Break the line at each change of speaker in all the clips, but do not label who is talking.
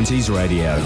Counties Radio.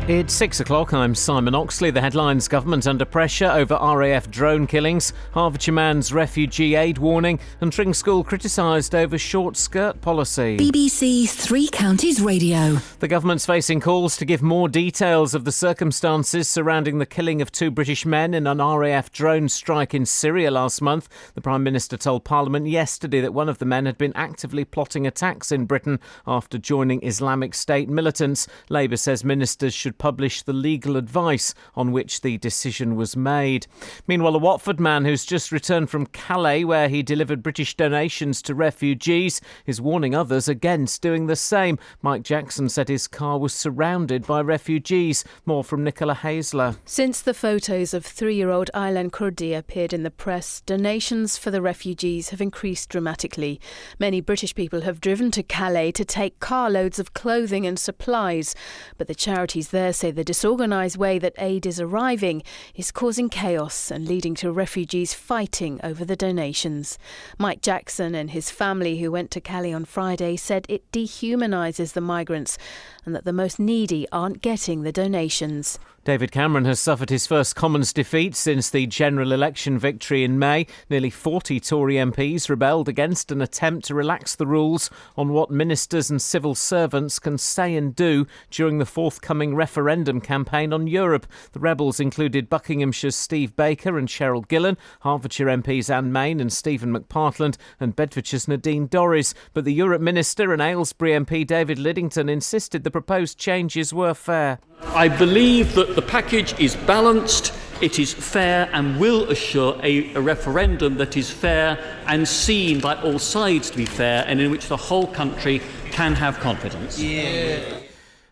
It's 6 o'clock. I'm Simon Oxley. The headlines: government under pressure over RAF drone killings, Hertfordshire man's refugee aid warning, and Tring School criticised over short skirt policy.
BBC Three Counties Radio.
The government's facing calls to give more details of the circumstances surrounding the killing of 2 British men in an RAF drone strike in Syria last month. The Prime Minister told Parliament yesterday that one of the men had been actively plotting attacks in Britain after joining Islamic State militants. Labour says ministers should publish the legal advice on which the decision was made. Meanwhile, a Watford man who's just returned from Calais, where he delivered British donations to refugees, is warning others against doing the same. Mike Jackson said his car was surrounded by refugees. More from Nicola Hazler.
Since the photos of 3-year-old Iain Kurdi appeared in the press, donations for the refugees have increased dramatically. Many British people have driven to Calais to take carloads of clothing and supplies, but the charities there say the disorganised way that aid is arriving is causing chaos and leading to refugees fighting over the donations. Mike Jackson and his family, who went to Calais on Friday, said it dehumanises the migrants and that the most needy aren't getting the donations.
David Cameron has suffered his first Commons defeat since the general election victory in May. Nearly 40 Tory MPs rebelled against an attempt to relax the rules on what ministers and civil servants can say and do during the forthcoming referendum campaign on Europe. The rebels included Buckinghamshire's Steve Baker and Cheryl Gillan, Hertfordshire MPs Anne Main and Stephen McPartland, and Bedfordshire's Nadine Dorries. But the Europe Minister and Aylesbury MP David Liddington insisted the proposed changes were fair.
I believe that the package is balanced, it is fair and will assure a referendum that is fair and seen by all sides to be fair and in which the whole country can have confidence.
Yeah.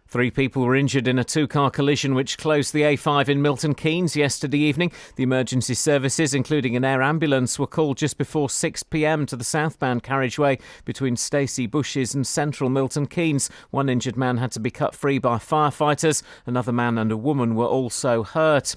3 people were injured in a 2-car collision which closed the A5 in Milton Keynes yesterday evening. The emergency services, including an air ambulance, were called just before 6 p.m. to the southbound carriageway between Stacey Bushes and central Milton Keynes. One injured man had to be cut free by firefighters. Another man and a woman were also hurt.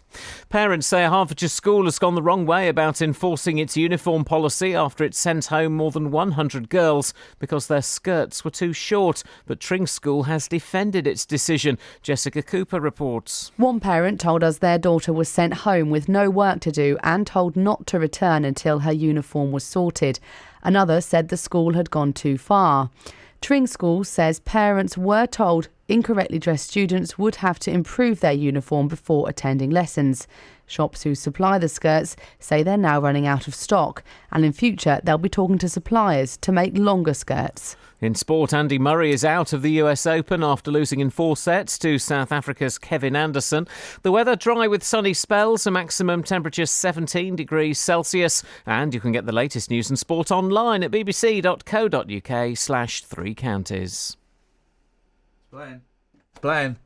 Parents say a Hertfordshire school has gone the wrong way about enforcing its uniform policy after it sent home more than 100 girls because their skirts were too short. But Tring School has defended its decision. Jessica Cooper reports.
One parent told us their daughter was sent home with no work to do and told not to return until her uniform was sorted. Another said the school had gone too far. Tring School says parents were told incorrectly dressed students would have to improve their uniform before attending lessons. Shops who supply the skirts say they're now running out of stock, and in future they'll be talking to suppliers to make longer skirts.
In sport, Andy Murray is out of the US Open after losing in 4 sets to South Africa's Kevin Anderson. The weather dry with sunny spells, a maximum temperature 17 degrees Celsius. And you can get the latest news and sport online at bbc.co.uk/3 counties.
It's playing.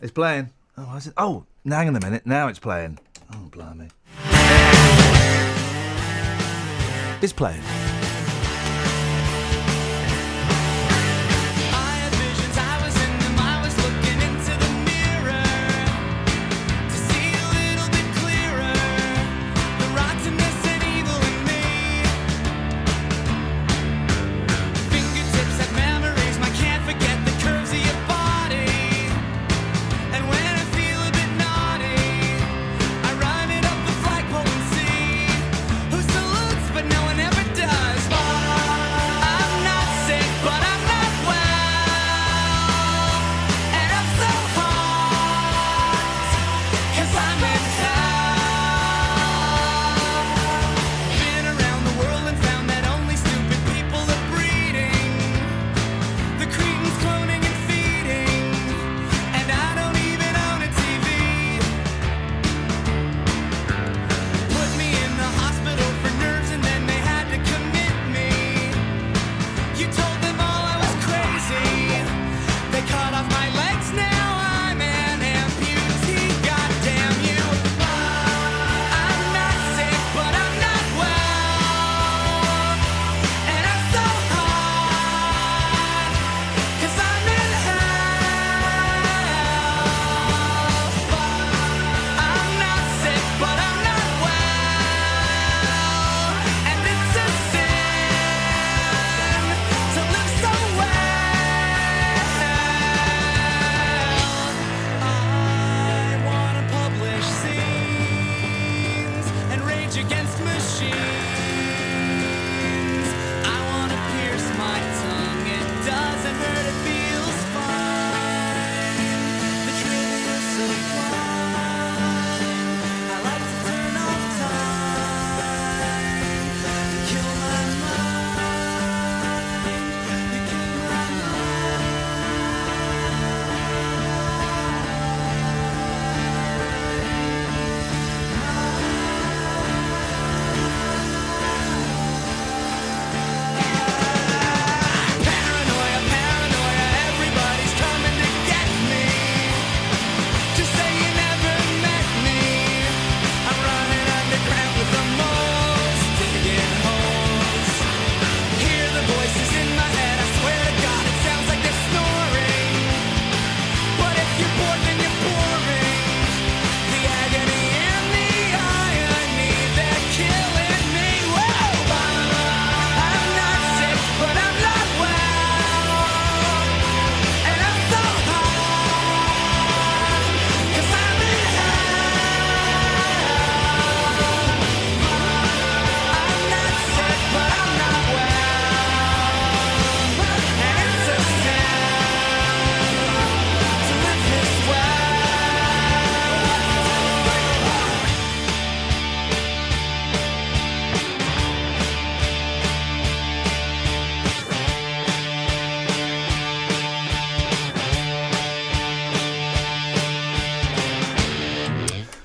It's playing. Oh, is it? Oh, hang on a minute. Now it's playing. Oh, blimey. It's playing.
Who salutes but no one ever does?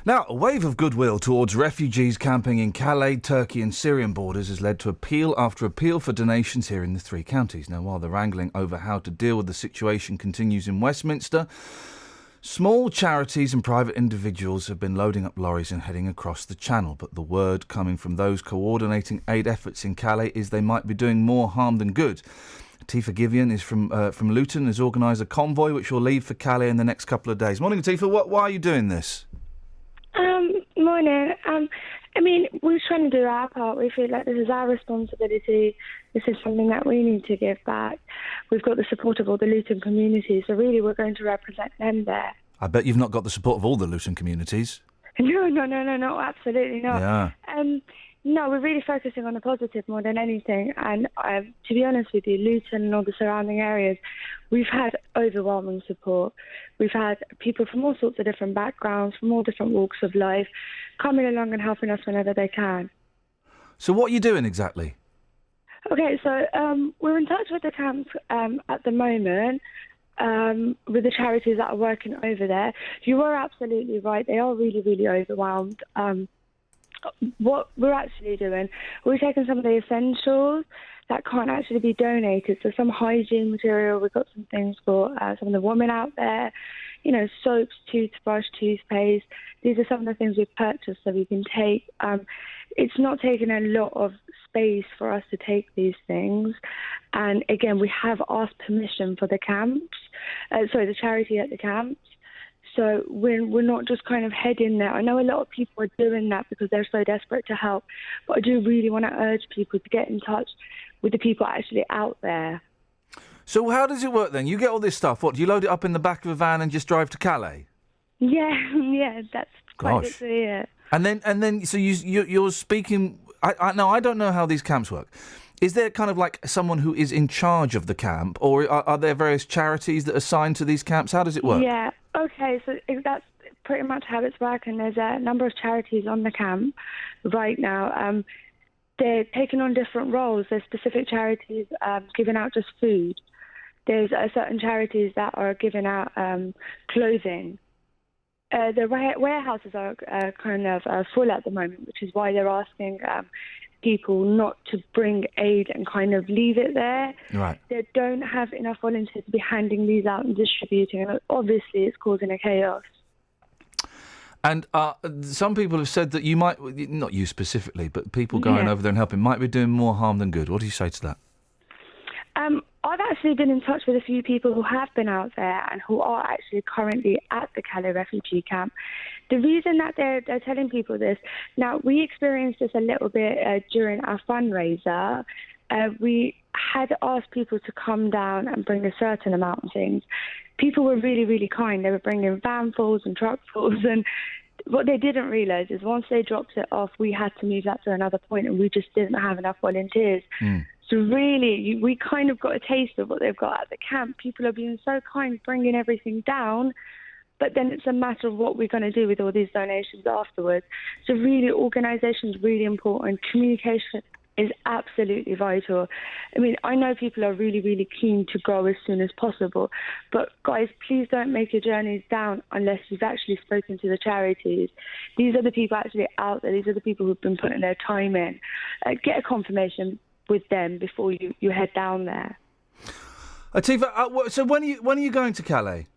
Now, a wave of goodwill towards refugees camping in Calais, Turkey and Syrian borders has led to appeal after appeal for donations here in the three counties. Now, while the wrangling over how to deal with the situation continues in Westminster, small charities and private individuals have been loading up lorries and heading across the Channel. But the word coming from those coordinating aid efforts in Calais is they might be doing more harm than good. Tifa Givian is from Luton, has organised a convoy which will leave for Calais in the next couple of days. Morning, Tifa. Why are you doing this?
Morning. We're trying to do our part. We feel like this is our responsibility. This is something that we need to give back. We've got the support of all the Luton community, so really we're going to represent them there.
I bet you've not got the support of all the Luton communities.
No, absolutely not.
Yeah.
No, we're really focusing on the positive more than anything. And to be honest with you, Luton and all the surrounding areas, we've had overwhelming support. We've had people from all sorts of different backgrounds, from all different walks of life, coming along and helping us whenever they can.
So what are you doing exactly?
Okay, so we're in touch with the camps at the moment, with the charities that are working over there. You were absolutely right. They are really, really overwhelmed. What we're actually doing, we're taking some of the essentials that can't actually be donated. So some hygiene material, we've got some things for some of the women out there, soaps, toothbrush, toothpaste. These are some of the things we've purchased so we can take. It's not taking a lot of space for us to take these things. And again, we have asked permission for the camps, the charity at the camps. So we're not just kind of heading there. I know a lot of people are doing that because they're so desperate to help, but I do really want to urge people to get in touch with the people actually out there.
So how does it work then? You get all this stuff. What, do you load it up in the back of a van and just drive to Calais?
Yeah, that's quite literally it.
And then, so you're speaking. I don't know how these camps work. Is there kind of like someone who is in charge of the camp, or are there various charities that are assigned to these camps? How does it work?
Yeah, okay, so that's pretty much how it's working. There's a number of charities on the camp right now. They're taking on different roles. There's specific charities giving out just food. There's certain charities that are giving out clothing. The warehouses are kind of full at the moment, which is why they're asking people not to bring aid and kind of leave it there.
Right.
They don't have enough volunteers to be handing these out and distributing, and obviously it's causing a chaos.
And some people have said that you might, not you specifically, but people going over there and helping might be doing more harm than good. What do you say to that?
I've actually been in touch with a few people who have been out there and who are actually currently at the Calais refugee camp. The reason that they're telling people this, now we experienced this a little bit during our fundraiser. We had asked people to come down and bring a certain amount of things. People were really, really kind. They were bringing vanfuls and truckfuls, and what they didn't realise is once they dropped it off, we had to move that to another point, and we just didn't have enough volunteers. So really, we kind of got a taste of what they've got at the camp. People are being so kind, bringing everything down, but then it's a matter of what we're going to do with all these donations afterwards. So really, organisation is really important. Communication is absolutely vital. I mean, I know people are really, really keen to go as soon as possible, but guys, please don't make your journeys down unless you've actually spoken to the charities. These are the people actually out there. These are the people who've been putting their time in. Get a confirmation with them before you head down there.
Atifa, so when are you going to Calais?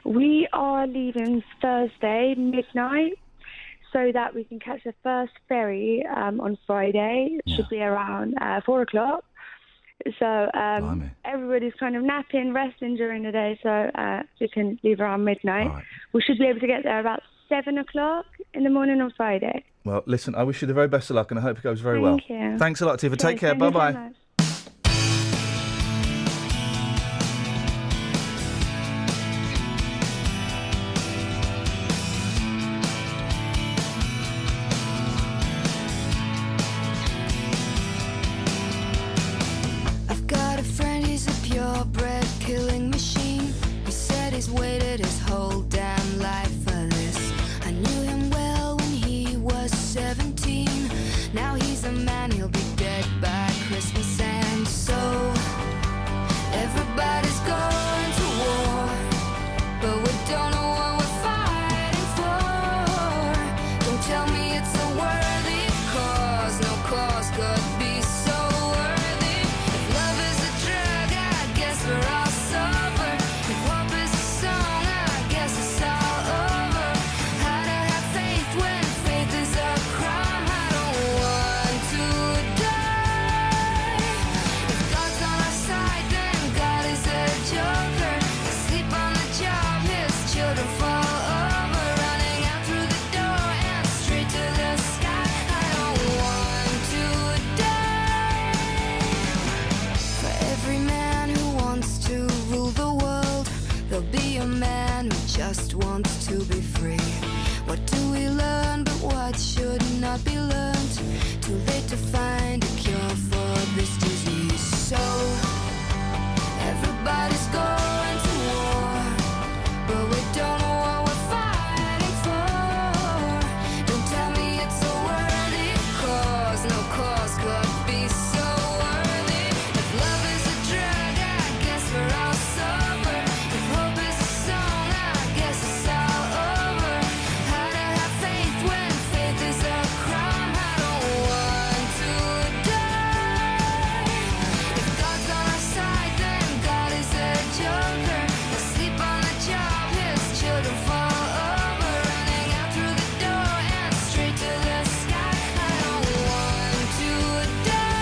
We are leaving Thursday midnight so that we can catch the first ferry on Friday. It should be around 4 o'clock. So everybody's kind of napping, resting during the day, so we can leave around midnight. Right. We should be able to get there about 7 o'clock in the morning on Friday. Well,
listen, I wish you the very best of luck, and I hope it goes very well.
Thank you.
Thanks a lot, Tifa. Take care. Bye-bye.
So
I've got a friend, he's a purebred killing machine. He said he's waited his whole damn life for this. I knew him well when he was 17. Now he's a man, he'll be dead by Christmas. And so everybody's going to war, but we don't know what we're fighting for. could be so worthy. If love is a drug, I guess we're all sober. If hope is a song, I guess it's all over. How to have faith when faith is a crime. I don't want to die. If God's on our side, then God is a joker. Asleep on the job, his children fall over. Running out through the door and straight to the sky. I don't want to die. For every man who wants to rule the world, there'll be a man who just wants to be free. What do we learn, but what should not be learned? Too late to find a cure for this disease. So everybody's going to war, but we don't know what we're fighting for. Don't tell me it's a worthy cause. No cause could be so worthy. If love is a drug, I guess we're all sober. If hope is a song, I guess it's all over. How to have faith when faith is a crime. I don't want to die. If God's on our side, then God is a joker. Asleep on the job, his children fall over. Running out through the door and straight to the sky. I don't want to die.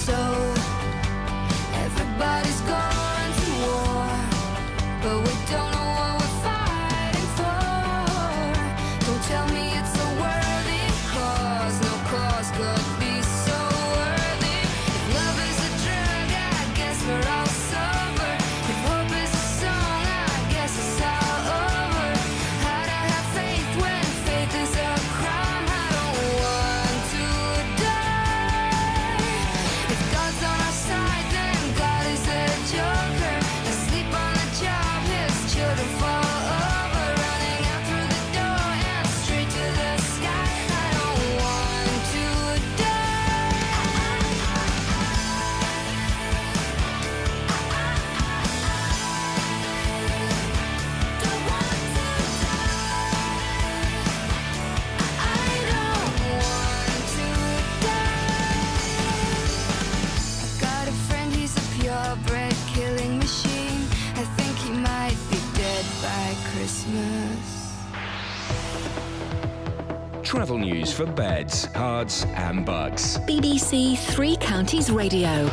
So everybody's going to war, but we don't know what we're fighting for. Don't tell me it's a worthy cause. No cause could be so worthy. If love is a drug, I guess we're all sober. If hope is a song, I guess it's all over. How to have faith when faith is a crime. I don't want to die. If God's on our side, then God is a joker. Asleep on the job, his children fall over. Running out through the door and straight to the sky. I don't want to die. Don't want to die. I don't want to die. I've got a friend, he's a purebred killing machine. I think he might be dead by Christmas.
Travel news for beds, cards and bugs.
BBC Three Counties Radio.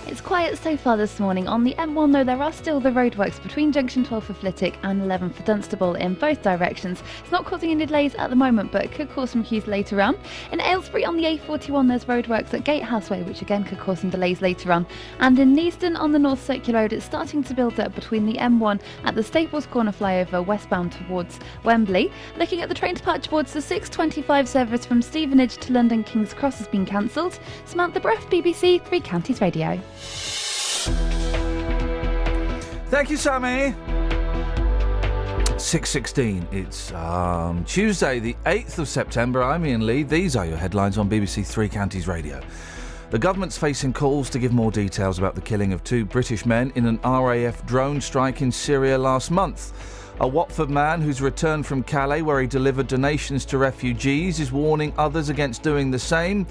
It's quiet so far this morning. On the M1, though, there are still the roadworks between junction 12 for Flitwick and 11 for Dunstable in both directions. It's not causing any delays at the moment, but it could cause some queues later on. In Aylesbury on the A41, there's roadworks at Gatehouse Way, which again could cause some delays later on. And in Neasden on the North Circular Road, it's starting to build up between the M1 at the Staples Corner flyover westbound towards Wembley. Looking at the train departure boards, the 6:25 service from Stevenage to London King's Cross has been cancelled. Samantha Breath, BBC Three Counties Radio.
Thank you, Sammy. 6:16. It's Tuesday, the 8th of September. I'm Iain Lee. These are your headlines on BBC Three Counties Radio. The government's facing calls to give more details about the killing of 2 British men in an RAF drone strike in Syria last month. A Watford man who's returned from Calais, where he delivered donations to refugees, is warning others against doing the same.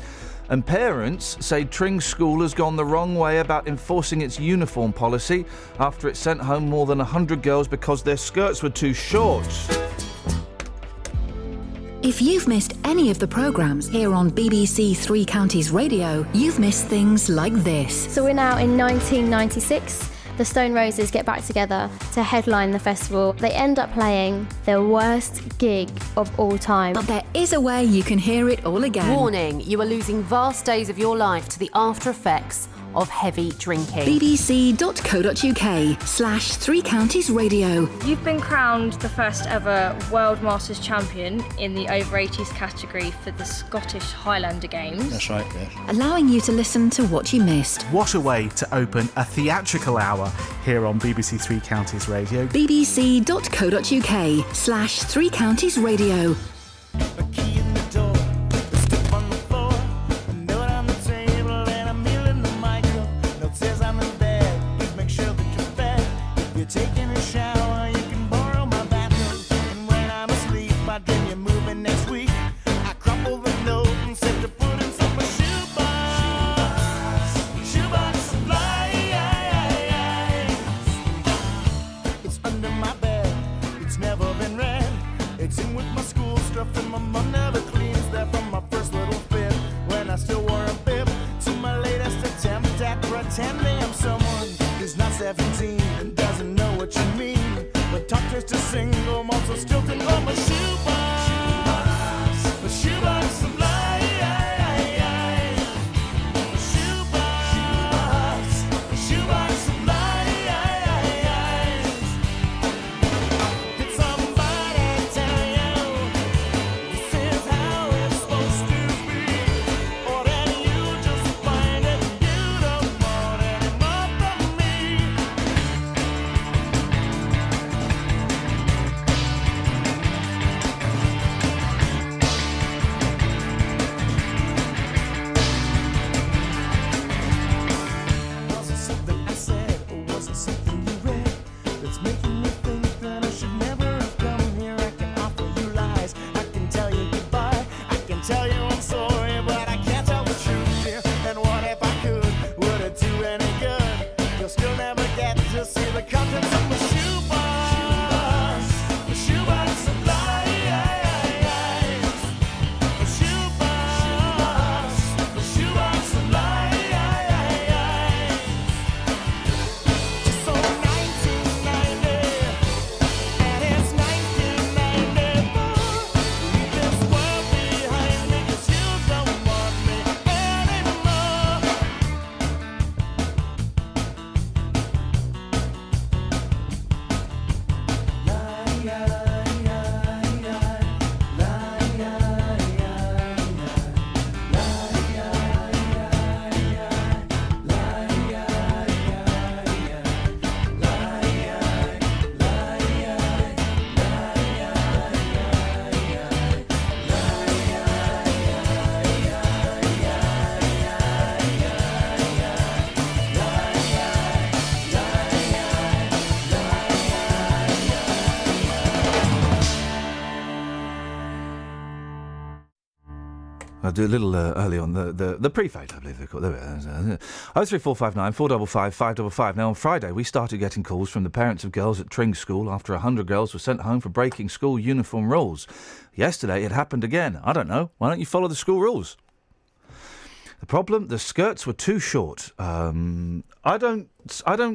And parents say Tring School has gone the wrong way about enforcing its uniform policy after it sent home more than 100 girls because their skirts were too short.
If you've missed any of the programmes here on BBC Three Counties Radio, you've missed things like this.
So we're now in 1996. The Stone Roses get back together to headline the festival. They end up playing their worst gig of all time.
But there is a way you can hear it all again.
Warning, you are losing vast days of your life to the after effects of heavy drinking.
bbc.co.uk/Three Counties Radio.
You've been crowned the first ever World Masters champion in the over 80s category for the Scottish Highlander Games.
That's right, yes.
Allowing you to listen to what you missed.
What a way to open a theatrical hour here on BBC Three Counties Radio.
bbc.co.uk/Three Counties Radio.
Taking a shower, you can borrow my bathroom. And when I'm asleep, I dream you're moving next week. I crumple the note and set to put in some shoebox supplies. It's under my bed, it's never been read. It's in with my school stuff and my mum never cleans that from my first little bib. When I still wore a bib to my latest attempt at pretending I'm someone who's not 17 and doesn't know what you mean. But talk just a single malt so still can go my shoebox supply. Shoebox supply. Did somebody tell you this is how it's supposed to be? Or then you just find it and you don't want any more from me? Was it something I said or was it something you read that's making me think that I should never have come here? I can offer you lies, I can tell you goodbye, I can tell you I'm sorry, but I can't tell the truth, dear. And what if I could? Would it do any good? You'll still never get to see the contents of my shoebox. The shoebox supply. The shoebox supply. So 1990, and it's 1994. Leave this world behind me 'cause you don't want me anymore.
I'll do a little early on the pre-fade, I believe they call it. There it is. 03459 455 555. Now, on Friday, we started getting calls from the parents of girls at Tring School after 100 girls were sent home for breaking school uniform rules. Yesterday, it happened again. I don't know. Why don't you follow the school rules? The problem, the skirts were too short. I don't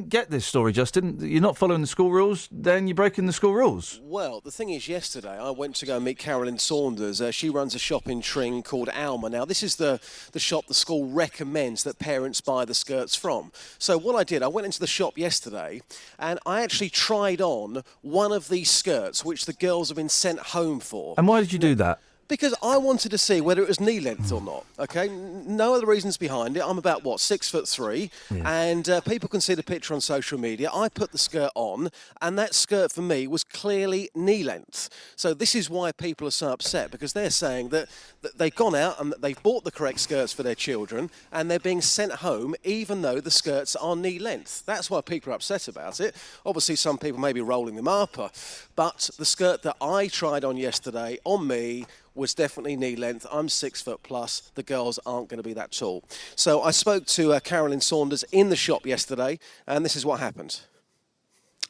get this story, Justin. You're not following the school rules, then you're breaking the school rules.
Well, the thing is, yesterday I went to go meet Carolyn Saunders. She runs a shop in Tring called Alma. Now, this is the shop the school recommends that parents buy the skirts from. So what I did, I went into the shop yesterday and I actually tried on one of these skirts, which the girls have been sent home for.
And why did you do that?
Because I wanted to see whether it was knee length or not, okay? No other reasons behind it. I'm about, 6'3", and people can see the picture on social media. I put the skirt on, and that skirt for me was clearly knee length. So this is why people are so upset, because they're saying that they've gone out and they've bought the correct skirts for their children, and they're being sent home even though the skirts are knee length. That's why people are upset about it. Obviously, some people may be rolling them up, but the skirt that I tried on yesterday, on me, was definitely knee length. I'm 6 foot plus. The girls aren't going to be that tall. So I spoke to Carolyn Saunders in the shop yesterday, and this is what happened.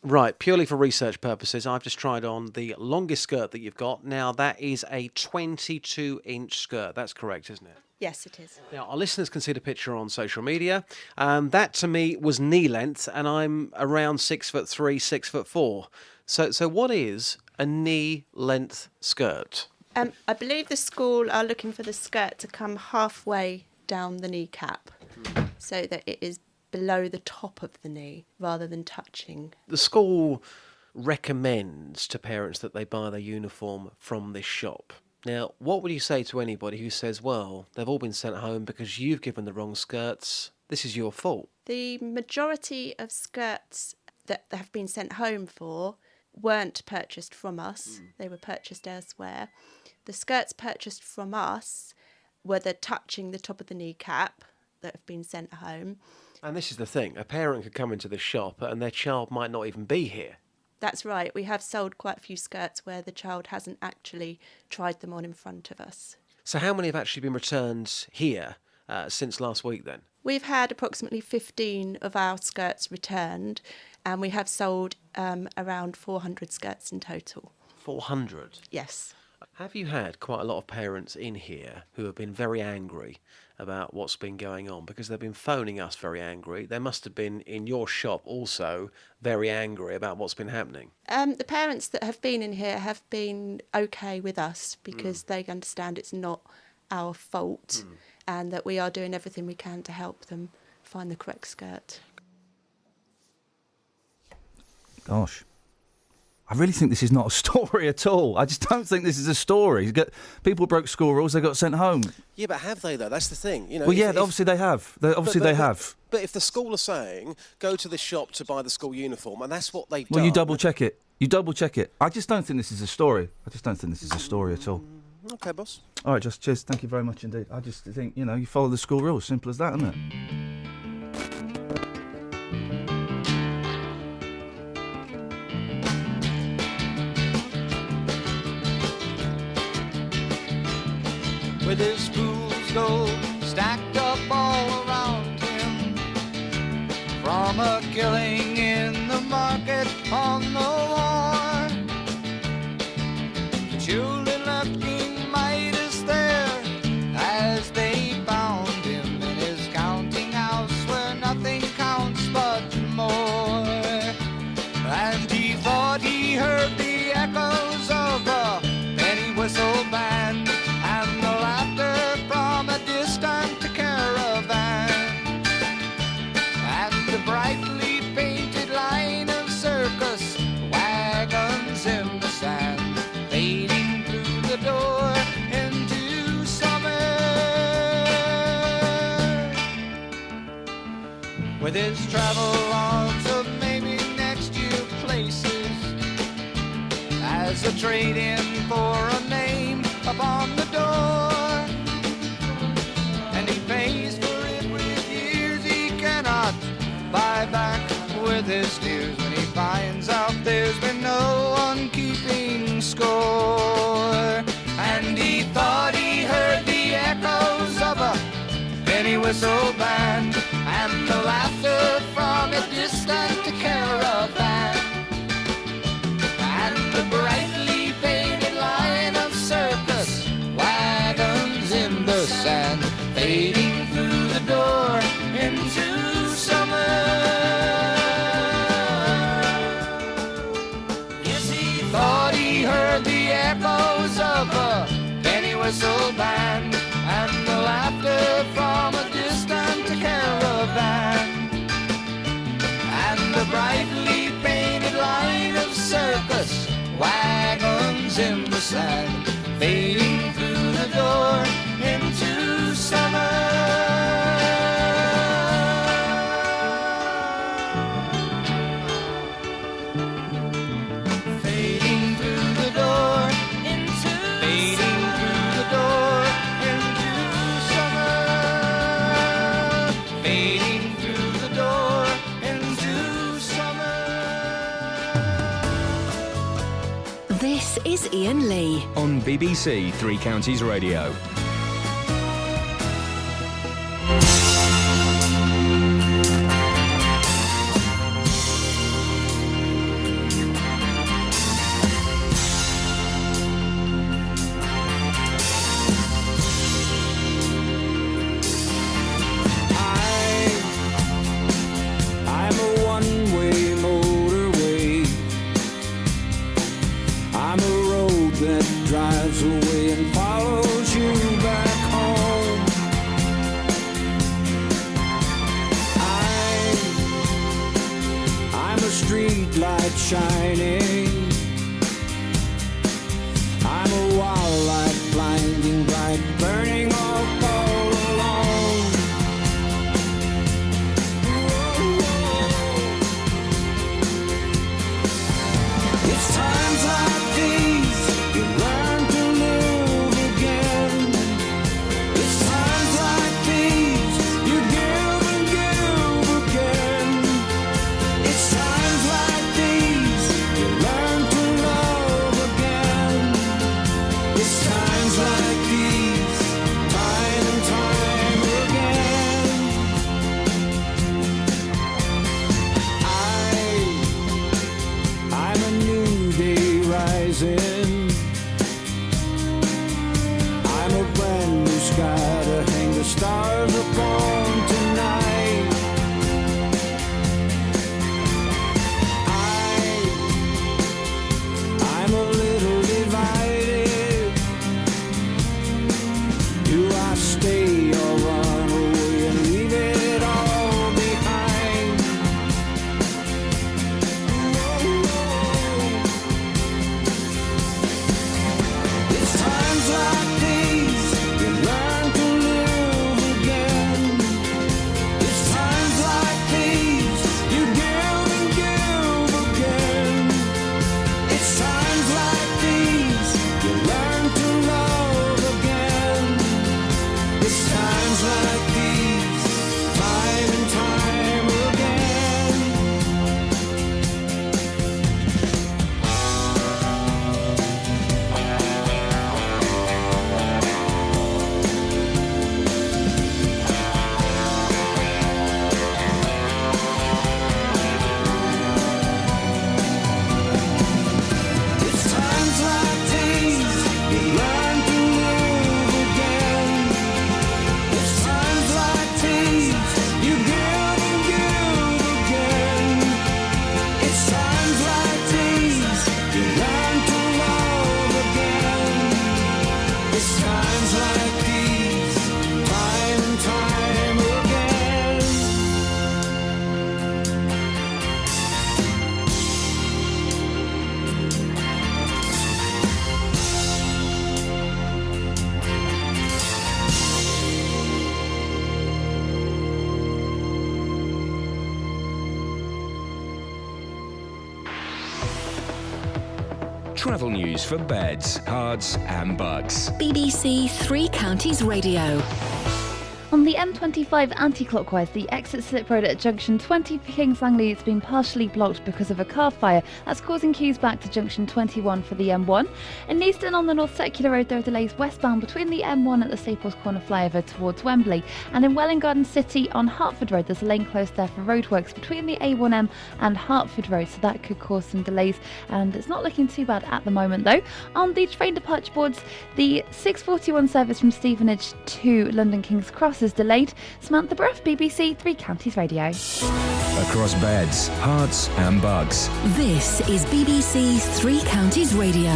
Right, purely for research purposes, I've just tried on the longest skirt that you've got. Now, that is a 22-inch skirt. That's correct, isn't it?
Yes, it is.
Now, our listeners can see the picture on social media. That, to me, was knee length, and I'm around 6'3", 6'4". So what is a knee length skirt?
I believe the school are looking for the skirt to come halfway down the kneecap.
so that it is below the top of the knee rather than touching.
The school recommends to parents that they buy their uniform from this shop. Now, what would you say to anybody who says, well, they've all been sent home because you've given the wrong skirts, this is your fault?
The majority of skirts that have been sent home for weren't purchased from us. They were purchased elsewhere. The skirts purchased from us were the touching the top of the kneecap that have been sent home.
And this is the thing, a parent could come into the shop and their child might not even be here.
That's right. We have sold quite a few skirts where the child hasn't actually tried them on in front of us.
So how many have actually been returned here since last week then?
We've had approximately 15 of our skirts returned, and we have sold around 400 skirts in total.
400?
Yes.
Have you had quite a lot of parents in here who have been very angry about what's been going on? Because they've been phoning us very angry. They must have been in your shop also very angry about what's been happening.
The parents that have been in here have been okay with us because they understand it's not our fault and that we are doing everything we can to help them find the correct skirt.
Gosh. I really think this is not a story at all. I just don't think this is a story. People broke school rules, they got sent home.
Yeah, but have they though? That's the thing. You know.
Well, obviously they have. They have.
But if the school are saying, go to this shop to buy the school uniform, and that's what they've done...
Well, you double check it. I just don't think this is a story. I just don't think this is a story at all.
OK, boss.
All right, just cheers. Thank you very much indeed. I just think, you follow the school rules. Simple as that, isn't it?
With his fool's gold stacked up all around him, from a killing in the market on the war, the children left King Midas there as they bound him in his counting house where nothing counts but more. And he thought he heard the echoes of a penny whistle band and the laughter from a distant caravan, and the brightly painted line of circus wagons in the sand, fading through the door into summer. With his travel logs of maybe next year places, as a trade-in for a name upon the door, and he pays for it with years he cannot buy back with his tears, when he finds out there's been no one keeping score. And he thought he heard the echoes of a penny whistle band and the laughter from a distant caravan, and the brightly painted line of circus wagons in the sand, fading through the door into summer. Yes, he thought he heard the echoes of a penny whistle band and the laughter from a distant caravan, and the brightly painted line of circus wagons in the sand, fading through the door into summer. Fading through the door into fading through the door into summer. Fading through the door into summer.
This is Iain Lee
on BBC Three Counties Radio.
I'm a one-way motorway. I'm a road that drives away and follows you light shining. I'm a wild light, blinding bright, burning all alone. It's times like these you learn to live again. It's times like these you give and give again. It's times like these you learn to love again. It's times like these, time and time again. I'm a new day rising. I'm a brand new sky to hang the stars upon tonight. I'm a little divided. Do I stay or run away and leave it all behind? It's times like these you learn to live again. It's times like these you give and give again. It's times like these you learn to love again. It's times like these, time and time again. It's times like these you learn to live again. It's times like these you give and give again. It's times like these you learn to love again. It's times like these, time and time again.
Travel news for beds, cards, and bugs.
BBC Three Counties Radio.
On the M25 anti-clockwise, the exit slip road at junction 20 for Kings Langley has been partially blocked because of a car fire. That's causing queues back to junction 21 for the M1. In Easton on the North Circular Road, there are delays westbound between the M1 at the Staples Corner flyover towards Wembley. And in Welwyn Garden City on Hertford Road, there's a lane closed there for roadworks between the A1M and Hertford Road, so that could cause some delays. And it's not looking too bad at the moment, though. On the train departure boards, the 6:41 service from Stevenage to London King's Cross is delayed. Samantha Bruff, BBC Three Counties Radio.
Across beds, hearts, and bugs.
This is BBC Three Counties Radio.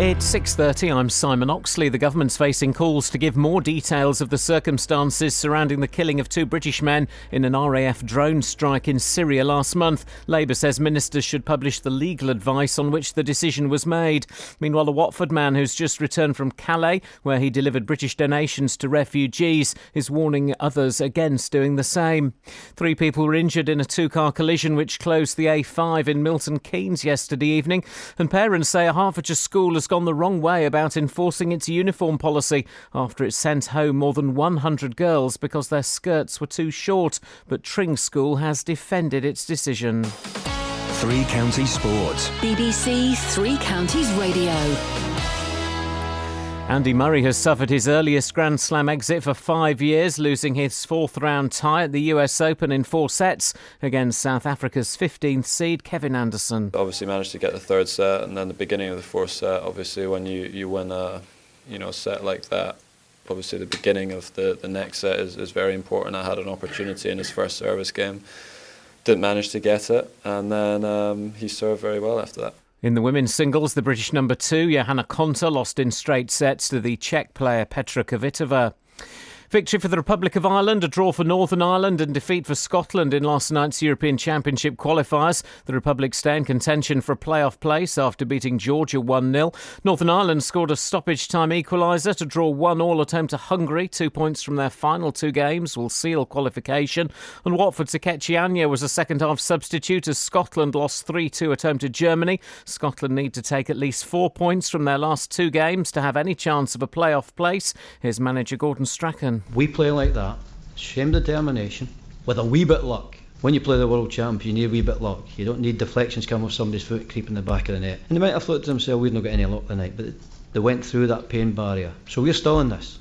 It's 6:30. I'm Simon Oxley. The government's facing calls to give more details of the circumstances surrounding the killing of 2 British men in an RAF drone strike in Syria last month. Labour says ministers should publish the legal advice on which the decision was made. Meanwhile, a Watford man who's just returned from Calais, where he delivered British donations to refugees, is warning others against doing the same. 3 people were injured in a 2-car collision which closed the A5 in Milton Keynes yesterday evening, and parents say a Hertfordshire school has gone the wrong way about enforcing its uniform policy after it sent home more than 100 girls because their skirts were too short. But Tring School has defended its decision.
Three Counties Sport.
BBC Three Counties Radio.
Andy Murray has suffered his earliest Grand Slam exit for 5 years, losing his 4th round tie at the US Open in 4 sets against South Africa's 15th seed Kevin Anderson.
Obviously managed to get the 3rd set, and then the beginning of the 4th set, obviously when you win a set like that, obviously the beginning of the next set is very important. I had an opportunity in his first service game, didn't manage to get it, and then he served very well after that.
In the women's singles, the British number 2, Johanna Konta, lost in straight sets to the Czech player Petra Kvitova. Victory for the Republic of Ireland, a draw for Northern Ireland and defeat for Scotland in last night's European Championship qualifiers. The Republic stay in contention for a playoff place after beating Georgia 1-0. Northern Ireland scored a stoppage time equaliser to draw 1-1 at home to Hungary. 2 points from their final 2 games will seal qualification. And Watford's Anya was a second-half substitute as Scotland lost 3-2 at home to Germany. Scotland need to take at least 4 points from their last 2 games to have any chance of a playoff place. Here's manager Gordon Strachan.
We play like that, same determination, with a wee bit of luck. When you play the world champ, you need a wee bit of luck. You don't need deflections coming off somebody's foot creeping the back of the net. And they might have thought to themselves, we've not got any luck tonight, but they went through that pain barrier. So we're still in this.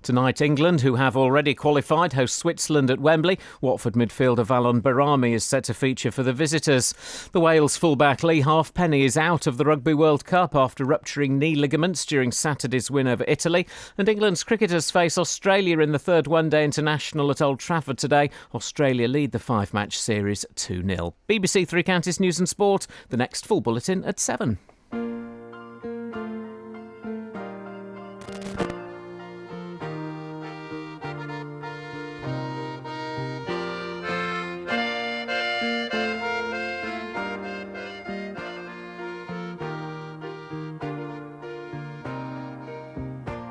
Tonight, England, who have already qualified, host Switzerland at Wembley. Watford midfielder Valon Barami is set to feature for the visitors. The Wales fullback Lee Halfpenny is out of the Rugby World Cup after rupturing knee ligaments during Saturday's win over Italy. And England's cricketers face Australia in the third one-day international at Old Trafford today. Australia lead the 5-match series 2-0. BBC Three Counties News and Sport. The next full bulletin at 7.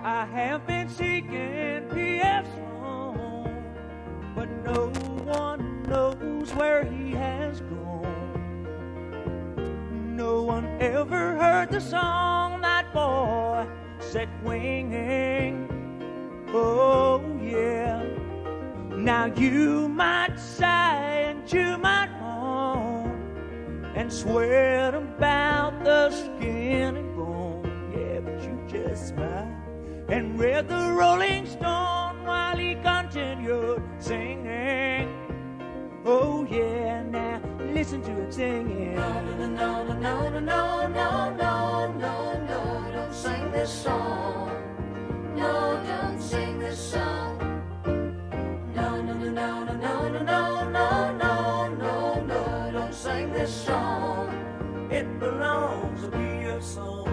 I have been seeking P.F. Sloan, but no one knows where he has gone. No one ever heard the song that boy set winging. Oh yeah. Now you might sigh and you might moan and sweat about the skin and bone. Yeah, but you just smile and read the Rolling Stone while he continued singing. Oh yeah, now listen to him singing. No, no, no, no, no, no, no, no, no, no, no, don't sing this song. No, don't sing this song. No, no, no, no, no, no, no, no, no, no, no, no, don't sing this song. It belongs to be a song.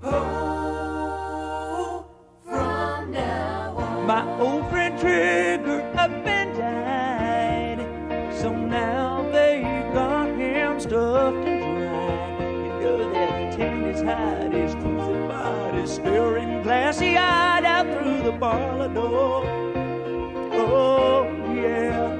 Oh, from now on. My old friend Trigger up and died, so now they got him stuffed and dried. You know that the tan is hide, his cruising body staring glassy-eyed out through the parlor door. Oh yeah,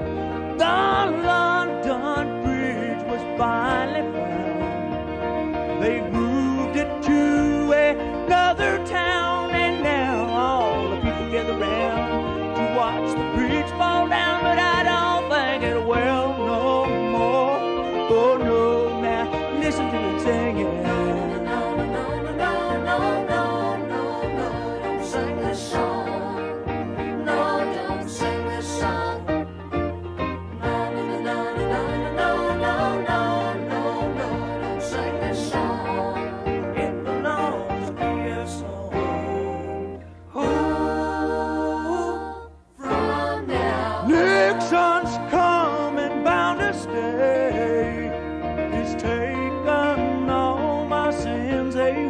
the London Bridge was finally found. They moved it to another town, and now all the people gather round to watch the bridge fall down. But I don't think it will no more. Oh no, now listen to it singing. No, no, no, no, no, no, no, no, no, don't sing this song. No, don't sing this song. No, no, no, no, no, no, no, no, no, no, don't sing this song. It belongs to be a song. Oh, from now. Nixon's coming, bound to stay. He's taken all my sins away.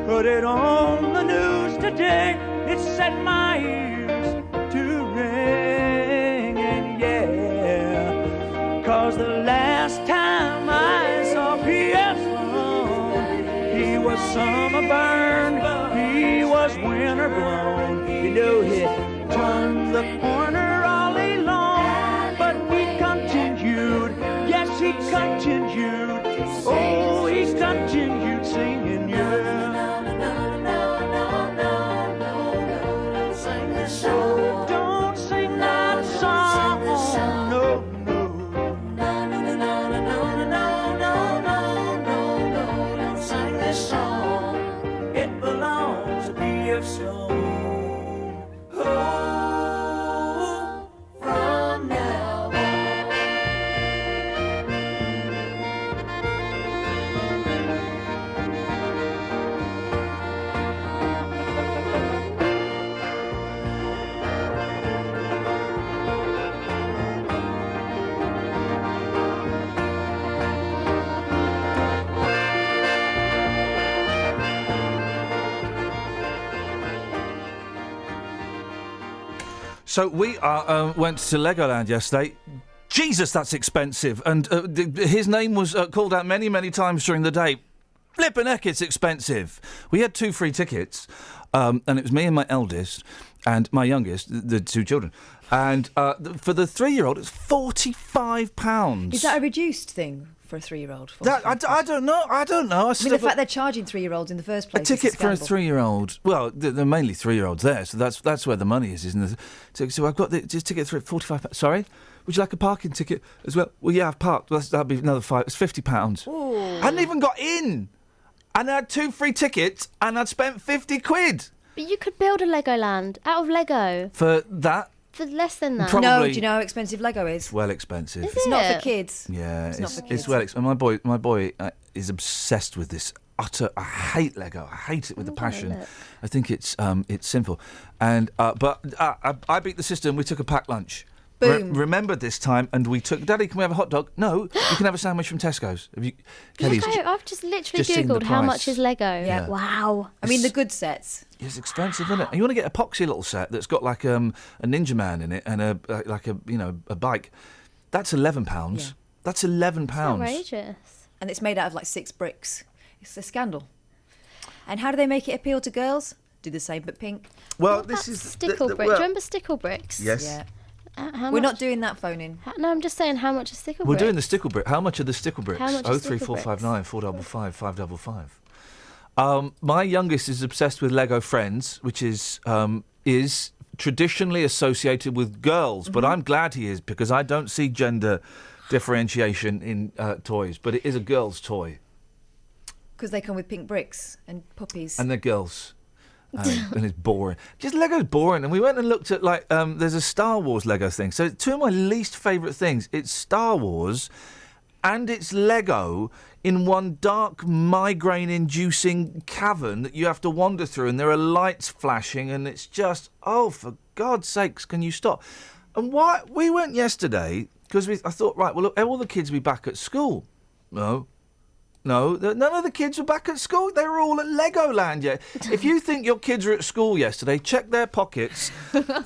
Put it on the news today. It set my ears to ringing, yeah. 'Cause the last time I saw P.F. Sloan, he was summer burned, he was winter blown. You know he turned the corner all alone, but he continued, yes he continued. Oh, he continued singing, yeah. Don't sing that song, no, no. No, no, no, no, no, no, no, no, no, no, no, don't sing this song. It belongs to P.F. Sloan. Oh,
So we went to Legoland yesterday. Jesus, that's expensive. And his name was called out many, many times during the day. Flippin' heck, it's expensive. We had 2 free tickets, and it was me and my eldest and my youngest, the 2 children. And for the 3-year-old, it's £45.
Is that a reduced thing for a 3-year-old?
I don't know. I mean,
the fact they're charging 3-year-olds in the first place.
A ticket for a 3-year-old. Well, they're mainly 3-year-olds there, so that's where the money is, isn't it? So I've got this ticket for £45. Sorry, would you like a parking ticket as well? Well, yeah, I've parked. That'll be another £5. It's £50.
Ooh.
I hadn't even got in, and I had 2 free tickets, and I'd spent £50.
But you could build a Legoland out of Lego.
For that?
For less than that.
Probably.
No, do you know how expensive Lego is?
Well expensive.
Is
It's
it?
not for kids.
Yeah,
It's not for kids.
it's well expensive. My boy is obsessed with this. I hate Lego. I hate it with a passion. I think it's sinful. And but I beat the system. We took a packed lunch.
Boom.
Remember this time, and we took. Daddy, can we have a hot dog? No, you can have a sandwich from Tesco's. Have you? Kelly's
Lego, I've just literally
seen the
Googled how
price.
much is Lego.
Yeah.
Wow.
I mean, the good sets.
It's expensive, isn't it? And you want to get a poxy little set that's got like a Ninja Man in it and a bike. That's £11.
Yeah.
That's £11.
Outrageous.
And it's made out of like 6 bricks. It's a scandal. And how do they make it appeal to girls? Do the same but pink.
Well, this is
Stickle bricks. Do you remember stickle bricks?
Yes.
Yeah.
How
We're
much?
not doing that phone-in.
No, I'm just saying how much is stickle
We're
bricks?
doing the stickle brick. How much are the stickle bricks?
How much are stickle
03459 455 555. My youngest is obsessed with Lego Friends, which is traditionally associated with girls, but I'm glad he is because I don't see gender differentiation in toys, but it is a girl's toy.
Because they come with pink bricks and puppies.
And they're girls. And it's boring. Just Lego's boring. And we went and looked at, there's a Star Wars Lego thing. So 2 of my least favourite things. It's Star Wars and it's Lego in one dark, migraine-inducing cavern that you have to wander through. And there are lights flashing and it's just, oh, for God's sakes, can you stop? And why we went yesterday because I thought, right, well, look, all the kids will be back at school. No, none of the kids were back at school. They were all at Legoland yet. If you think your kids were at school yesterday, check their pockets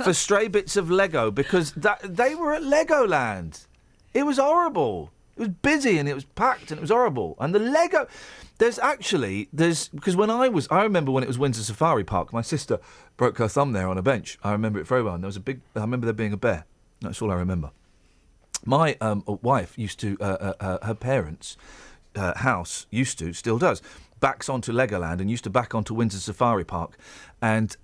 for stray bits of Lego because they were at Legoland. It was horrible. It was busy and it was packed and it was horrible. And the Lego... Because when I remember when it was Windsor Safari Park, my sister broke her thumb there on a bench. I remember it very well. And I remember there being a bear. That's all I remember. My wife used to... her parents... house still does, backs onto Legoland and used to back onto Windsor Safari Park, and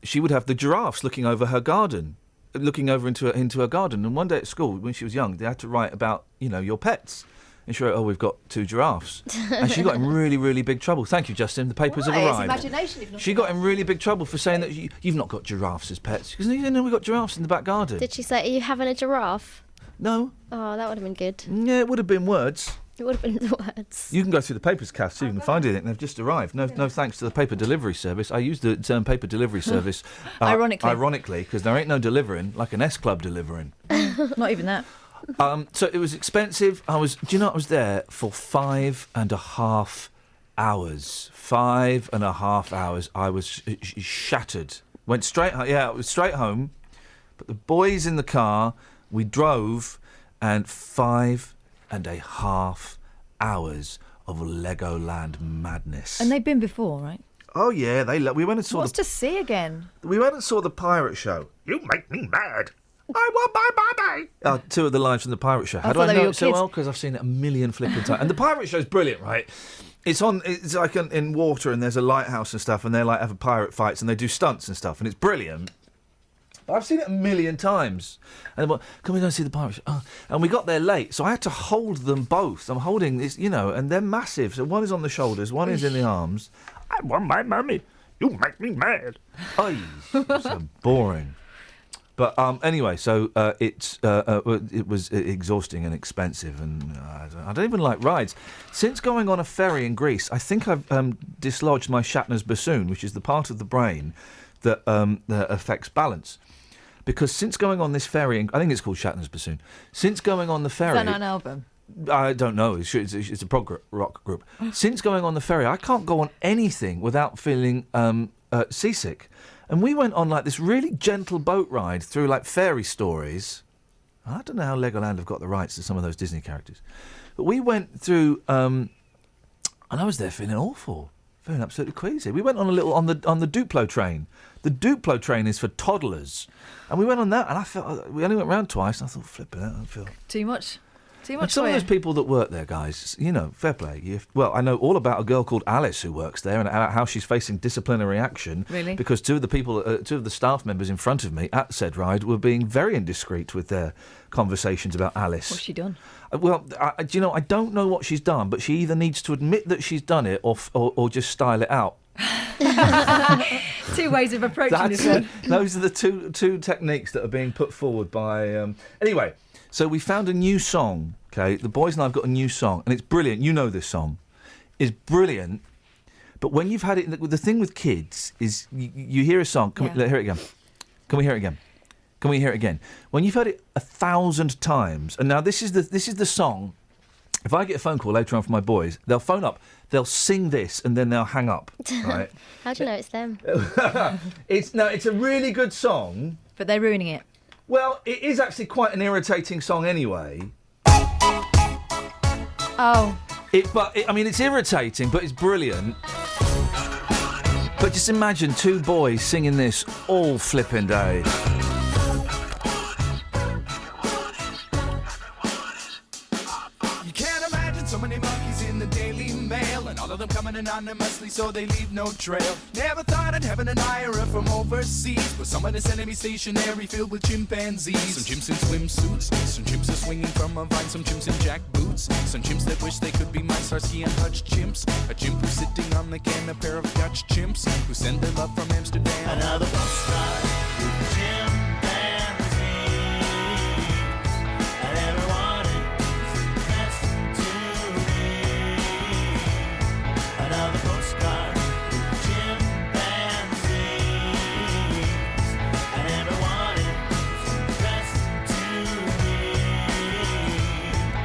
she would have the giraffes looking over her garden, looking over into her garden. And one day at school, when she was young, they had to write about your pets, and she wrote, "Oh, we've got 2 giraffes," and she got in really, really big trouble. Thank you, Justin. The papers have arrived.
It's imagination. If
She got in really big trouble for saying that you've not got giraffes as pets because we've got giraffes in the back garden.
Did she say, are you having a giraffe?
No.
Oh, that would have been good.
Yeah, it would have been words.
It would have been the words.
You can go through the papers, Kath, too. You can find it. They've just arrived. No thanks to the paper delivery service. I use the term paper delivery service ironically, because there ain't no delivering like an S Club delivering.
Not even that.
So it was expensive. I was there for 5.5 hours. 5.5 hours. I was shattered. Went straight home. Yeah, it was straight home. But the boys in the car, we drove, and 5.5 hours of Legoland madness.
And they've been before, right?
Oh yeah, we went and saw.
What's to see again?
We went and saw the pirate show. You make me mad. I want my money. 2 of the lines from the pirate show. How do I know it so well? Because I've seen it a million flipping times. And the pirate show's brilliant, right? It's like in water, and there's a lighthouse and stuff, and they have pirate fights, and they do stunts and stuff, and it's brilliant. But I've seen it a million times. And they can we go and see the pirate show? Oh. And we got there late, so I had to hold them both. I'm holding this, and they're massive. So one is on the shoulders, one is in the arms. I want my money. You make me mad. Oh, so boring. But anyway, so it was exhausting and expensive, and I don't even like rides. Since going on a ferry in Greece, I think I've dislodged my Shatner's bassoon, which is the part of the brain that affects balance. Because since going on this ferry, I think it's called Shatner's bassoon. Since going on the ferry,
Is that not an album?
I don't know. It's a prog rock group. Since going on the ferry, I can't go on anything without feeling seasick. And we went on like this really gentle boat ride through like fairy stories. I don't know how Legoland have got the rights to some of those Disney characters. But we went through, and I was there feeling awful, feeling absolutely queasy. We went on on the Duplo train. The Duplo train is for toddlers. And we went on that, and I felt, we only went round twice, and I thought, flipping it, I feel...
Too much? Too much
And some
for
of
you?
those people that work there, guys, fair play. Well, I know all about a girl called Alice who works there and how she's facing disciplinary action.
Really?
Because two of the staff members in front of me at said ride were being very indiscreet with their conversations about Alice.
What's she done?
Well, I don't know what she's done, but she either needs to admit that she's done it or just style it out.
Two ways of approaching this one.
Those are the two techniques that are being put forward by... Anyway... So we found a new song, okay? The boys and I have got a new song, and it's brilliant. You know this song. It's brilliant, but when you've had it... The thing with kids is you hear a song... Can we hear it again? Can we hear it again? Can we hear it again? When you've heard it 1,000 times, and now this is the song... If I get a phone call later on from my boys, they'll phone up, they'll sing this, and then they'll hang up, right?
How do you know it's them?
It's a really good song.
But they're ruining it.
Well, it is actually quite an irritating song anyway.
Oh.
It's irritating, but it's brilliant. But just imagine two boys singing this all flipping day.
You can't imagine so many monkeys in the Daily Mail, and all of them coming anonymously so they leave no trail. Never thought I'd have an admirer from overseas, but someone is sending me stationery filled with chimpanzees. Some chimps in swimsuits, some chimps are swinging from a vine, some chimps in jackboots, some chimps that wish they could be my Starsky and Hutch chimps. A chimp who's sitting on the can, a pair of Dutch chimps who send their love from Amsterdam. Another postcard with chimpanzees, and everyone is best to me. Another postcard with chimpanzees, and everyone is best to me.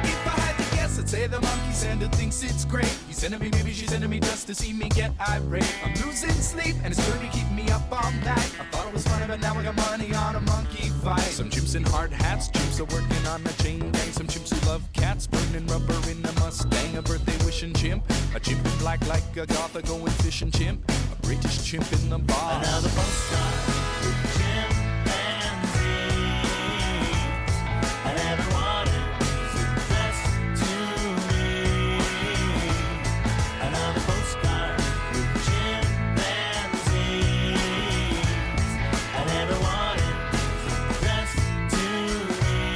If I had to guess, I'd say the monkey sender thinks it's great. He's sending me, maybe she's sending me just to see me get irate. I'm losing sleep, and it's really keeping me up all night. I thought it was funny, but now I got money on a monkey fight. Some chimps in hard hats, chimps are working on a chain gang. Some chimps who love cats, burning rubber in a Mustang. A birthday wishing chimp, a chimp in black like a Gotha going fishing chimp, a British chimp in the bar. Another postcard with chimpanzees, and everyone is addressed to me. Another postcard with chimpanzees, and everyone is addressed to me.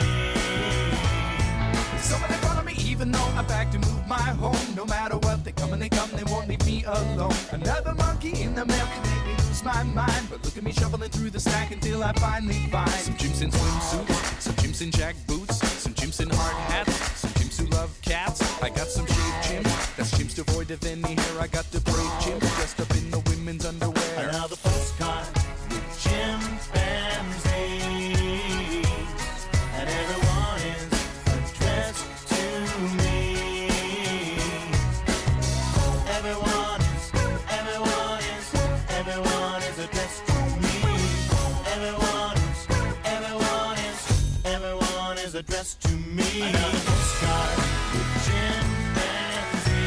Somebody follow me even though I'm back to move my home. No matter what, they come and they come, they won't leave me alone. Another monkey in the mail can make me lose my mind, but look at me shuffling through the stack until I finally find some chimps in swimsuits, some chimps in jack boots, some chimps in hard hats, some chimps who love cats. I got some shaved chimps, that's chimps devoid of any hair. I got the brave chimps dressed up in the women's underwear. Another postcard with chimpanzees, and everyone is addressed to me. Everyone is addressed to me. Everyone is addressed to me. Another postcard with chimpanzees,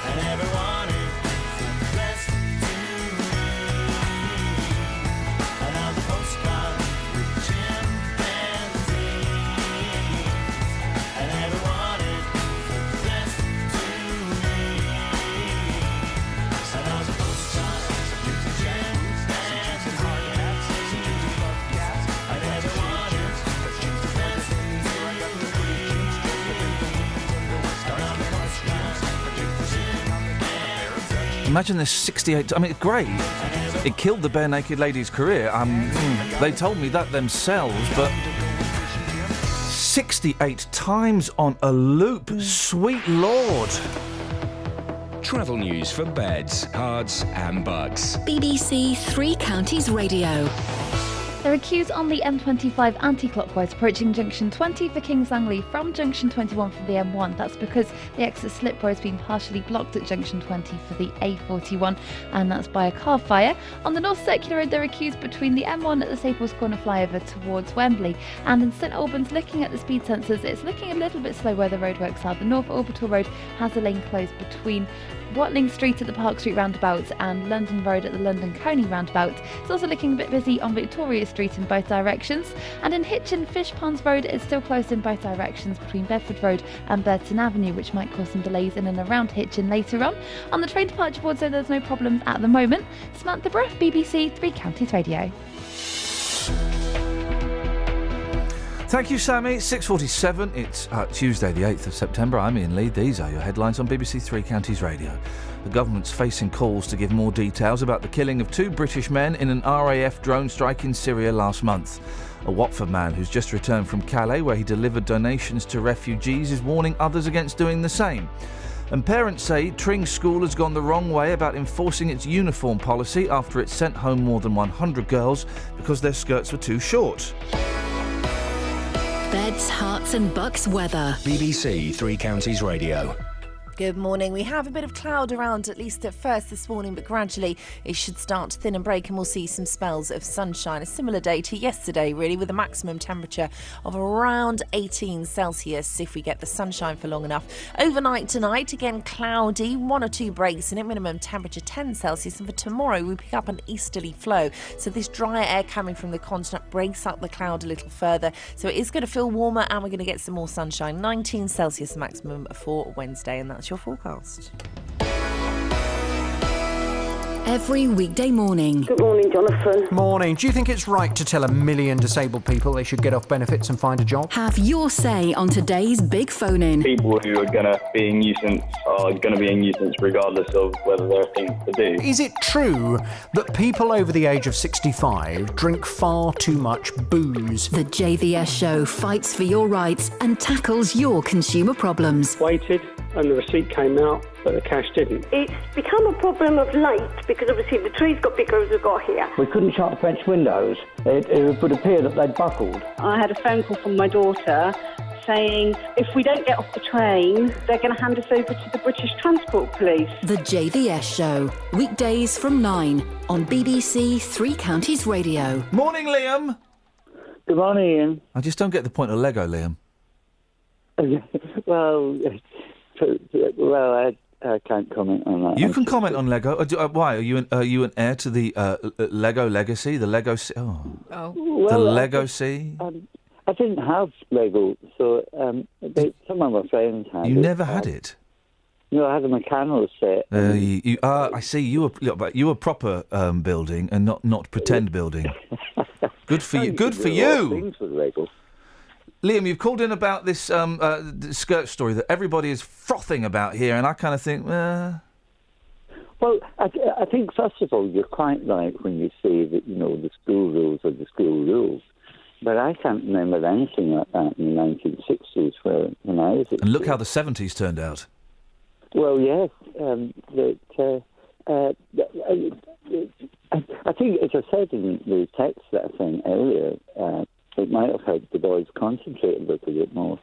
and everyone is addressed to me. Another postcard with chimpanzees, and everyone is addressed to me. Another postcard with chimpanzees, and hard hats, some chimps who love cats, and everyone is addressed to me. I got the pretty chimps dressed up in the women's underwear. Starsky and Hutch chimps, a chimp who's sitting on the can, a pair of Dutch.
Imagine this 68... I mean, it's great. It killed the Bare Naked Ladies' career. They told me that themselves, but... 68 times on a loop. Sweet Lord.
Travel news for beds, cards, and bugs.
BBC Three Counties Radio.
There are queues on the M25 anti-clockwise approaching junction 20 for Kings Langley from junction 21 for the M1. That's because the exit slip road has been partially blocked at junction 20 for the A41, and that's by a car fire. On the North Circular Road, there are queues between the M1 at the Staples Corner flyover towards Wembley, and in St Albans, looking at the speed sensors, it's looking a little bit slow where the roadworks are. The North Orbital Road has a lane closed between Watling Street at the Park Street roundabout and London Road at the London Coney roundabout. It's also looking a bit busy on Victoria Street in both directions, and in Hitchin, Fish Ponds Road is still closed in both directions between Bedford Road and Burton Avenue, which might cause some delays in and around Hitchin later on. On the train departure board, so there's no problems at the moment. Samantha Bruff, BBC Three Counties Radio.
Thank you, Sammy. 6:47. It's Tuesday, the 8th of September. I'm Iain Lee. These are your headlines on BBC Three Counties Radio. The government's facing calls to give more details about the killing of 2 British men in an RAF drone strike in Syria last month. A Watford man who's just returned from Calais, where he delivered donations to refugees, is warning others against doing the same. And parents say Tring School has gone the wrong way about enforcing its uniform policy after it sent home more than 100 girls because their skirts were too short.
Beds, Herts and Bucks weather.
BBC Three Counties Radio.
Good morning. We have a bit of cloud around, at least at first this morning, but gradually it should start to thin and break and we'll see some spells of sunshine. A similar day to yesterday, really, with a maximum temperature of around 18 Celsius if we get the sunshine for long enough. Overnight tonight, again cloudy, 1 or 2 breaks in it, minimum temperature 10 Celsius. And for tomorrow, we pick up an easterly flow. So this drier air coming from the continent breaks up the cloud a little further. So it is going to feel warmer and we're going to get some more sunshine. 19 Celsius maximum for Wednesday, and that's your forecast.
Every weekday morning.
Good morning, Jonathan.
Morning. Do you think it's right to tell 1 million disabled people they should get off benefits and find a job?
Have your say on today's big phone-in.
People who are going to be a nuisance are going to be a nuisance regardless of whether there are things to do.
Is it true that people over the age of 65 drink far too much booze?
The JVS show fights for your rights and tackles your consumer problems.
Waited and the receipt came out, but the cash didn't.
It's become a problem of late because obviously the trees got bigger as we got here.
We couldn't shut the French windows. It would appear that they'd buckled.
I had a phone call from my daughter saying if we don't get off the train, they're going to hand us over to the British Transport Police.
The JVS show, weekdays from 9 on BBC Three Counties Radio.
Morning, Liam.
Good morning, Ian.
I just don't get the point of Lego, Liam.
Well, I can't comment on that.
You can comment on Lego. Why? Are you an heir to the Lego legacy? The Lego... the Legacy?
I didn't have Lego, so some of my friends had it.
You never had it?
No, I had a mechanical set.
I see. You were proper building and not pretend building. Good for you. Good for you.
Things with Lego.
Liam, you've called in about this skirt story that everybody is frothing about here, and I kind of think,
Well, I think, first of all, you're quite right when you say that, the school rules are the school rules. But I can't remember anything like that in the 1960s when I was at
And look how the 70s turned out.
Well, yes. I think, as I said in the text that I sent earlier, it might have helped the boys concentrate a little bit more.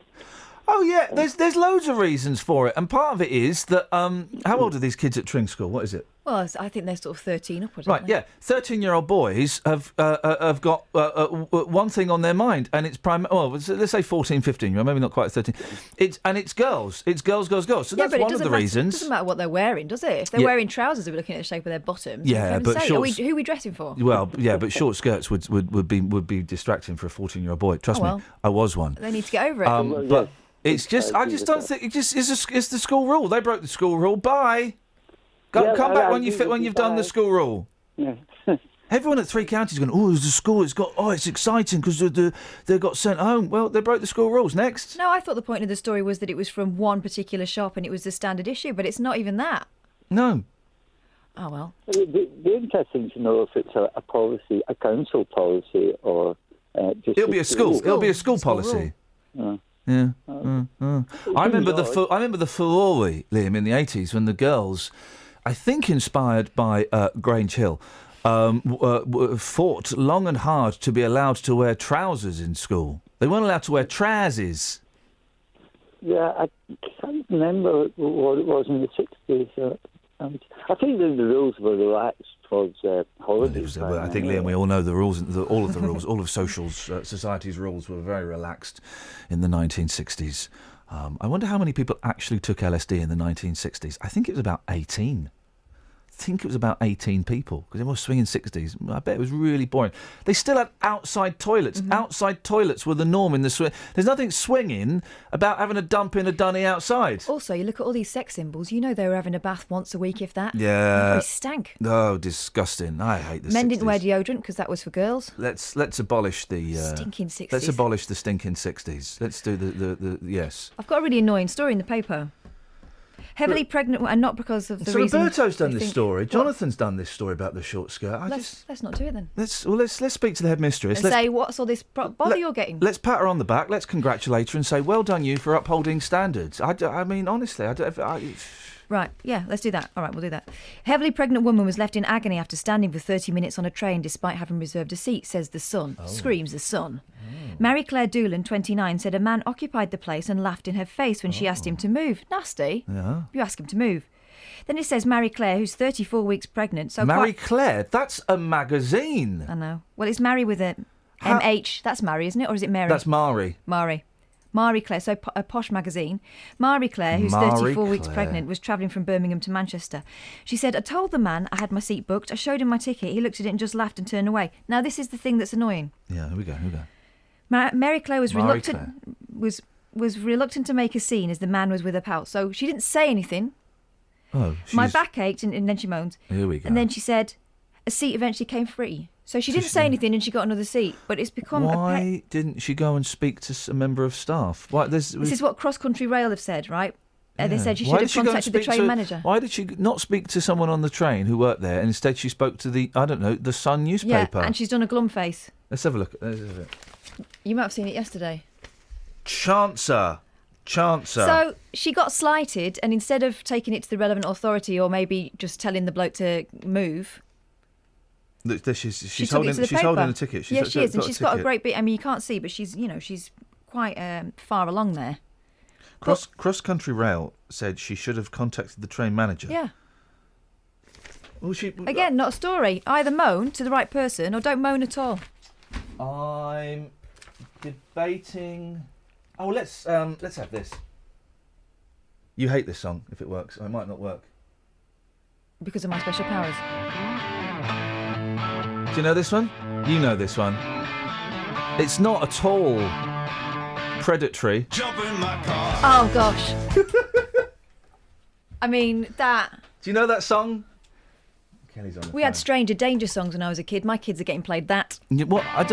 Oh, yeah, there's loads of reasons for it. And part of it is that, how old are these kids at Tring School? What is it?
Well, I think they're sort of 13 upwards,
Right,
aren't they?
yeah. 13-year-old boys have got one thing on their mind, and it's let's say 14, 15-year-old, maybe not quite 13. It's girls. It's girls. So that's one of the reasons.
It doesn't matter what they're wearing, does it? If they're wearing trousers, we're looking at the shape of their bottoms.
Yeah, but shorts...
Who are we dressing for?
Well, yeah, but short skirts would be distracting for a 14-year-old boy. Trust me, I was one.
They need to get over it.
But it's just, I just don't think it's the school rule. They broke the school rule. Bye. Come back when you've done the school rule.
Yeah.
Everyone at Three Counties is going, it's the school. It's exciting because they got sent home. Well, they broke the school rules. Next.
No, I thought the point of the story was that it was from one particular shop and it was the standard issue, but it's not even that.
No.
Oh well.
It'd be interesting to know if it's a policy, a council policy, or just.
It'll be a school. It'll be a school policy. Yeah. I remember the furore, Liam, in the 80s when the girls, I think inspired by Grange Hill, fought long and hard to be allowed to wear trousers in school. They weren't allowed to wear trousers.
Yeah, I can't remember what it was in the 60s. I think the rules were relaxed towards holidays.
I think, Liam, we all know the rules. All of the rules, all of society's rules were very relaxed in the 1960s. I wonder how many people actually took LSD in the 1960s. I think it was about 18. I think it was about 18 people, because everyone was swinging 60s. I bet it was really boring. They still had outside toilets.
Mm-hmm.
Outside toilets were the norm in the swing. There's nothing swinging about having a dump in a dunny outside.
Also, you look at all these sex symbols, you know they were having a bath once a week, if that.
Yeah.
They stank.
Oh, disgusting. I hate the 60s.
Men didn't wear deodorant because that was for girls.
Let's abolish the...
Stinking 60s.
Let's abolish the stinking 60s. Let's do the yes.
I've got a really annoying story in the paper. Heavily pregnant, and not because of the
so
reason...
Roberto's done this story.
What?
Jonathan's done this story about the short skirt.
Let's not do it then.
Let's speak to the headmistress.
And say, what's all this bother you're getting?
Let's pat her on the back. Let's congratulate her and say, well done you for upholding standards. I mean, honestly,
Right, yeah, let's do that. All right, we'll do that. Heavily pregnant woman was left in agony after standing for 30 minutes on a train despite having reserved a seat, says The Sun.
Oh.
Screams The Sun. Mary Claire Doolan, 29, said a man occupied the place and laughed in her face when she asked him to move. Nasty.
Yeah.
You ask him to move. Then it says Mary Claire, who's 34 weeks pregnant. So
Marie Claire? That's a magazine.
I know. Well, it's Mary with a M-H. That's Mary, isn't it? Or is it Mary?
That's Mari.
Marie Claire, so a posh magazine. Marie Claire, who's 34 weeks pregnant, was travelling from Birmingham to Manchester. She said, I told the man I had my seat booked. I showed him my ticket. He looked at it and just laughed and turned away. Now, this is the thing that's annoying.
Yeah, here we go.
Mary Claire was reluctant. Was reluctant to make a scene as the man was with her pal. So she didn't say anything.
Oh,
my back ached, and then she moaned.
Here we go.
And then she said, a seat eventually came free. So she didn't say anything, and she got another seat. But it's become
Why didn't she go and speak to a member of staff? Why,
this is what Cross Country Rail have said, right?
Yeah.
They said she
Why
should
did
have
go and
contacted the
speak
train
to-
manager.
Why did she not speak to someone on the train who worked there, and instead she spoke to the Sun newspaper?
Yeah, and she's done a glum face.
Let's have a look. Let's have it.
You might have seen it yesterday.
Chancer.
So she got slighted, and instead of taking it to the relevant authority or maybe just telling the bloke to move,
she's holding a ticket.
She is, and she's got a great bit. I mean, you can't see, but she's quite far along there.
Cross Country Rail said she should have contacted the train manager.
Yeah.
Well,
Again, not a story. Either moan to the right person or don't moan at all.
I'm debating. Oh, let's have this. You hate this song if it works. It might not work.
Because of my special powers.
Do you know this one? You know this one. It's not at all predatory.
Jump in my car.
Oh, gosh. I mean, that...
Do you know that song? Kelly's on the
We had Stranger Danger songs when I was a kid. My kids are getting played that.
Well, I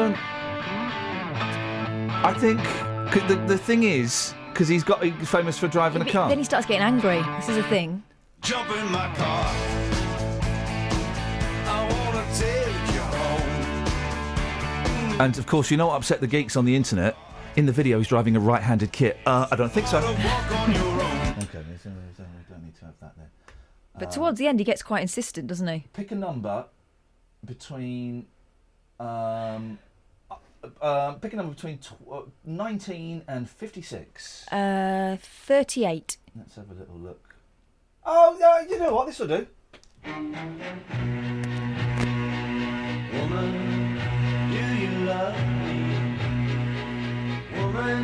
think the thing is, because he's famous for driving a car.
Then he starts getting angry. This is a thing.
Jump in my car. I wanna take you home.
And of course, you know what upset the geeks on the internet? In the video, he's driving a right-handed kit. I don't think so. Okay, we don't need to have that then.
But towards the end, he gets quite insistent, doesn't he?
Pick a number between. Pick a number between 19 and 56.
38.
Let's have a little look. Oh, you know what? This will do.
Woman, do you love me? Woman,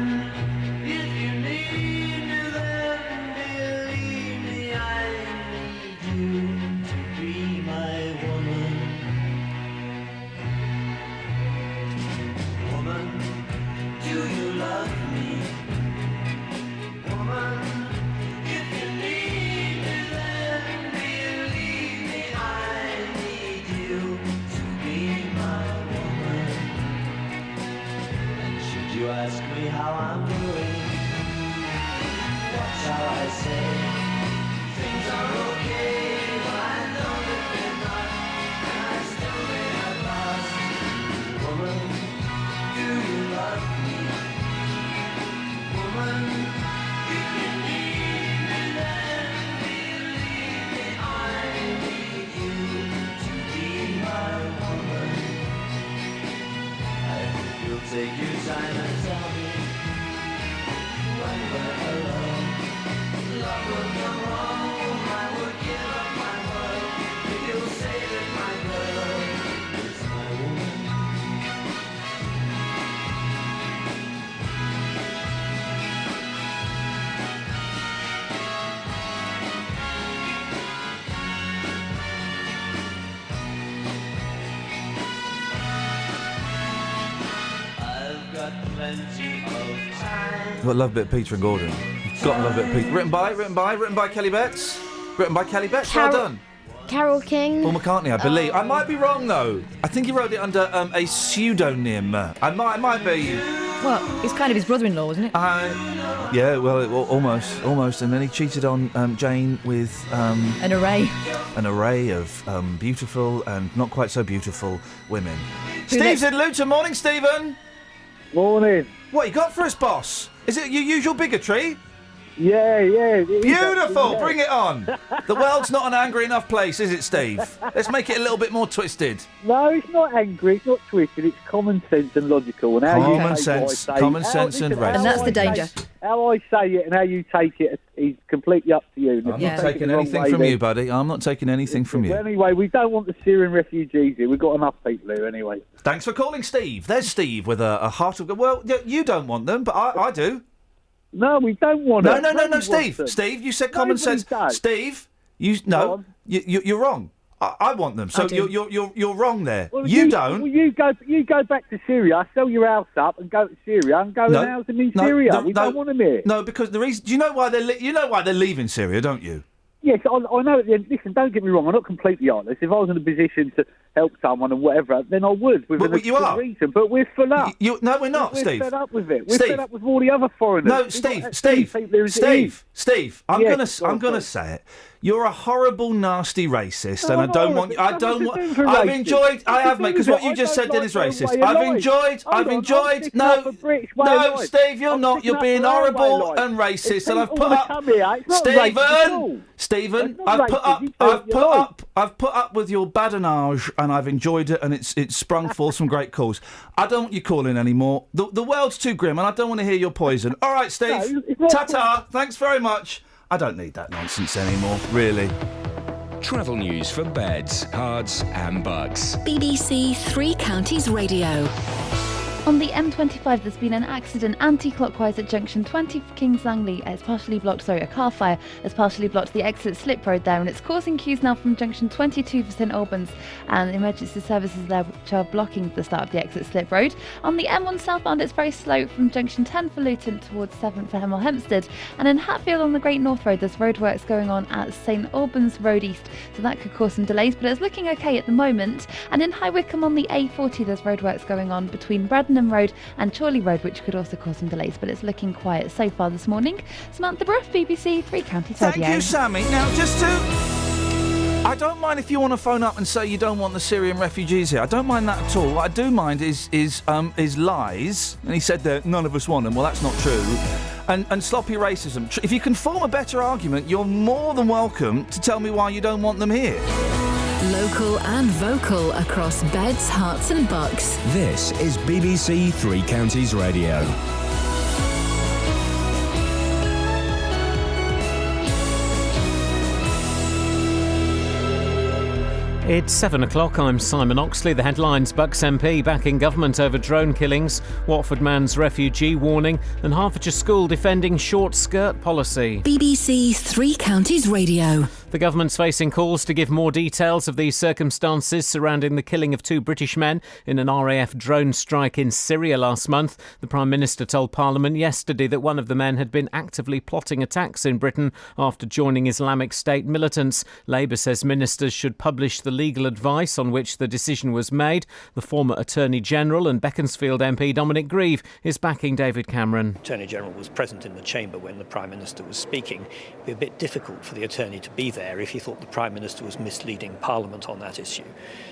if you need me, then believe me, I need you to be my woman. Woman, do you love me? Woman, if you need me, then believe me, I need you to be my woman. And should you ask me how I'm doing, what shall I say? Things are okay, but I know that they're not, and I still may have lost. Woman, do you love me? Woman, if you need me, then believe me, I need you to be my
say you sign and tell me when we're alone. Love will come wrong, I would give up my world if you'll say that my girl is my woman. I've got plenty of time.
Got to love a bit of Peter and Gordon. Got to love a bit of Peter. Written by Kelly Betts. Written by Kelly Betts. Well done.
Carol King.
Paul McCartney, I believe. I might be wrong though. I think he wrote it under a pseudonym. I might be.
Well, it's kind of his brother-in-law, isn't it?
Yeah, well, almost. And then he cheated on Jane with
an array
of beautiful and not quite so beautiful women. Steve's in Luton. Morning, Stephen.
Morning.
What you got for us, boss? Is it your usual bigotry?
Yeah.
Beautiful.
Yeah.
Bring it on. The world's not an angry enough place, is it, Steve? Let's make it a little bit more twisted.
No, it's not angry. It's not twisted. It's common sense and logical. And how
Common
you take what I
sense,
say.
common sense and
how
And that's the
I
danger.
say- How I say it and how you take it is completely up to you. And if
I'm
you
not
take it
taking
the wrong
anything
way,
from
then-
you, buddy. I'm not taking anything from you.
Well, anyway, we don't want the Syrian refugees here. We've got enough people here anyway.
Thanks for calling, Steve. There's Steve with a heart of... Well, you don't want them, but I do.
No, we don't want them.
No,
Nobody
Steve.
wants them.
Steve, you said common
Nobody
sense.
does.
Steve,
Go on.
you're wrong. I want them. So
I do.
you're wrong there.
Well,
you don't.
Well, you go back to Syria, sell your house up, and go to Syria and go and house them in Syria. We don't want them here.
No, because the reason. Do you know why they're leaving Syria? Don't you?
Yes, I know. Listen, don't get me wrong. I'm not completely honest. If I was in a position to help someone and whatever, then I would. With
But you are.
reason. But we're fed up.
No, we're not,
We're
Steve.
fed up with it. We're
Steve.
fed up with all the other foreigners.
No,
We've
Steve.
got
Steve.
people there as it is.
Steve. I'm
Yes,
gonna say it. You're a horrible, nasty racist, and
No,
I don't
no,
want.
it's
I
nothing
don't
to
want.
do for
I've
racist.
enjoyed. I
Nothing
have,
to
mate.
do
Because
with
what
it.
you
I
just
don't
said then
like
is
their
racist.
way of
I've
life.
enjoyed.
Hold
I've
on,
enjoyed.
I'm sticking up
No,
for British way of
no,
life.
Steve, you're
I'm
not. You're
sticking up
being
for our way of
horrible
life.
and racist,
If
and I've
people
put
wanna
up.
come here, it's not racist at all.
Stephen,
It's not
I've put
racist,
up.
you do
I've
what you
put
like.
up. I've put up with your badinage, and I've enjoyed it, and it's sprung forth some great calls. I don't want you calling anymore. The world's too grim, and I don't want to hear your poison. All right, Steve.
No, it's not-
Ta-ta. Thanks very much. I don't need that nonsense anymore, really.
Travel news for beds, cards, and bugs.
BBC Three Counties Radio.
On the M25, there's been an accident anti-clockwise at junction 20 for Kings Langley. It's partially blocked, a car fire has partially blocked the exit slip road there, and it's causing queues now from junction 22 for St Albans, and emergency services there which are blocking the start of the exit slip road. On the M1 southbound, it's very slow from junction 10 for Luton towards 7 for Hemel Hempstead, and in Hatfield on the Great North Road, there's roadworks going on at St Albans Road East, so that could cause some delays, but it's looking okay at the moment. And in High Wycombe on the A40, there's roadworks going on between Bradnam Road and Chorley Road, which could also cause some delays, but it's looking quiet so far this morning. Samantha Bruff, BBC Three Counties Radio.
Thank you, Sammy. Now, I don't mind if you want to phone up and say you don't want the Syrian refugees here. I don't mind that at all. What I do mind is lies. And he said that none of us want them. Well, that's not true. And sloppy racism. If you can form a better argument, you're more than welcome to tell me why you don't want them here.
Local and vocal across beds, hearts and bucks.
This is BBC Three Counties Radio.
It's 7 o'clock. I'm Simon Oxley. The headlines: Bucks MP backing government over drone killings, Watford man's refugee warning, and Hertfordshire school defending short skirt policy.
BBC Three Counties Radio.
The government's facing calls to give more details of the circumstances surrounding the killing of 2 British men in an RAF drone strike in Syria last month. The Prime Minister told Parliament yesterday that one of the men had been actively plotting attacks in Britain after joining Islamic State militants. Labour says ministers should publish the legal advice on which the decision was made. The former Attorney General and Beaconsfield MP Dominic Grieve is backing David Cameron.
The Attorney General was present in the chamber when the Prime Minister was speaking. It would be a bit difficult for the Attorney to be there if he thought the Prime Minister was misleading Parliament on that issue.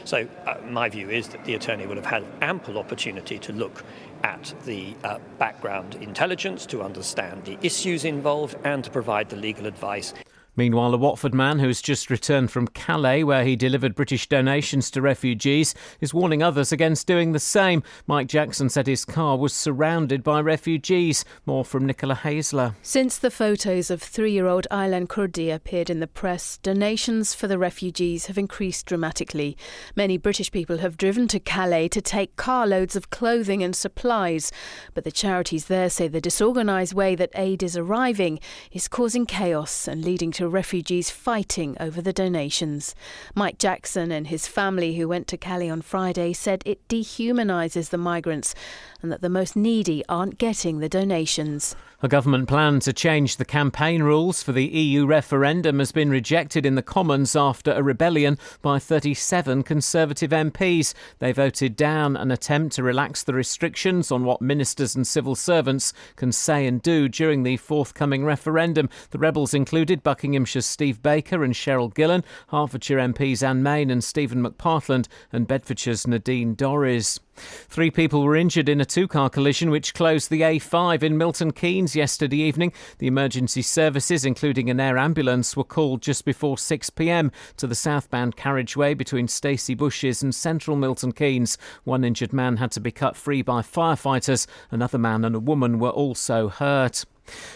So my view is that the Attorney will have had ample opportunity to look at the background intelligence, to understand the issues involved and to provide the legal advice.
Meanwhile, a Watford man who has just returned from Calais, where he delivered British donations to refugees, is warning others against doing the same. Mike Jackson said his car was surrounded by refugees. More from Nicola Hazler.
Since the photos of 3-year-old Iain Kurdi appeared in the press, donations for the refugees have increased dramatically. Many British people have driven to Calais to take carloads of clothing and supplies. But the charities there say the disorganised way that aid is arriving is causing chaos and leading to refugees fighting over the donations. Mike Jackson and his family, who went to Calais on Friday, said it dehumanises the migrants and that the most needy aren't getting the donations.
A government plan to change the campaign rules for the EU referendum has been rejected in the Commons after a rebellion by 37 Conservative MPs. They voted down an attempt to relax the restrictions on what ministers and civil servants can say and do during the forthcoming referendum. The rebels included Buckinghamshire's Steve Baker and Cheryl Gillan, Hertfordshire MPs Anne Main and Stephen McPartland, and Bedfordshire's Nadine Dorries. 3 people were injured in a 2-car collision which closed the A5 in Milton Keynes yesterday evening. The emergency services, including an air ambulance, were called just before 6 p.m. to the southbound carriageway between Stacey Bushes and central Milton Keynes. One injured man had to be cut free by firefighters. Another man and a woman were also hurt.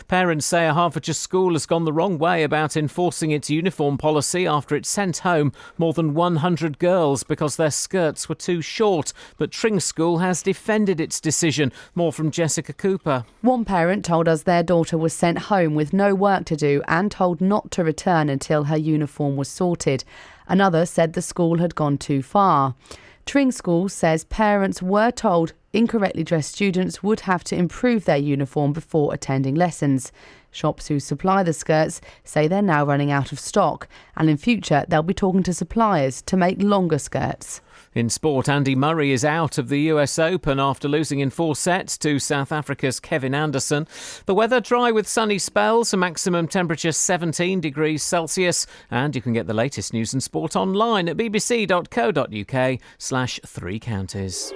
Parents say a Hertfordshire school has gone the wrong way about enforcing its uniform policy after it sent home more than 100 girls because their skirts were too short. But Tring School has defended its decision. More from Jessica Cooper.
One parent told us their daughter was sent home with no work to do and told not to return until her uniform was sorted. Another said the school had gone too far. Tring School says parents were told incorrectly dressed students would have to improve their uniform before attending lessons. Shops who supply the skirts say they're now running out of stock, and in future they'll be talking to suppliers to make longer skirts.
In sport, Andy Murray is out of the US Open after losing in 4 sets to South Africa's Kevin Anderson. The weather dry with sunny spells, a maximum temperature 17 degrees Celsius. And you can get the latest news and sport online at bbc.co.uk/3 counties.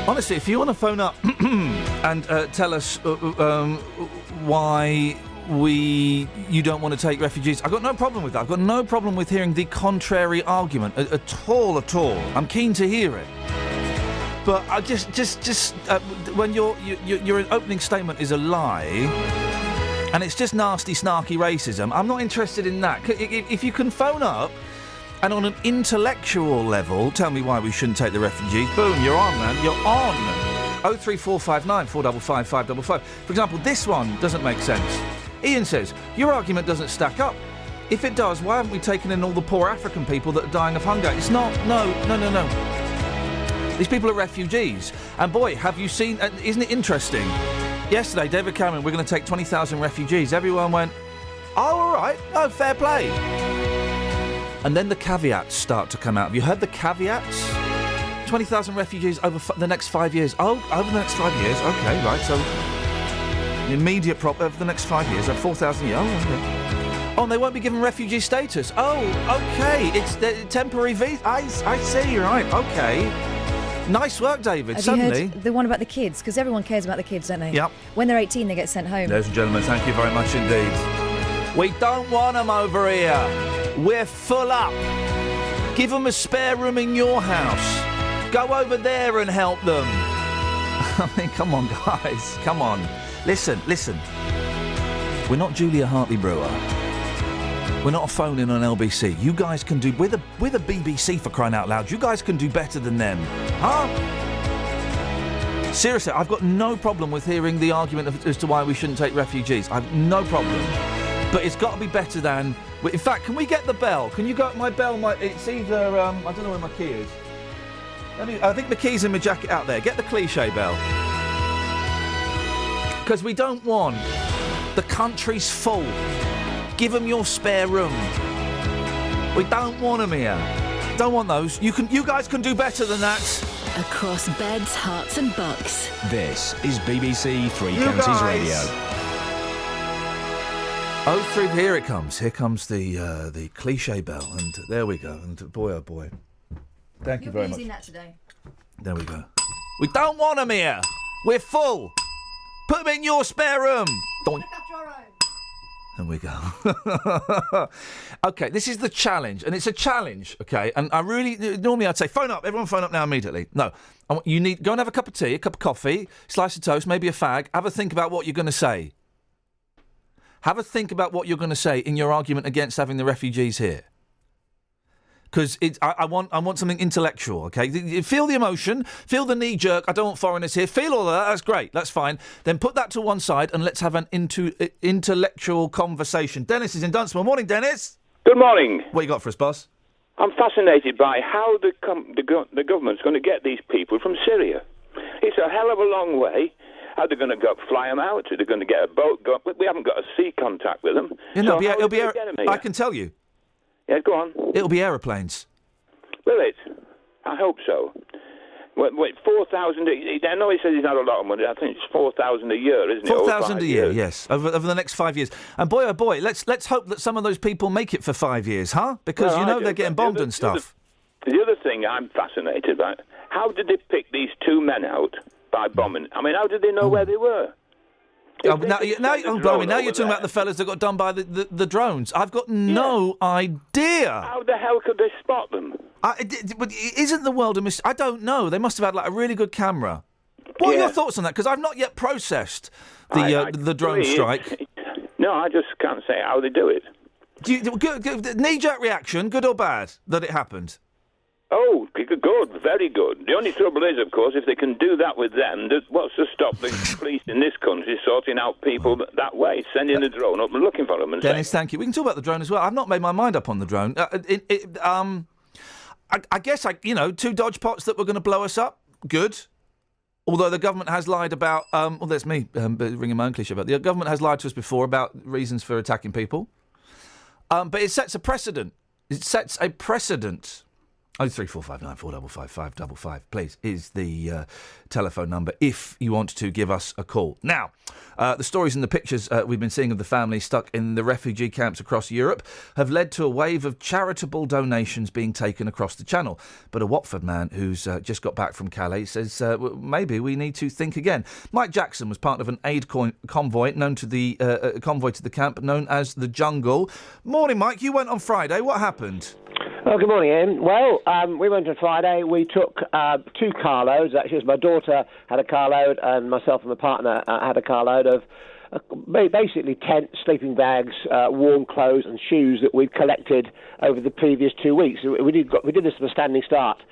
Honestly, if you want to phone up and tell us why you don't want to take refugees, I've got no problem with that. I've got no problem with hearing the contrary argument at all. I'm keen to hear it. But I just when your opening statement is a lie and it's just nasty, snarky racism, I'm not interested in that. If you can phone up and on an intellectual level, tell me why we shouldn't take the refugees. Boom, you're on, man. You're on. 03459 455 555. For example, this one doesn't make sense. Iain says, your argument doesn't stack up. If it does, why haven't we taken in all the poor African people that are dying of hunger? It's not. No. These people are refugees. And boy, have you seen... isn't it interesting? Yesterday, David Cameron, we're going to take 20,000 refugees. Everyone went, oh, all right. Oh, fair play. And then the caveats start to come out. Have you heard the caveats? 20,000 refugees over the next 5 years. Oh, over the next 5 years. OK, right. So, the immediate over the next 5 years, 4,000 years. Oh, okay. Oh, and they won't be given refugee status. Oh, OK. It's the temporary visa. I see. Right. OK. Nice work, David.
Have
Suddenly.
you heard the one about the kids? Because everyone cares about the kids, don't they?
Yep.
When they're 18, they get sent home.
Ladies and gentlemen, thank you very much indeed. We don't want them over here. We're full up. Give them a spare room in your house. Go over there and help them. I mean, come on, guys. Come on. Listen. We're not Julia Hartley-Brewer. We're not a phone-in on LBC. You guys can do... We're the BBC, for crying out loud. You guys can do better than them. Huh? Seriously, I've got no problem with hearing the argument as to why we shouldn't take refugees. I've no problem. But it's got to be better than... In fact, can we get the bell? Can you go... My bell might... It's either... I don't know where my key is. I think the key's in my jacket out there. Get the cliche bell. Because we don't want... The country's full. Give them your spare room. We don't want them here. Don't want those. You guys can do better than that.
Across beds, hearts and bucks.
This is BBC Three Counties Radio.
03, here it comes. Here comes the cliche bell, and there we go. And boy, oh boy. Thank you very much.
You're that today.
There we go. We don't want them here. We're full. Put them in your spare room. Don't. There we go. Okay, this is the challenge, and it's a challenge, okay? And I really, normally I'd say, phone up. Everyone phone up now immediately. No, you need, go and have a cup of tea, a cup of coffee, slice of toast, maybe a fag. Have a think about what you're going to say. Have a think about what you're going to say in your argument against having the refugees here. Because I want something intellectual, okay? Feel the emotion, feel the knee-jerk, I don't want foreigners here, feel all of that, that's great, that's fine. Then put that to one side and let's have an intellectual conversation. Dennis is in Dunstable. Morning, Dennis.
Good morning.
What you got for us, boss?
I'm fascinated by how the government's going to get these people from Syria. It's a hell of a long way. How are they going to go fly them out? Are they going to get a boat? We haven't got a sea contact with them.
Yeah, no,
so
it'll be I can tell you.
Yeah, go on.
It'll be aeroplanes.
Will it? I hope so. Wait, 4,000. I know he says he's had a lot of money. I think it's 4,000 a year, isn't it?
4,000 a year, yes, over the next 5 years. And boy, oh boy, let's hope that some of those people make it for 5 years, huh? Because they're getting bombed and stuff.
The other thing I'm fascinated by: how did they pick these two men out by bombing? I mean, how did they know where they were?
Now you're talking about the fellas that got done by the drones. I've got no idea.
How the hell could they spot them?
But isn't the world a mystery? I don't know. They must have had a really good camera. What are your thoughts on that? Because I've not yet processed the drone strike.
No, I just can't say how they do it.
Knee-jerk reaction, good or bad, that it happened?
Oh, good, very good. The only trouble is, of course, if they can do that with them, what's to stop the police in this country sorting out people that way, sending a drone up and looking for them? And
Dennis, thank you. We can talk about the drone as well. I've not made my mind up on the drone. I guess, two dodge pots that were going to blow us up, good. Although the government has lied about... well, that's me ringing my own cliche, but the government has lied to us before about reasons for attacking people. But it sets a precedent. It sets a precedent. 03459 455 555, please, is the telephone number if you want to give us a call. Now, the stories and the pictures we've been seeing of the families stuck in the refugee camps across Europe have led to a wave of charitable donations being taken across the channel. But a Watford man who's just got back from Calais says maybe we need to think again. Mike Jackson was part of an aid convoy known to the convoy to the camp known as the Jungle. Morning, Mike. You went on Friday. What happened?
Oh, good morning, Ian. Well, we went on Friday. We took 2 carloads. Actually, it was my daughter had a carload, and myself and my partner had a carload of basically tents, sleeping bags, warm clothes, and shoes that we'd collected over the previous 2 weeks. We did this from a standing start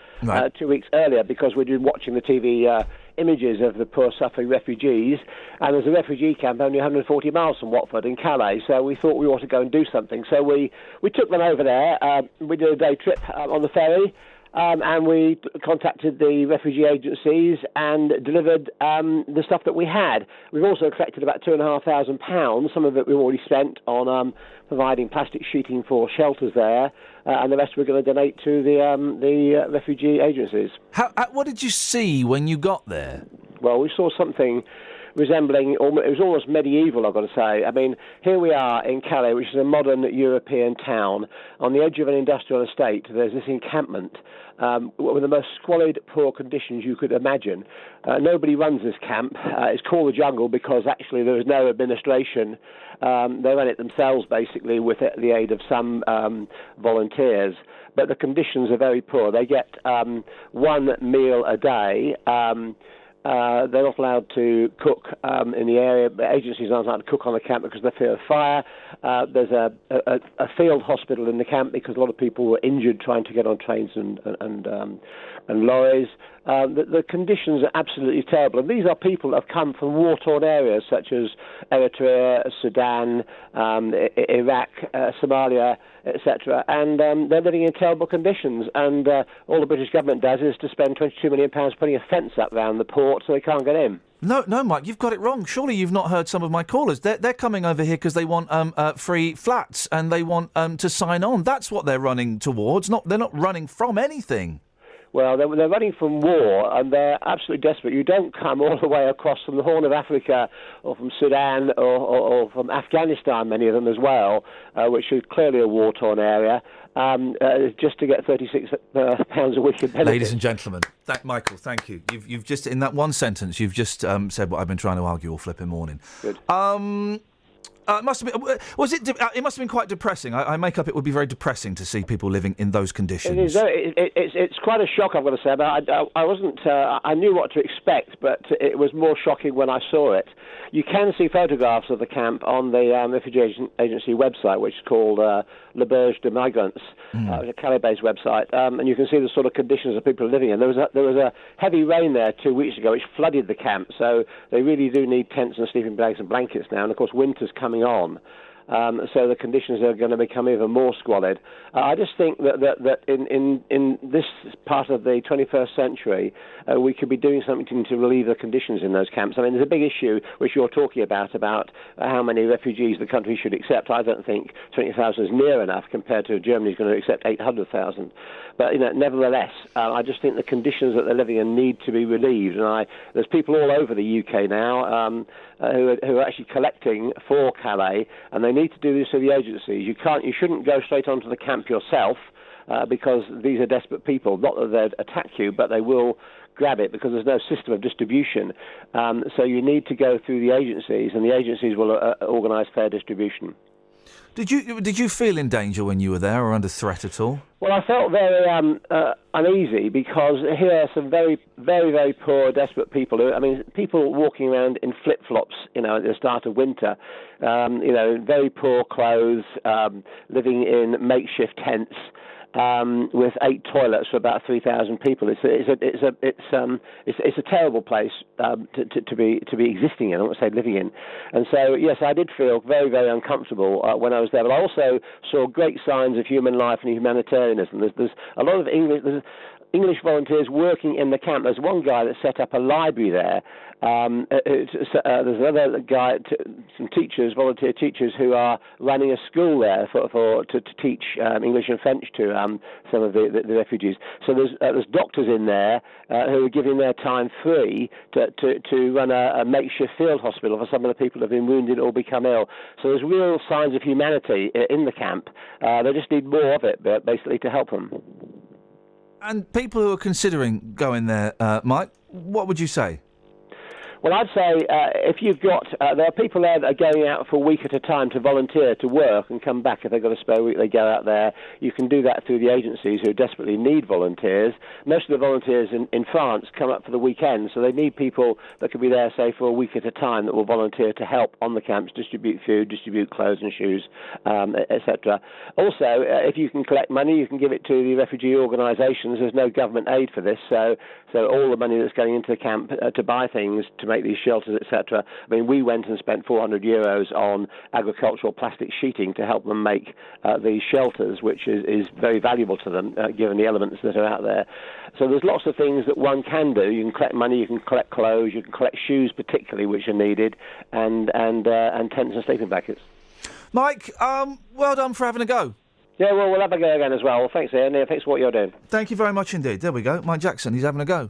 2 weeks earlier because we'd been watching the TV images of the poor suffering refugees, and there's a refugee camp only 140 miles from Watford in Calais, so we thought we ought to go and do something. So we took them over there. We did a day trip on the ferry, and we contacted the refugee agencies and delivered the stuff that we had. We've also collected about £2,500. Some of it we've already spent on providing plastic sheeting for shelters there, and the rest we're going to donate to the refugee agencies.
What did you see when you got there?
Well, we saw something resembling, it was almost medieval, I've got to say. I mean, here we are in Calais, which is a modern European town. On the edge of an industrial estate, there's this encampment with the most squalid, poor conditions you could imagine. Nobody runs this camp. It's called the Jungle because actually there is no administration. They run it themselves, basically, with the aid of some volunteers. But the conditions are very poor. They get 1 meal a day. They're not allowed to cook in the area. Agencies aren't allowed to cook on the camp because they fear of fire. There's a field hospital in the camp because a lot of people were injured trying to get on trains and lorries. The conditions are absolutely terrible. And these are people that have come from war-torn areas such as Eritrea, Sudan, Iraq, Somalia, etc. And they're living in terrible conditions. And all the British government does is to spend £22 million putting a fence up round the port so they can't get in.
No, Mike, you've got it wrong. Surely you've not heard some of my callers. They're coming over here because they want free flats and they want to sign on. That's what they're running towards. They're not running from anything.
Well, they're running from war, and they're absolutely desperate. You don't come all the way across from the Horn of Africa or from Sudan or from Afghanistan, many of them as well, which is clearly a war-torn area, just to get £36 a week in benefits.
Ladies and gentlemen, Michael, thank you. You've just, in that one sentence, you've just said what I've been trying to argue all flipping morning.
Good.
It must have been. It must have been quite depressing. I make up. It would be very depressing to see people living in those conditions.
It is. It's quite a shock, I've got to say. But I wasn't. I knew what to expect, but it was more shocking when I saw it. You can see photographs of the camp on the Refugee Agency website, which is called L'Auberge de Migrants, a Calais-based website, and you can see the sort of conditions that people are living in. There was a heavy rain there 2 weeks ago, which flooded the camp. So they really do need tents and sleeping bags and blankets now. And of course, winter's coming on. So the conditions are going to become even more squalid. I just think that in this part of the 21st century, we could be doing something to relieve the conditions in those camps. I mean, there's a big issue which you're talking about how many refugees the country should accept. I don't think 20,000 is near enough compared to Germany's going to accept 800,000. But nevertheless, I just think the conditions that they're living in need to be relieved. And there's people all over the UK now who are actually collecting for Calais, and they need to do this through the agencies. You shouldn't go straight onto the camp yourself because these are desperate people. Not that they'd attack you, but they will grab it because there's no system of distribution. So you need to go through the agencies, and the agencies will organise fair distribution.
Did you feel in danger when you were there, or under threat at all?
Well, I felt very uneasy because here are some very, very, very poor, desperate people. People walking around in flip-flops, at the start of winter, very poor clothes, living in makeshift tents. With 8 toilets for about 3,000 people. It's a terrible place to be existing in. I won't say living in. And so yes, I did feel very, very uncomfortable when I was there. But I also saw great signs of human life and humanitarianism. There's a lot of English volunteers working in the camp. There's one guy that set up a library there. There's another guy, some teachers, volunteer teachers, who are running a school there to teach English and French to some of the refugees. So there's doctors in there who are giving their time free to run a makeshift field hospital for some of the people who have been wounded or become ill. So there's real signs of humanity in the camp. They just need more of it, basically, to help them.
And people who are considering going there, Mike, what would you say?
Well, I'd say if you've got... there are people there that are going out for a week at a time to volunteer to work and come back. If they've got a spare week, they go out there. You can do that through the agencies who desperately need volunteers. Most of the volunteers in France come up for the weekend, so they need people that could be there, say, for a week at a time that will volunteer to help on the camps, distribute food, distribute clothes and shoes, etc. Also, if you can collect money, you can give it to the refugee organisations. There's no government aid for this, so all the money that's going into the camp to buy things, to make these shelters, etc. I mean, we went and spent €400 on agricultural plastic sheeting to help them make these shelters, which is very valuable to them, given the elements that are out there. So there's lots of things that one can do. You can collect money, you can collect clothes, you can collect shoes, particularly, which are needed, and tents and sleeping blankets.
Mike, well done for having a go.
Yeah, well, we'll have a go again as well. Well, thanks, Iain. Thanks for what you're doing.
Thank you very much indeed. There we go. Mike Jackson, he's having a go.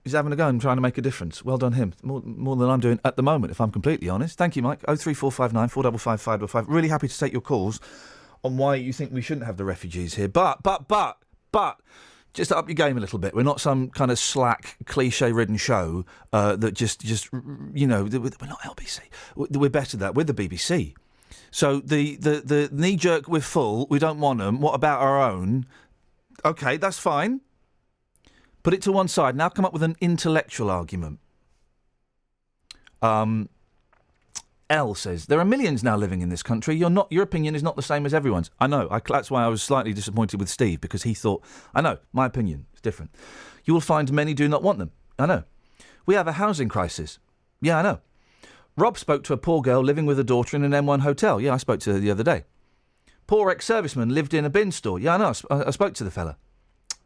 He's having a go and trying to make a difference. Well done him. More than I'm doing at the moment, if I'm completely honest. Thank you, Mike. 03459 455 555. Really happy to take your calls on why you think we shouldn't have the refugees here. But, just to up your game a little bit. We're not some kind of slack, cliche-ridden show that just we're not LBC. We're better than that. We're the BBC. So the knee-jerk, we're full, we don't want them. What about our own? OK, that's fine. Put it to one side. Now come up with an intellectual argument. L says, there are millions now living in this country. Your opinion is not the same as everyone's. I know. That's why I was slightly disappointed with Steve, because he thought, I know, my opinion is different. You will find many do not want them. I know. We have a housing crisis. Yeah, I know. Rob spoke to a poor girl living with a daughter in an M1 hotel. Yeah, I spoke to her the other day. Poor ex-serviceman lived in a bin store. Yeah, I know. I spoke to the fella.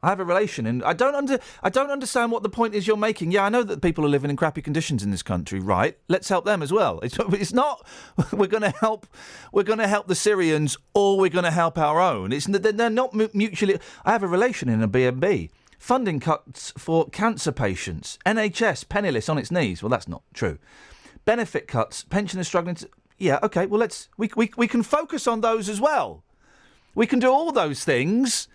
I have a relation, and I don't understand what the point is you're making. Yeah, I know that people are living in crappy conditions in this country, right? Let's help them as well. It's not we're going to help the Syrians or we're going to help our own. They're not mutually. I have a relation in a B&B. Funding cuts for cancer patients. NHS penniless on its knees. Well, that's not true. Benefit cuts. Pensioners struggling to. Yeah, okay. Well, we can focus on those as well. We can do all those things,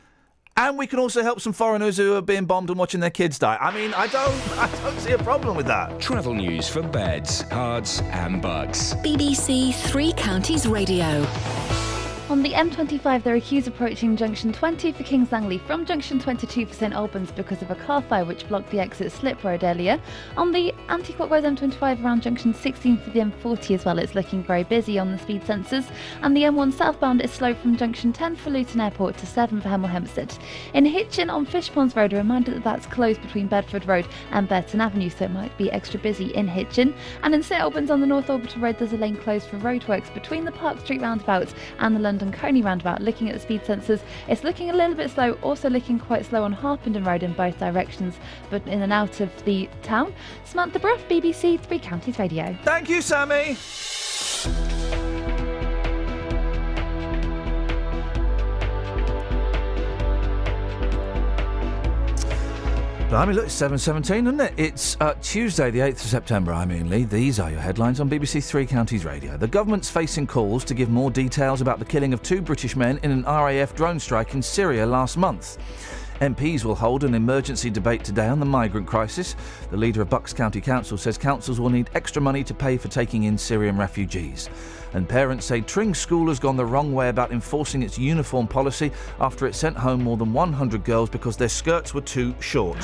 and we can also help some foreigners who are being bombed and watching their kids die. I mean, I don't see a problem with that.
Travel news for beds, cards and bugs.
BBC Three Counties Radio.
On the M25, there are queues approaching junction 20 for Kings Langley from junction 22 for St Albans because of a car fire which blocked the exit Slip Road earlier. On the anti-clockwise M25 around junction 16 for the M40 as well, it's looking very busy on the speed sensors. And the M1 southbound is slow from junction 10 for Luton Airport to 7 for Hemel Hempstead. In Hitchin on Fishponds Road, a reminder that that's closed between Bedford Road and Burton Avenue, so it might be extra busy in Hitchin. And in St Albans on the North Orbital Road, there's a lane closed for roadworks between the Park Street roundabout and the London Coney roundabout. Looking at the speed sensors, it's looking a little bit slow, also looking quite slow on Harpenden Road in both directions, but in and out of the town. Samantha Bruff, BBC Three Counties Radio.
Thank you, Sammy. Blimey, look, it's 7:17, isn't it? It's Tuesday, the 8th of September. I'm Iain Lee. These are your headlines on BBC Three Counties Radio. The government's facing calls to give more details about the killing of 2 British men in an RAF drone strike in Syria last month. MPs will hold an emergency debate today on the migrant crisis. The leader of Bucks County Council says councils will need extra money to pay for taking in Syrian refugees. And parents say Tring School has gone the wrong way about enforcing its uniform policy after it sent home more than 100 girls because their skirts were too short.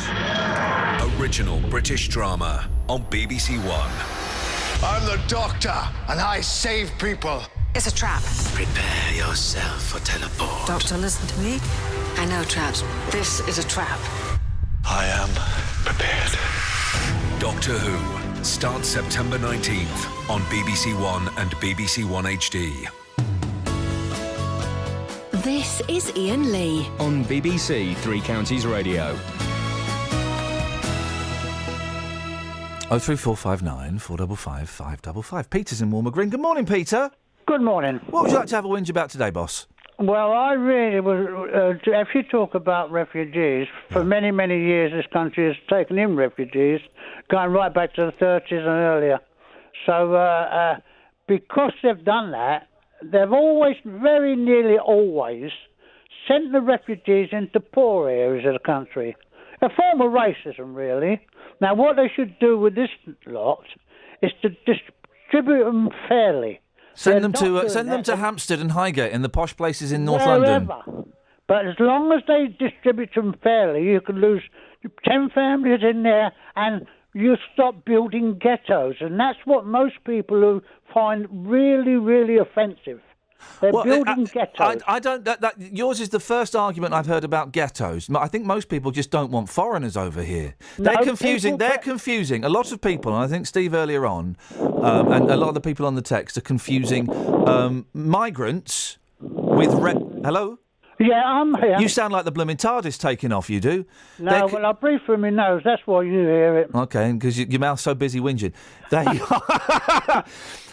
Original British drama on BBC One.
I'm the Doctor, and I save people.
It's a trap.
Prepare yourself for teleport.
Doctor, listen to me. I know traps. This is a trap.
I am prepared.
Doctor Who starts September 19th on BBC One and BBC One HD.
This is Iain Lee
on BBC Three Counties Radio.
03459 455 555. Peter's in Walmer Green. Good morning, Peter.
Good morning.
What would you like to have a whinge about today, boss?
Well, I really was. If you talk about refugees, for many, many years this country has taken in refugees, going right back to the 30s and earlier. So, because they've done that, they've always, very nearly always, sent the refugees into poor areas of the country. A form of racism, really. Now, what they should do with this lot is to distribute them fairly.
Send them to Hampstead and Highgate and the posh places in North London.
But as long as they distribute them fairly, you could lose 10 families in there and you stop building ghettos. And that's what most people who find really, really offensive. They're building ghettos.
I don't. Yours is the first argument I've heard about ghettos. I think most people just don't want foreigners over here. They're confusing. They're confusing. A lot of people, and I think Steve earlier on, and a lot of the people on the text are confusing migrants with. Hello.
Yeah, I'm here.
You sound like the blooming TARDIS taking off. You do.
No, well, I breathe through my nose. That's why you hear it.
Okay, because your mouth's so busy whinging.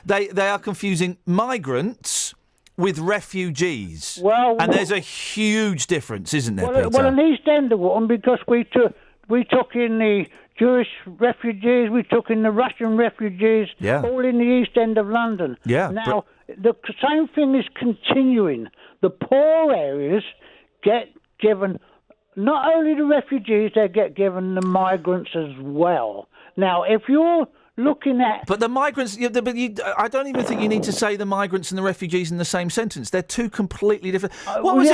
They are confusing migrants with refugees. And there's a huge difference, isn't there, Peter?
Well, an East End one, because we took in the Jewish refugees, we took in the Russian refugees, all in the East End of London.
Yeah.
Now, the same thing is continuing. The poor areas get given, not only the refugees, they get given the migrants as well. Now, if you're looking at...
But the migrants... I don't even think you need to say the migrants and the refugees in the same sentence. They're two completely different... What was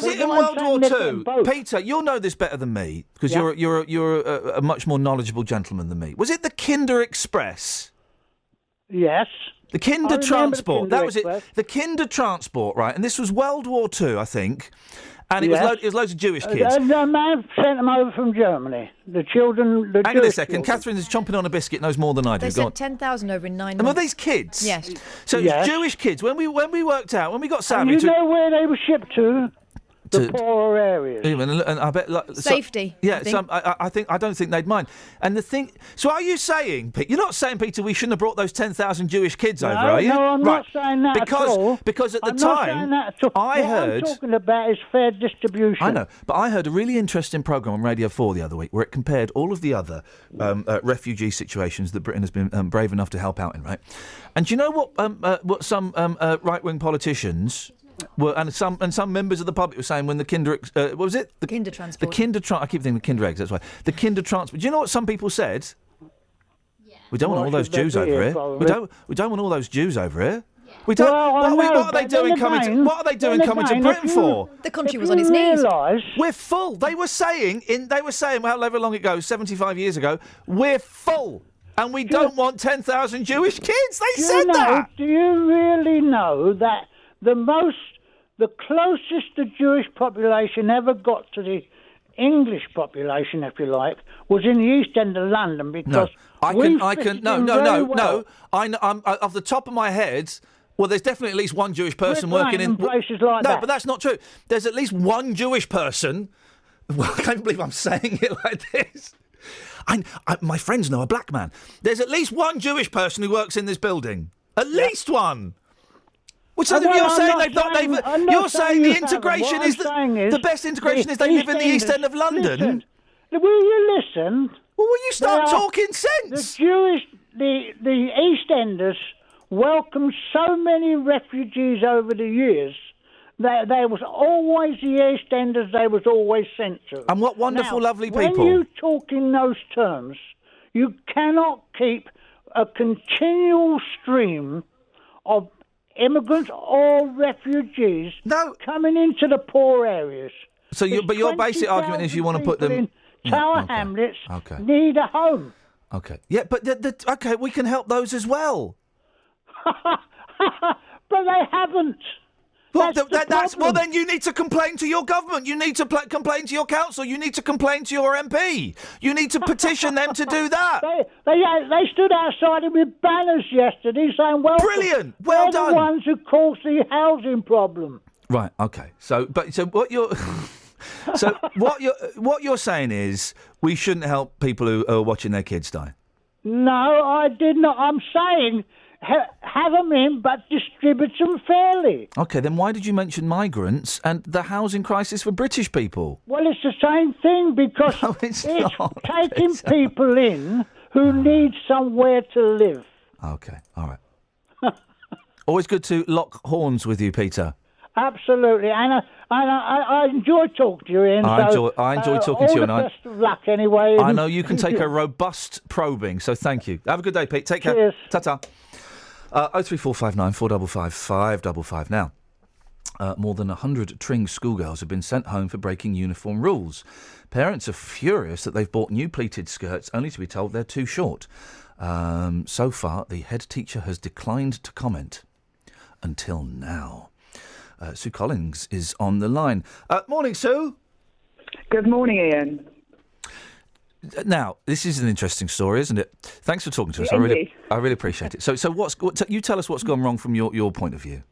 it in World War II? Peter, you'll know this better than me, because you're a much more knowledgeable gentleman than me. Was it the Kinder Express?
Yes.
The Kinder Transport. That was it. The Kinder Transport, right? And this was World War II, I think. And it was loads of Jewish kids.
The man sent them over from Germany. The children...
Hang on a second. Catherine is chomping on a biscuit, knows more than I do.
They sent 10,000 over in 9 months.
And were these kids?
Yes.
So it's Jewish kids. When we worked out, when we got Sammy...
And you know where they were shipped to? the poorer areas.
And I bet
Safety.
I don't think they'd mind. And the thing. So are you saying, Pete? You're not saying, Peter, we shouldn't have brought those 10,000 Jewish kids over, are you?
No, I'm not saying that at all.
Because at the
I'm
time,
not saying that at all.
I
what
heard.
I'm talking about is fair distribution.
I know, but I heard a really interesting programme on Radio 4 the other week where it compared all of the other refugee situations that Britain has been brave enough to help out in, right? And do you know what some right-wing politicians were, and some members of the public were saying when the what was it?
The Kinder Transport.
I keep thinking Kinder eggs, that's why. The Kinder Transport. Do you know what some people said? Yeah. We don't want all those Jews over here. We don't want all those Jews over here. We don't. What are they doing coming to Britain for?
The country was on its knees.
We're full. They were saying, however long ago, 75 years ago, we're full. And we don't want 10,000 Jewish kids. They said that.
Do you really know that the closest the Jewish population ever got to the English population, if you like, was in the East End of London? Because
I know. I'm off the top of my head. Well, there's definitely at least one Jewish person working in
places like that.
No, but that's not true. There's at least one Jewish person. Well, I can't believe I'm saying it like this. My friends know a black man. There's at least one Jewish person who works in this building. At least one. Which you're saying you're saying the integration is the best integration is they live in the East End of London.
Listen, will you listen?
Well, will you start talking sense?
The East Enders welcomed so many refugees over the years that there was always the East Enders they was always sent to.
And what wonderful, lovely people.
When you talk in those terms, you cannot keep a continual stream of immigrants or refugees coming into the poor areas.
So, your basic argument is you want to put them
in Tower Hamlets need a home.
Okay. Yeah, but okay, we can help those as well.
But they haven't.
Well, then you need to complain to your government. You need to complain to your council. You need to complain to your MP. You need to petition them to do that.
They stood outside with banners yesterday saying, "Well,
brilliant, well done."
They're the ones who caused the housing problem.
Right. Okay. So what you're saying is we shouldn't help people who are watching their kids die.
No, I did not. I'm saying have them in, but distribute them fairly.
Okay, then why did you mention migrants and the housing crisis for British people?
Well, it's the same thing because it's taking people in who need somewhere to live.
Okay, all right. Always good to lock horns with you, Peter.
Absolutely, and I enjoy talking to you, Ian.
I enjoy talking to you,
and best of luck anyway.
I know you can take a robust probing, so thank you. Have a good day, Pete. Take care.
Cheers.
Ta-ta. 03459 455 555. Now, more than 100 Tring schoolgirls have been sent home for breaking uniform rules. Parents are furious that they've bought new pleated skirts only to be told they're too short. So far, the head teacher has declined to comment. Until now. Sue Collins is on the line. Morning, Sue.
Good morning, Ian.
Now, this is an interesting story, isn't it? Thanks for talking to us. I really appreciate it. So you tell us what's gone wrong from your point of view.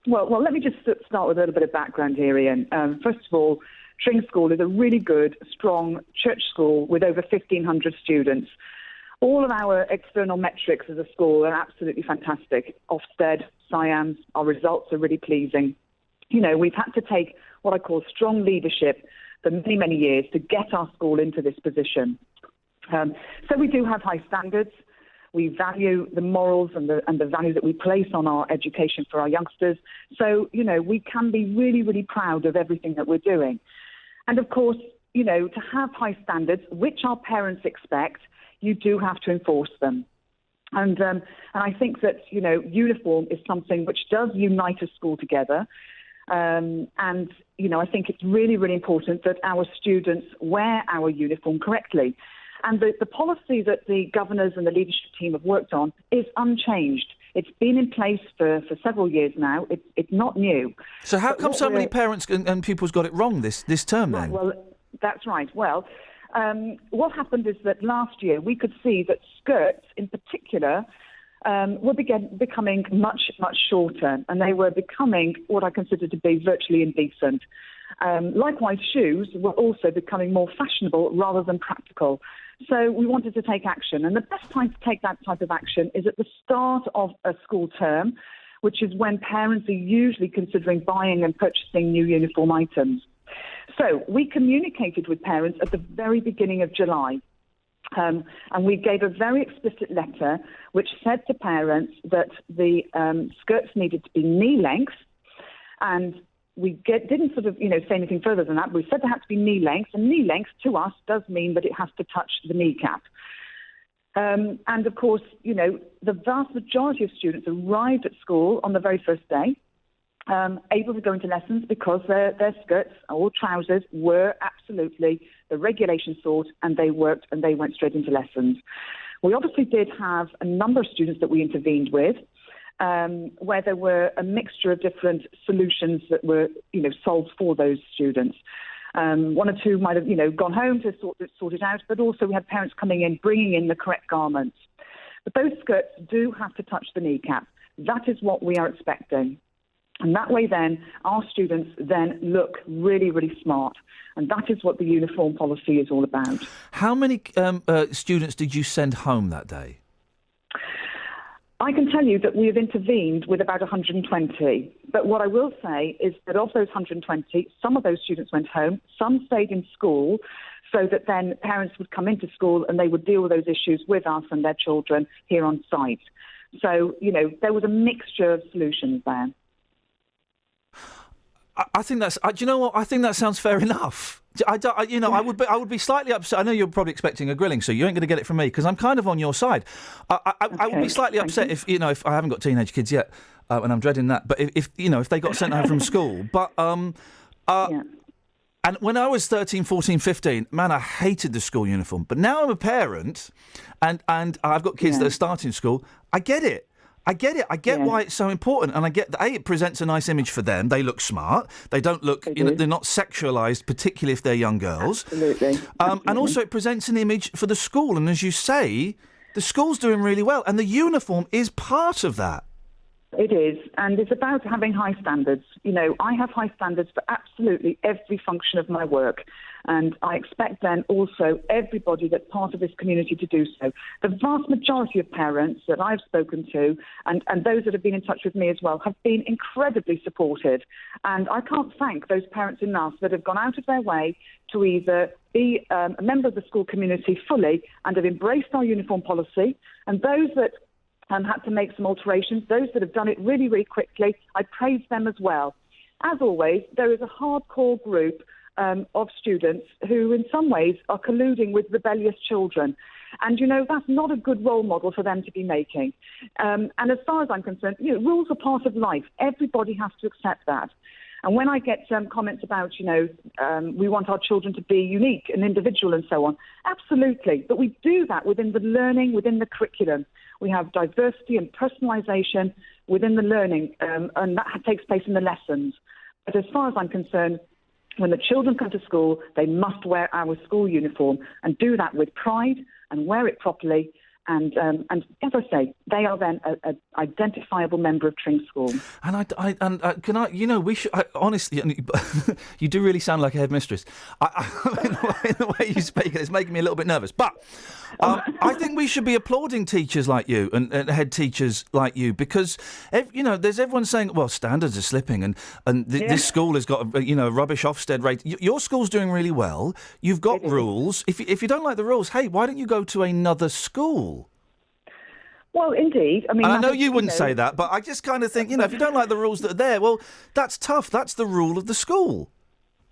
Well, let me just start with a little bit of background here, Ian. First of all, Tring School is a really good, strong church school with over 1,500 students. All of our external metrics as a school are absolutely fantastic. Ofsted, SIAMS, our results are really pleasing. You know, we've had to take what I call strong leadership for many, many years to get our school into this position. So we do have high standards. We value the morals and the value that we place on our education for our youngsters. So, you know, we can be really, really proud of everything that we're doing. And of course, you know, to have high standards, which our parents expect, you do have to enforce them. And I think that, you know, uniform is something which does unite a school together. And, you know, I think it's really, really important that our students wear our uniform correctly. And the policy that the governors and the leadership team have worked on is unchanged. It's been in place for several years now. It's not new.
So how come so many parents and pupils got it wrong this term then?
Well, that's right. Well, what happened is that last year we could see that skirts in particular were becoming much, much shorter, and they were becoming what I consider to be virtually indecent. Likewise, shoes were also becoming more fashionable rather than practical. So we wanted to take action. And the best time to take that type of action is at the start of a school term, which is when parents are usually considering buying and purchasing new uniform items. So we communicated with parents at the very beginning of July. And we gave a very explicit letter which said to parents that the skirts needed to be knee length, and we didn't sort of, say anything further than that. We said they had to be knee length, and knee length to us does mean that it has to touch the kneecap. And of course, the vast majority of students arrived at school on the very first day, able to go into lessons because their skirts or trousers were absolutely the regulation sort, and they worked and they went straight into lessons. We obviously did have a number of students that we intervened with, where there were a mixture of different solutions that were, solved for those students. One or two might have, gone home to sort it out, but also we had parents coming in, bringing in the correct garments. But those skirts do have to touch the kneecap. That is what we are expecting. And that way then, our students then look really, really smart. And that is what the uniform policy is all about.
How many students did you send home that day?
I can tell you that we have intervened with about 120. But what I will say is that of those 120, some of those students went home, some stayed in school, so that then parents would come into school and they would deal with those issues with us and their children here on site. So, there was a mixture of solutions there.
I think that's. Do you know what? I think that sounds fair enough. I would be slightly upset. I know you're probably expecting a grilling, so you ain't going to get it from me because I'm kind of on your side. I would be slightly upset if I haven't got teenage kids yet, and I'm dreading that. But if they got sent home from school, but And when I was 13, 14, 15, man, I hated the school uniform. But now I'm a parent, and I've got kids that are starting school. I get it. I get why it's so important, and I get that it presents a nice image for them. They look smart. They don't look, they're not sexualised, particularly if they're young girls.
Absolutely.
And also it presents an image for the school. And as you say, the school's doing really well, and the uniform is part of that.
It is, and it's about having high standards. I have high standards for absolutely every function of my work, and I expect then also everybody that's part of this community to do so. The vast majority of parents that I've spoken to, and those that have been in touch with me as well, have been incredibly supportive, and I can't thank those parents enough that have gone out of their way to either be a member of the school community fully and have embraced our uniform policy, and those that had to make some alterations. Those that have done it really, really quickly, I praise them as well. As always, there is a hardcore group of students who in some ways are colluding with rebellious children. And, that's not a good role model for them to be making. And as far as I'm concerned, rules are part of life. Everybody has to accept that. And when I get comments about, we want our children to be unique and individual and so on, absolutely. But we do that within the learning, within the curriculum. We have diversity and personalisation within the learning, and that takes place in the lessons. But as far as I'm concerned, when the children come to school, they must wear our school uniform and do that with pride and wear it properly. And as I say, they are then an identifiable member of Tring School. And we should honestly. You do really sound like a headmistress. In the way you speak, it's making me a little bit nervous. But I think we should be applauding teachers like you and head teachers like you because there's everyone saying, well, standards are slipping and this school has got a rubbish Ofsted rate. Your school's doing really well. You've got rules. If you don't like the rules, hey, why don't you go to another school? Well, indeed. I mean,
and I know you wouldn't say that, but I just kind of think, if you don't like the rules that are there, well, that's tough. That's the rule of the school.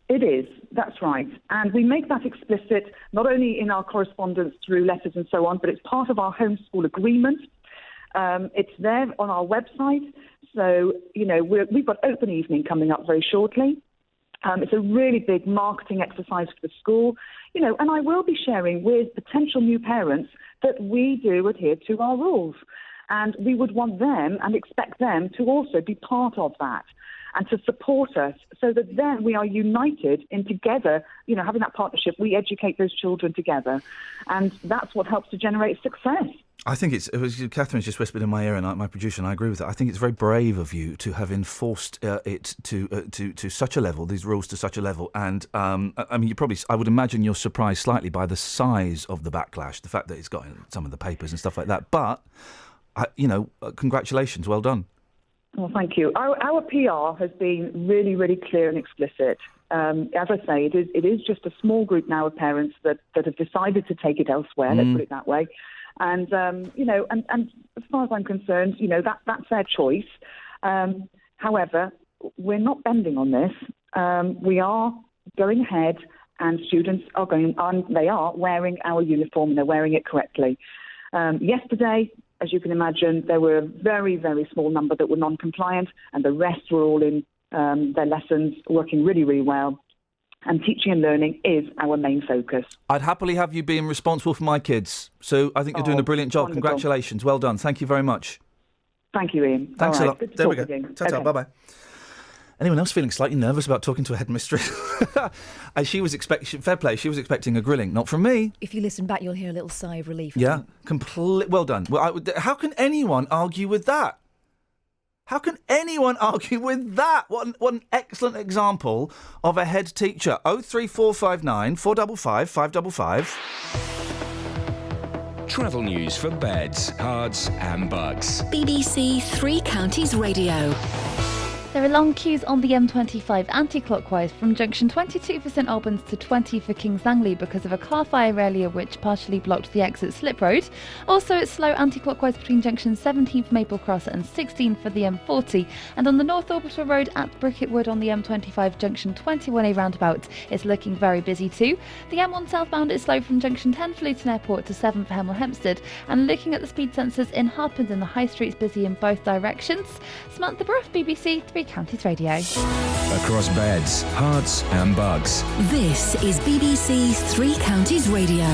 It is. That's right. And we make that explicit not only in our correspondence through letters and so on, but it's part of our homeschool agreement. It's there on our website. So, we've got open evening coming up very shortly. It's a really big marketing exercise for the school, and I will be sharing with potential new parents that we do adhere to our rules. And we would want them and expect them to also be part of that and to support us so that then we are united in together, having that partnership, we educate those children together. And that's what helps to generate success.
I think Catherine's just whispered in my ear, and my producer, and I agree with that. I think it's very brave of you to have enforced it to such a level, these rules to such a level. And I mean, I would imagine you're surprised slightly by the size of the backlash, the fact that it's got in some of the papers and stuff like that. But congratulations, well done.
Well, thank you. Our PR has been really, really clear and explicit. As I say, it is just a small group now of parents that have decided to take it elsewhere. Let's put it that way. And and as far as I'm concerned, that's their choice. However, we're not bending on this. We are going ahead, and students are they are wearing our uniform, and they're wearing it correctly. Yesterday, as you can imagine, there were a very, very small number that were non-compliant, and the rest were all in their lessons, working really, really well. And teaching and learning is our main focus.
I'd happily have you being responsible for my kids. So I think you're doing a brilliant job.
Wonderful.
Congratulations. Well done. Thank you very much.
Thank you, Ian.
Thanks
all right.
a lot.
Good to
There we
talk
go.
with you.
Ta-ta.
Okay.
Bye-bye. Anyone else feeling slightly nervous about talking to a headmistress? As she was fair play, she was expecting a grilling. Not from me.
If you listen back, you'll hear a little sigh of relief.
Yeah. Well done. Well, how can anyone argue with that? How can anyone argue with that? What an excellent example of a head teacher. 03459 455 555.
Travel news for beds, cards and bugs.
BBC Three Counties Radio.
There are long queues on the M25 anti-clockwise from junction 22 for St Albans to 20 for Kings Langley because of a car fire earlier which partially blocked the exit Slip Road. Also, it's slow anti-clockwise between junction 17 for Maple Cross and 16 for the M40. And on the North Orbital Road at Bricket Wood on the M25 junction 21A roundabout, it's looking very busy too. The M1 southbound is slow from junction 10 for Luton Airport to 7 for Hemel Hempstead. And looking at the speed sensors in Harpenden and the High Street's busy in both directions. Samantha Brough, BBC Three Counties Radio.
Across beds, hearts and bugs.
This is BBC Three Counties Radio.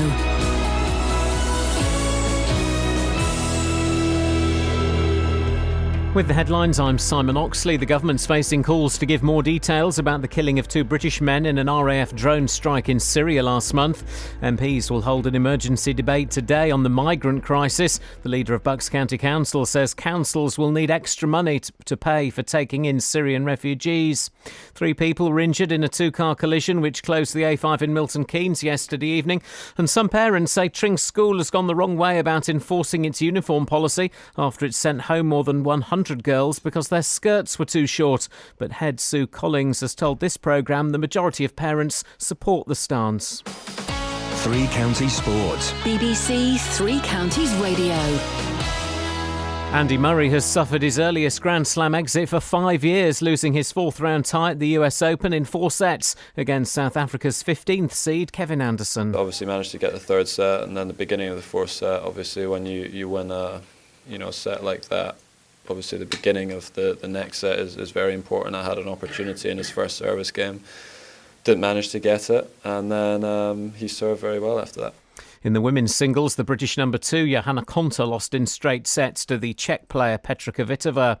With the headlines, I'm Simon Oxley. The government's facing calls to give more details about the killing of 2 British men in an RAF drone strike in Syria last month. MPs will hold an emergency debate today on the migrant crisis. The leader of Bucks County Council says councils will need extra money to pay for taking in Syrian refugees. 3 people were injured in a 2-car collision which closed the A5 in Milton Keynes yesterday evening. And some parents say Tring School has gone the wrong way about enforcing its uniform policy after it sent home more than 100 girls because their skirts were too short. But head Sue Collings has told this programme the majority of parents support the stance.
3 Counties Sports.
BBC Three Counties Radio.
Andy Murray has suffered his earliest Grand Slam exit for 5 years, losing his 4th round tie at the US Open in 4 sets against South Africa's 15th seed Kevin Anderson.
Obviously managed to get the 3rd set, and then the beginning of the 4th set, obviously when you win a set like that, obviously the beginning of the next set is very important. I had an opportunity in his first service game, didn't manage to get it, and then he served very well after that.
In the women's singles, the British number 2, Johanna Konta, lost in straight sets to the Czech player Petra Kvitova.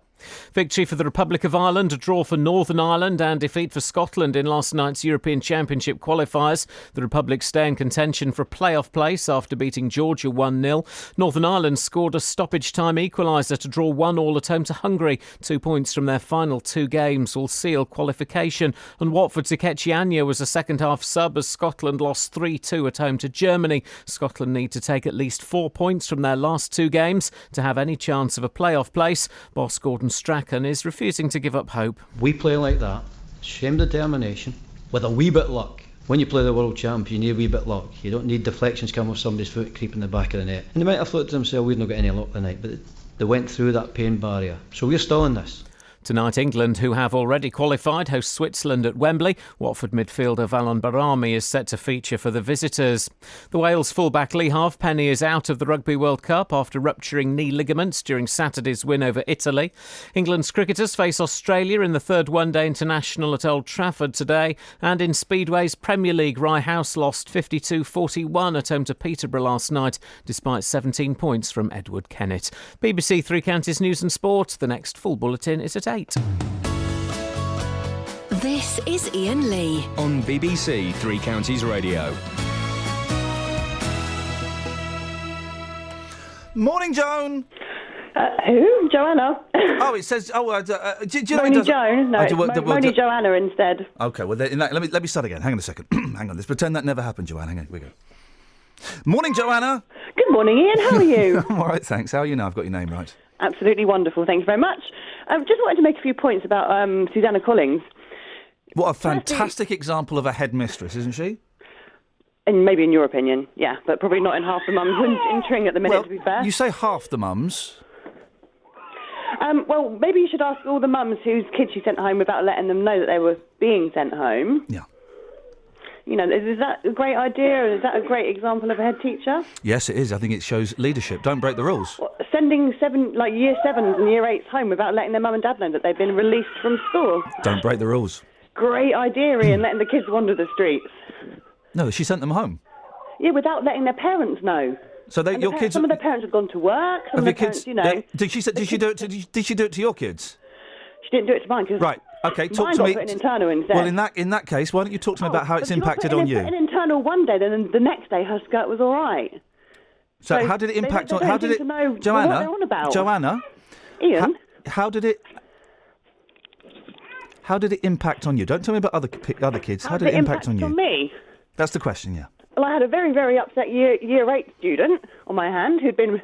Victory for the Republic of Ireland, a draw for Northern Ireland and defeat for Scotland in last night's European Championship qualifiers. The Republic stay in contention for a playoff place after beating Georgia 1-0. Northern Ireland scored a stoppage time equaliser to draw 1-1 at home to Hungary. 2 points from their final 2 games will seal qualification. And Watford's Ikechi was a second half sub as Scotland lost 3-2 at home to Germany. Scotland need to take at least 4 points from their last 2 games to have any chance of a playoff place. Boss Gordon Strachan is refusing to give up hope.
We play like that, same determination, with a wee bit of luck. When you play the world champ, you need a wee bit of luck. You don't need deflections coming off somebody's foot creeping the back of the net. And they might have thought to themselves, we've not got any luck tonight, but they went through that pain barrier. So we're still in this.
Tonight, England, who have already qualified, host Switzerland at Wembley. Watford midfielder Valon Barami is set to feature for the visitors. The Wales fullback Lee Halfpenny is out of the Rugby World Cup after rupturing knee ligaments during Saturday's win over Italy. England's cricketers face Australia in the 3rd one-day international at Old Trafford today. And in Speedway's Premier League, Rye House lost 52-41 at home to Peterborough last night, despite 17 points from Edward Kennett. BBC Three Counties News and Sport. The next full bulletin is at 8.
This is Iain Lee
on BBC Three Counties Radio.
Morning, Joan.
Who? Joanna?
Oh, it says. Oh, do you know
Moni Joan? No, Moni Joanna instead.
Okay, well, let me start again. Hang on a second. Hang on. Let's pretend that never happened, Joanna. Hang on. Here we go. Morning, Joanna.
Good morning, Ian. How are you?
I'm all right, thanks. How are you now? I've got your name right.
Absolutely wonderful. Thank you very much. Just wanted to make a few points about Susanna Collins.
What a fantastic example of a headmistress, isn't she?
And maybe in your opinion, yeah, but probably not in half the mums in Tring at the minute, to be fair.
You say half the mums.
Well, maybe you should ask all the mums whose kids she sent home without letting them know that they were being sent home.
Yeah.
You know, is that a great idea? Is that a great example of a head teacher?
Yes, it is. I think it shows leadership. Don't break the rules.
Sending year 7s and year 8s home without letting their mum and dad know that they've been released from school.
Don't break the rules.
Great idea, Ian, letting the kids wander the streets.
No, she sent them home.
Yeah, without letting their parents know.
So your kids.
Some of their parents have gone to work. Some of their parents, you know.
Did she do it? Did she do it to your kids?
She didn't do it to mine because.
Right. Okay. Talk
mine
to me.
Got put in internal instead.
Well, in that case, why don't you talk to me about how it's impacted on you?
Put in internal one day, then the next day her skirt was all right.
So how did it impact on?
How did it? Know
Joanna.
What they're on about.
Joanna.
Ian.
How did it? How did it impact on you? Don't tell me about other kids. How did it impact on you?
On me.
That's the question, yeah.
Well, I had a very, very upset year 8 student on my hand who'd been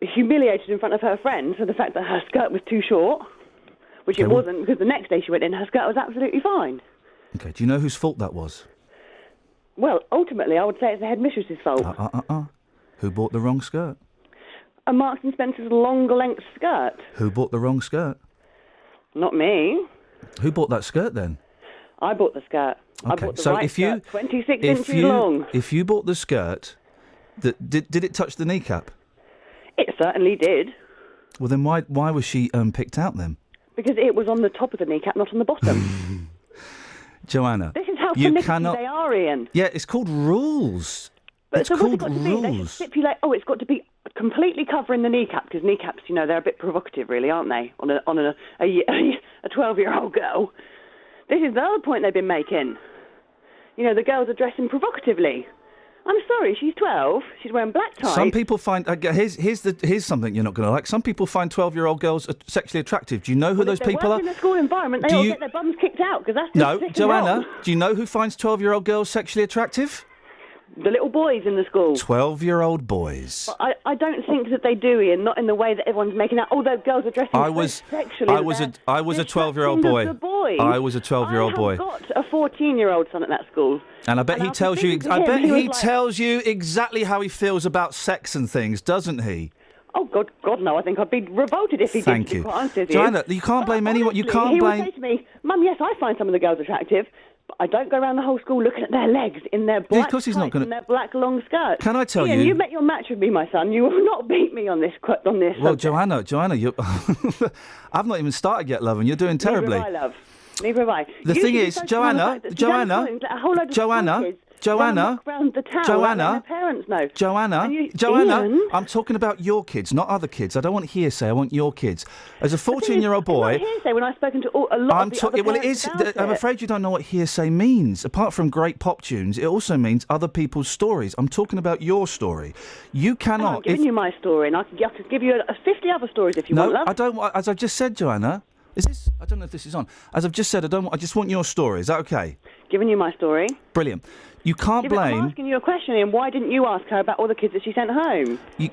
humiliated in front of her friends for the fact that her skirt was too short, which it wasn't, because the next day she went in, her skirt was absolutely fine.
Okay, do you know whose fault that was?
Well, ultimately, I would say it's the headmistress's fault.
Who bought the wrong skirt?
A Marks and Spencer's longer length skirt.
Who bought the wrong skirt?
Not me.
Who bought that skirt then?
I bought the skirt.
Okay,
I bought the
so
right
if you,
skirt, 26 inches long.
If you bought the skirt, did it touch the kneecap?
It certainly did.
Well, then why was she picked out then?
Because it was on the top of the kneecap, not on the bottom.
Joanna,
this is how
you
finicky
cannot.
They are, Ian.
Yeah, it's called rules.
But
it's
so
called
what's it got
rules.
To be? They should stipulate. Oh, it's got to be completely covering the kneecap because kneecaps, you know, they're a bit provocative, really, aren't they? On a 12-year-old girl. This is the other point they've been making. You know, the girls are dressing provocatively. I'm sorry, she's 12. She's wearing black ties.
Some people find here's something you're not going to like. Some people find 12-year-old girls sexually attractive. Do you know who those people are?
In a school environment, they all get their bums kicked out because that's just sick and
Joanna.
wrong.
Do you know who finds 12-year-old girls sexually attractive?
The little boys in the school.
12-year-old boys.
But I don't think that they do, Ian. Not in the way that everyone's making out. Oh, those girls are dressing sexually.
I was a 12-year-old boy. I was a 12-year-old boy.
I've got a 14-year-old son at that school.
And I bet he tells you. I bet he tells you exactly how he feels about sex and things, doesn't he?
Oh God, no! I think I'd be revolted if he did.
Thank you, Joanna. You can't blame anyone. You can't blame.
He would say to me, "Mum, yes, I find some of the girls attractive, but I don't go around the whole school looking at their legs in their black
tights and their
black long skirts."
Can I tell you?
You met your match with me, my son. You will not beat me on this.
Well, Joanna, you. I've not even started yet, love, and you're doing terribly.
Neither have I, love. Neither have I.
The thing is, Joanna, I'm talking about your kids, not other kids. I don't want hearsay. I want your kids. As a 14-year-old boy,
it's not hearsay when I've spoken to a lot of the other parents about it.
I'm afraid you don't know what hearsay means. Apart from great pop tunes, it also means other people's stories. I'm talking about your story. You cannot.
I'm giving you my story, and I could give you 50 other stories if you want, love.
I don't. As I've just said, Joanna. Is this? I don't know if this is on. As I've just said, I just want your story. Is that okay?
Giving you my story.
Brilliant. You can't blame.
I'm asking you a question, and why didn't you ask her about all the kids that she sent home?
You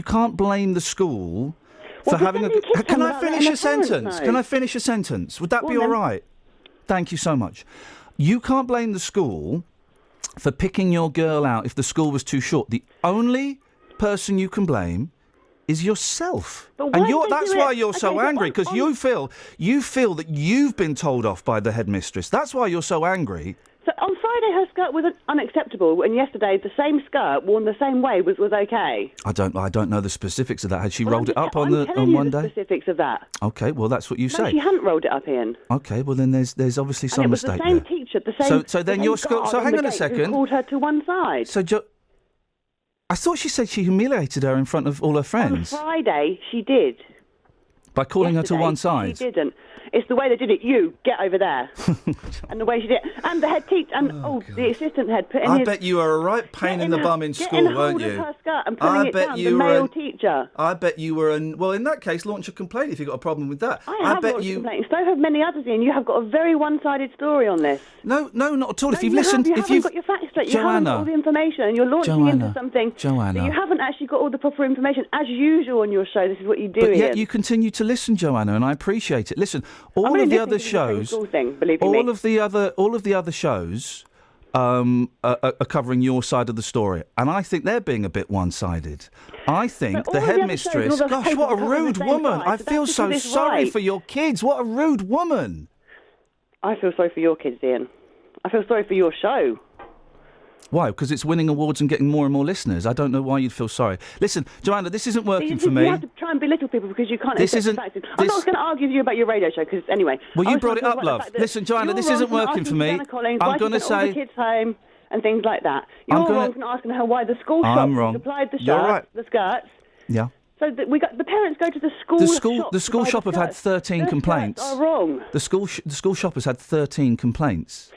can't blame the school for having a. Can I finish a sentence? Can I finish a sentence? Would that be all right? Thank you so much. You can't blame the school for picking your girl out if the school was too short. The only person you can blame is yourself. And that's why you're so angry, because you feel that you've been told off by the headmistress. That's why you're so angry.
So on Friday her skirt was unacceptable, and yesterday the same skirt worn the same way was okay.
I don't know the specifics of that. Had she rolled it up on one day?
The specifics of that.
Okay, well that's what you say.
No, she hadn't rolled it up, Ian.
Okay, well then there's obviously some mistake there.
And it was the same teacher, the same.
So then your school. So hang on a second.
Who called her to one side.
So I thought she said she humiliated her in front of all her friends.
On Friday, she did.
By calling her to one side?
She didn't. It's the way they did it. You, get over there. And the way she did it. And the head teacher, and the assistant head put in
I bet you were a right pain in the bum in school, weren't you?
Getting hold of her skirt and pulling it down, the male teacher.
I bet you were well, in that case, launch a complaint if you've got a problem with that.
I have launched a complaint. So have many others, Ian. You have got a very one-sided story on this.
No, not at all.
No,
if you've listened...
You haven't got your facts straight. You haven't got all the information, and you're launching into something that you haven't actually got all the proper information. As usual on your show, this is what you do,
But
Ian.
yet you continue to listen, Joanna, and I appreciate it. Listen, all of the other shows... all of the other shows are covering your side of the story, and I think they're being a bit one-sided. I think the headmistress... Gosh, what a rude woman! I feel so sorry for your kids. What a rude woman!
I feel sorry for your kids, Ian. I feel sorry for your show.
Why? Because it's winning awards and getting more and more listeners. I don't know why you'd feel sorry. Listen, Joanna, this isn't working for me.
You have to try and belittle people because you can't accept the facts. I'm not going to argue with you about your radio show because, anyway...
Well, you brought it up, love. Listen, Joanna, this isn't working for me. I'm going to say...
all the kids home and things like that. You're wrong for asking her why the school shop supplied the shirts, the skirts.
Yeah.
So the parents go to the school shop.
The school shop have had 13 complaints.
Are wrong.
The school shop has had 13 complaints.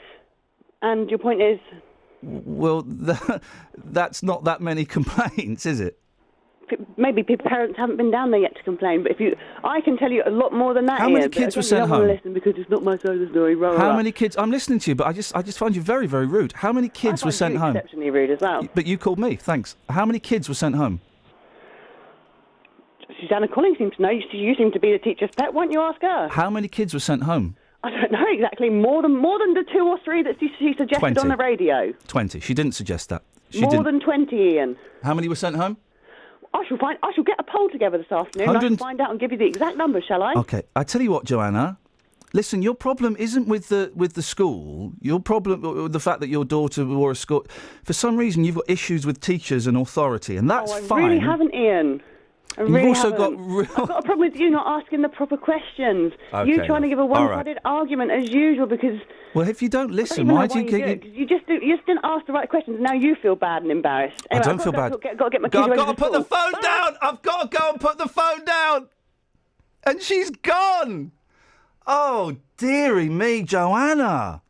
And your point is?
Well, that's not that many complaints, is it?
Maybe parents haven't been down there yet to complain, but I can tell you a lot more than that.
How many kids were sent home?
Listen because it's not my side of the story.
How many kids? I'm listening to you, but I just find you very, very rude. How many kids were sent home?
Exceptionally rude as well.
But you called me. Thanks. How many kids were sent home?
Susanna Collins seems to know. You seem to be the teacher's pet. Why don't you ask her?
How many kids were sent home?
I don't know exactly. More than the 2 or 3 that she suggested
20.
on the radio.
20. She didn't suggest that.
More than 20, Ian.
How many were sent home?
I shall get a poll together this afternoon. I shall find out and give you the exact number, shall I?
Okay. I tell you what, Joanna. Listen, your problem isn't with the school. Your problem with the fact that your daughter wore a skirt. For some reason, you've got issues with teachers and authority, and that's fine.
I really haven't, Ian. I've got a problem with you not asking the proper questions.
Okay,
you trying to give a one-sided argument as usual because...
Well, if you don't listen, why do you get...
You just didn't ask the right questions. Now you feel bad and embarrassed. Anyway,
I don't feel bad.
I've got to get my kids ready
I've got to put the phone down. I've got to go and put the phone down. And she's gone. Oh, dearie me, Joanna.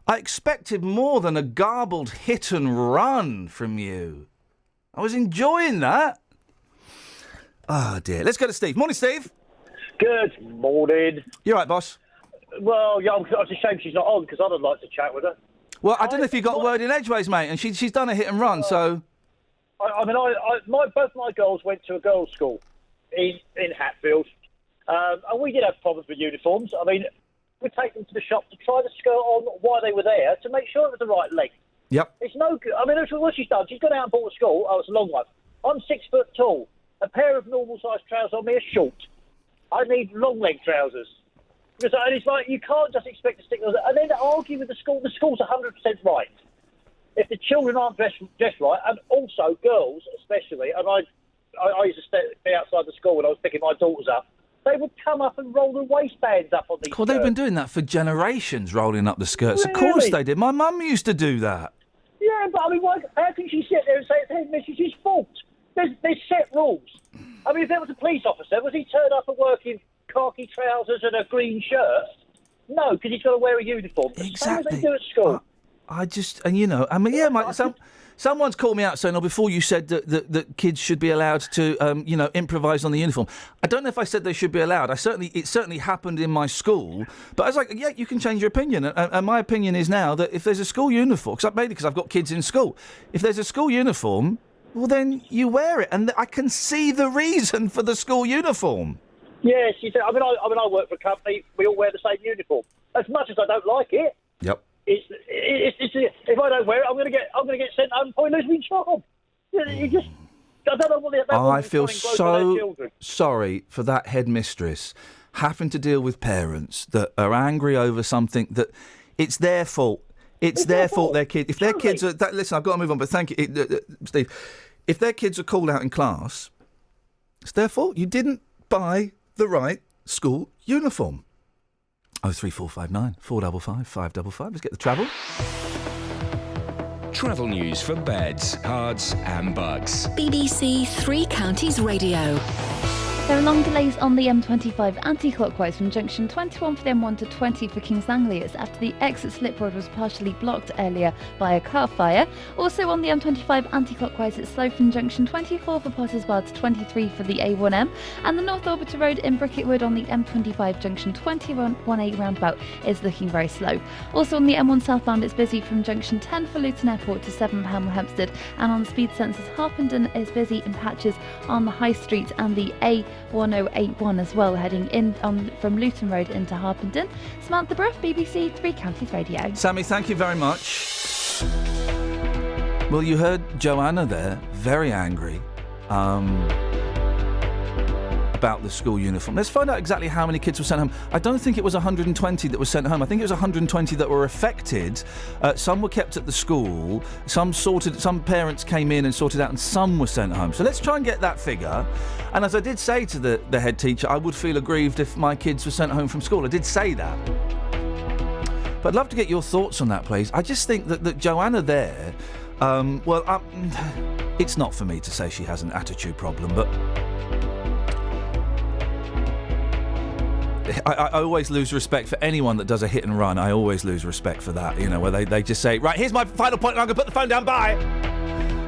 I expected more than a garbled hit and run from you. I was enjoying that. Oh, dear. Let's go to Steve. Morning, Steve.
Good morning.
You all right, boss?
Well, yeah, it's a shame she's not on, because I'd like to chat with her.
Well, I don't know if you got a word in edgeways, mate, and she's done a hit and run, so...
Both my girls went to a girls' school in Hatfield, and we did have problems with uniforms. I mean, we'd take them to the shop to try the skirt on while they were there to make sure it was the right length.
Yep.
It's no good. I mean, that's what she's done. She's gone out and bought a school. Oh, it's a long one. I'm 6 foot tall. A pair of normal-sized trousers on me are short. I need long-leg trousers. And it's like, you can't just expect to stick those... And then argue with the school. The school's 100% right. If the children aren't dressed right, and also girls especially, and I used to be outside the school when I was picking my daughters up, they would come up and roll the waistbands up on these
Well, they've been doing that for generations, rolling up the skirts.
Really?
Of course they did. My mum used to do that.
Yeah, but I mean, how can she sit there and say it's the headmistress's fault? There's set rules. I mean, if there was a police officer, was he turned up and work in khaki trousers and a green shirt? No, because he's got to wear a uniform.
Exactly.
They do at school.
Someone's called me out saying, before you said that kids should be allowed to, improvise on the uniform. I don't know if I said they should be allowed. It certainly happened in my school. But I was like, yeah, you can change your opinion. And my opinion is now that if there's a school uniform, because I've got kids in school, if there's a school uniform, well, then you wear it. And I can see the reason for the school uniform.
Yes, I work for a company. We all wear the same uniform. As much as I don't like it,
yep.
If I don't wear it, I'm going to get sent home and lose my job. I don't know what
I feel so sorry for that headmistress having to deal with parents that are angry over something that it's their fault. It's their fault. Their kid. If their kids are listen, I've got to move on. But thank you, Steve. If their kids are called out in class, it's their fault. You didn't buy the right school uniform. 03459 455 555. Let's get the travel.
Travel news for beds, cards and bugs.
BBC Three Counties Radio.
There are long delays on the M25 anti-clockwise from junction 21 for the M1 to 20 for Kings Langley. It's after the exit slip road was partially blocked earlier by a car fire. Also on the M25 anti-clockwise, it's slow from junction 24 for Potters Bar to 23 for the A1M. And the North Orbiter Road in Bricket Wood on the M25 junction 21A roundabout is looking very slow. Also on the M1 southbound, it's busy from junction 10 for Luton Airport to 7 for Hemel Hempstead. And on the speed sensors, Harpenden is busy in patches on the High Street and the A1081 as well, heading in from Luton Road into Harpenden. Samantha Bruff, BBC Three Counties Radio.
Sammy, thank you very much. Well, you heard Joanna there, very angry about the school uniform. Let's find out exactly how many kids were sent home. I don't think it was 120 that were sent home. I think it was 120 that were affected. Some were kept at the school. Some parents came in and sorted out, and some were sent home. So let's try and get that figure. And as I did say to the head teacher, I would feel aggrieved if my kids were sent home from school. I did say that. But I'd love to get your thoughts on that, please. I just think that Joanna there, it's not for me to say she has an attitude problem, but I always lose respect for anyone that does a hit and run. I always lose respect for that, where they just say, right, here's my final point and I'm going to put the phone down, bye.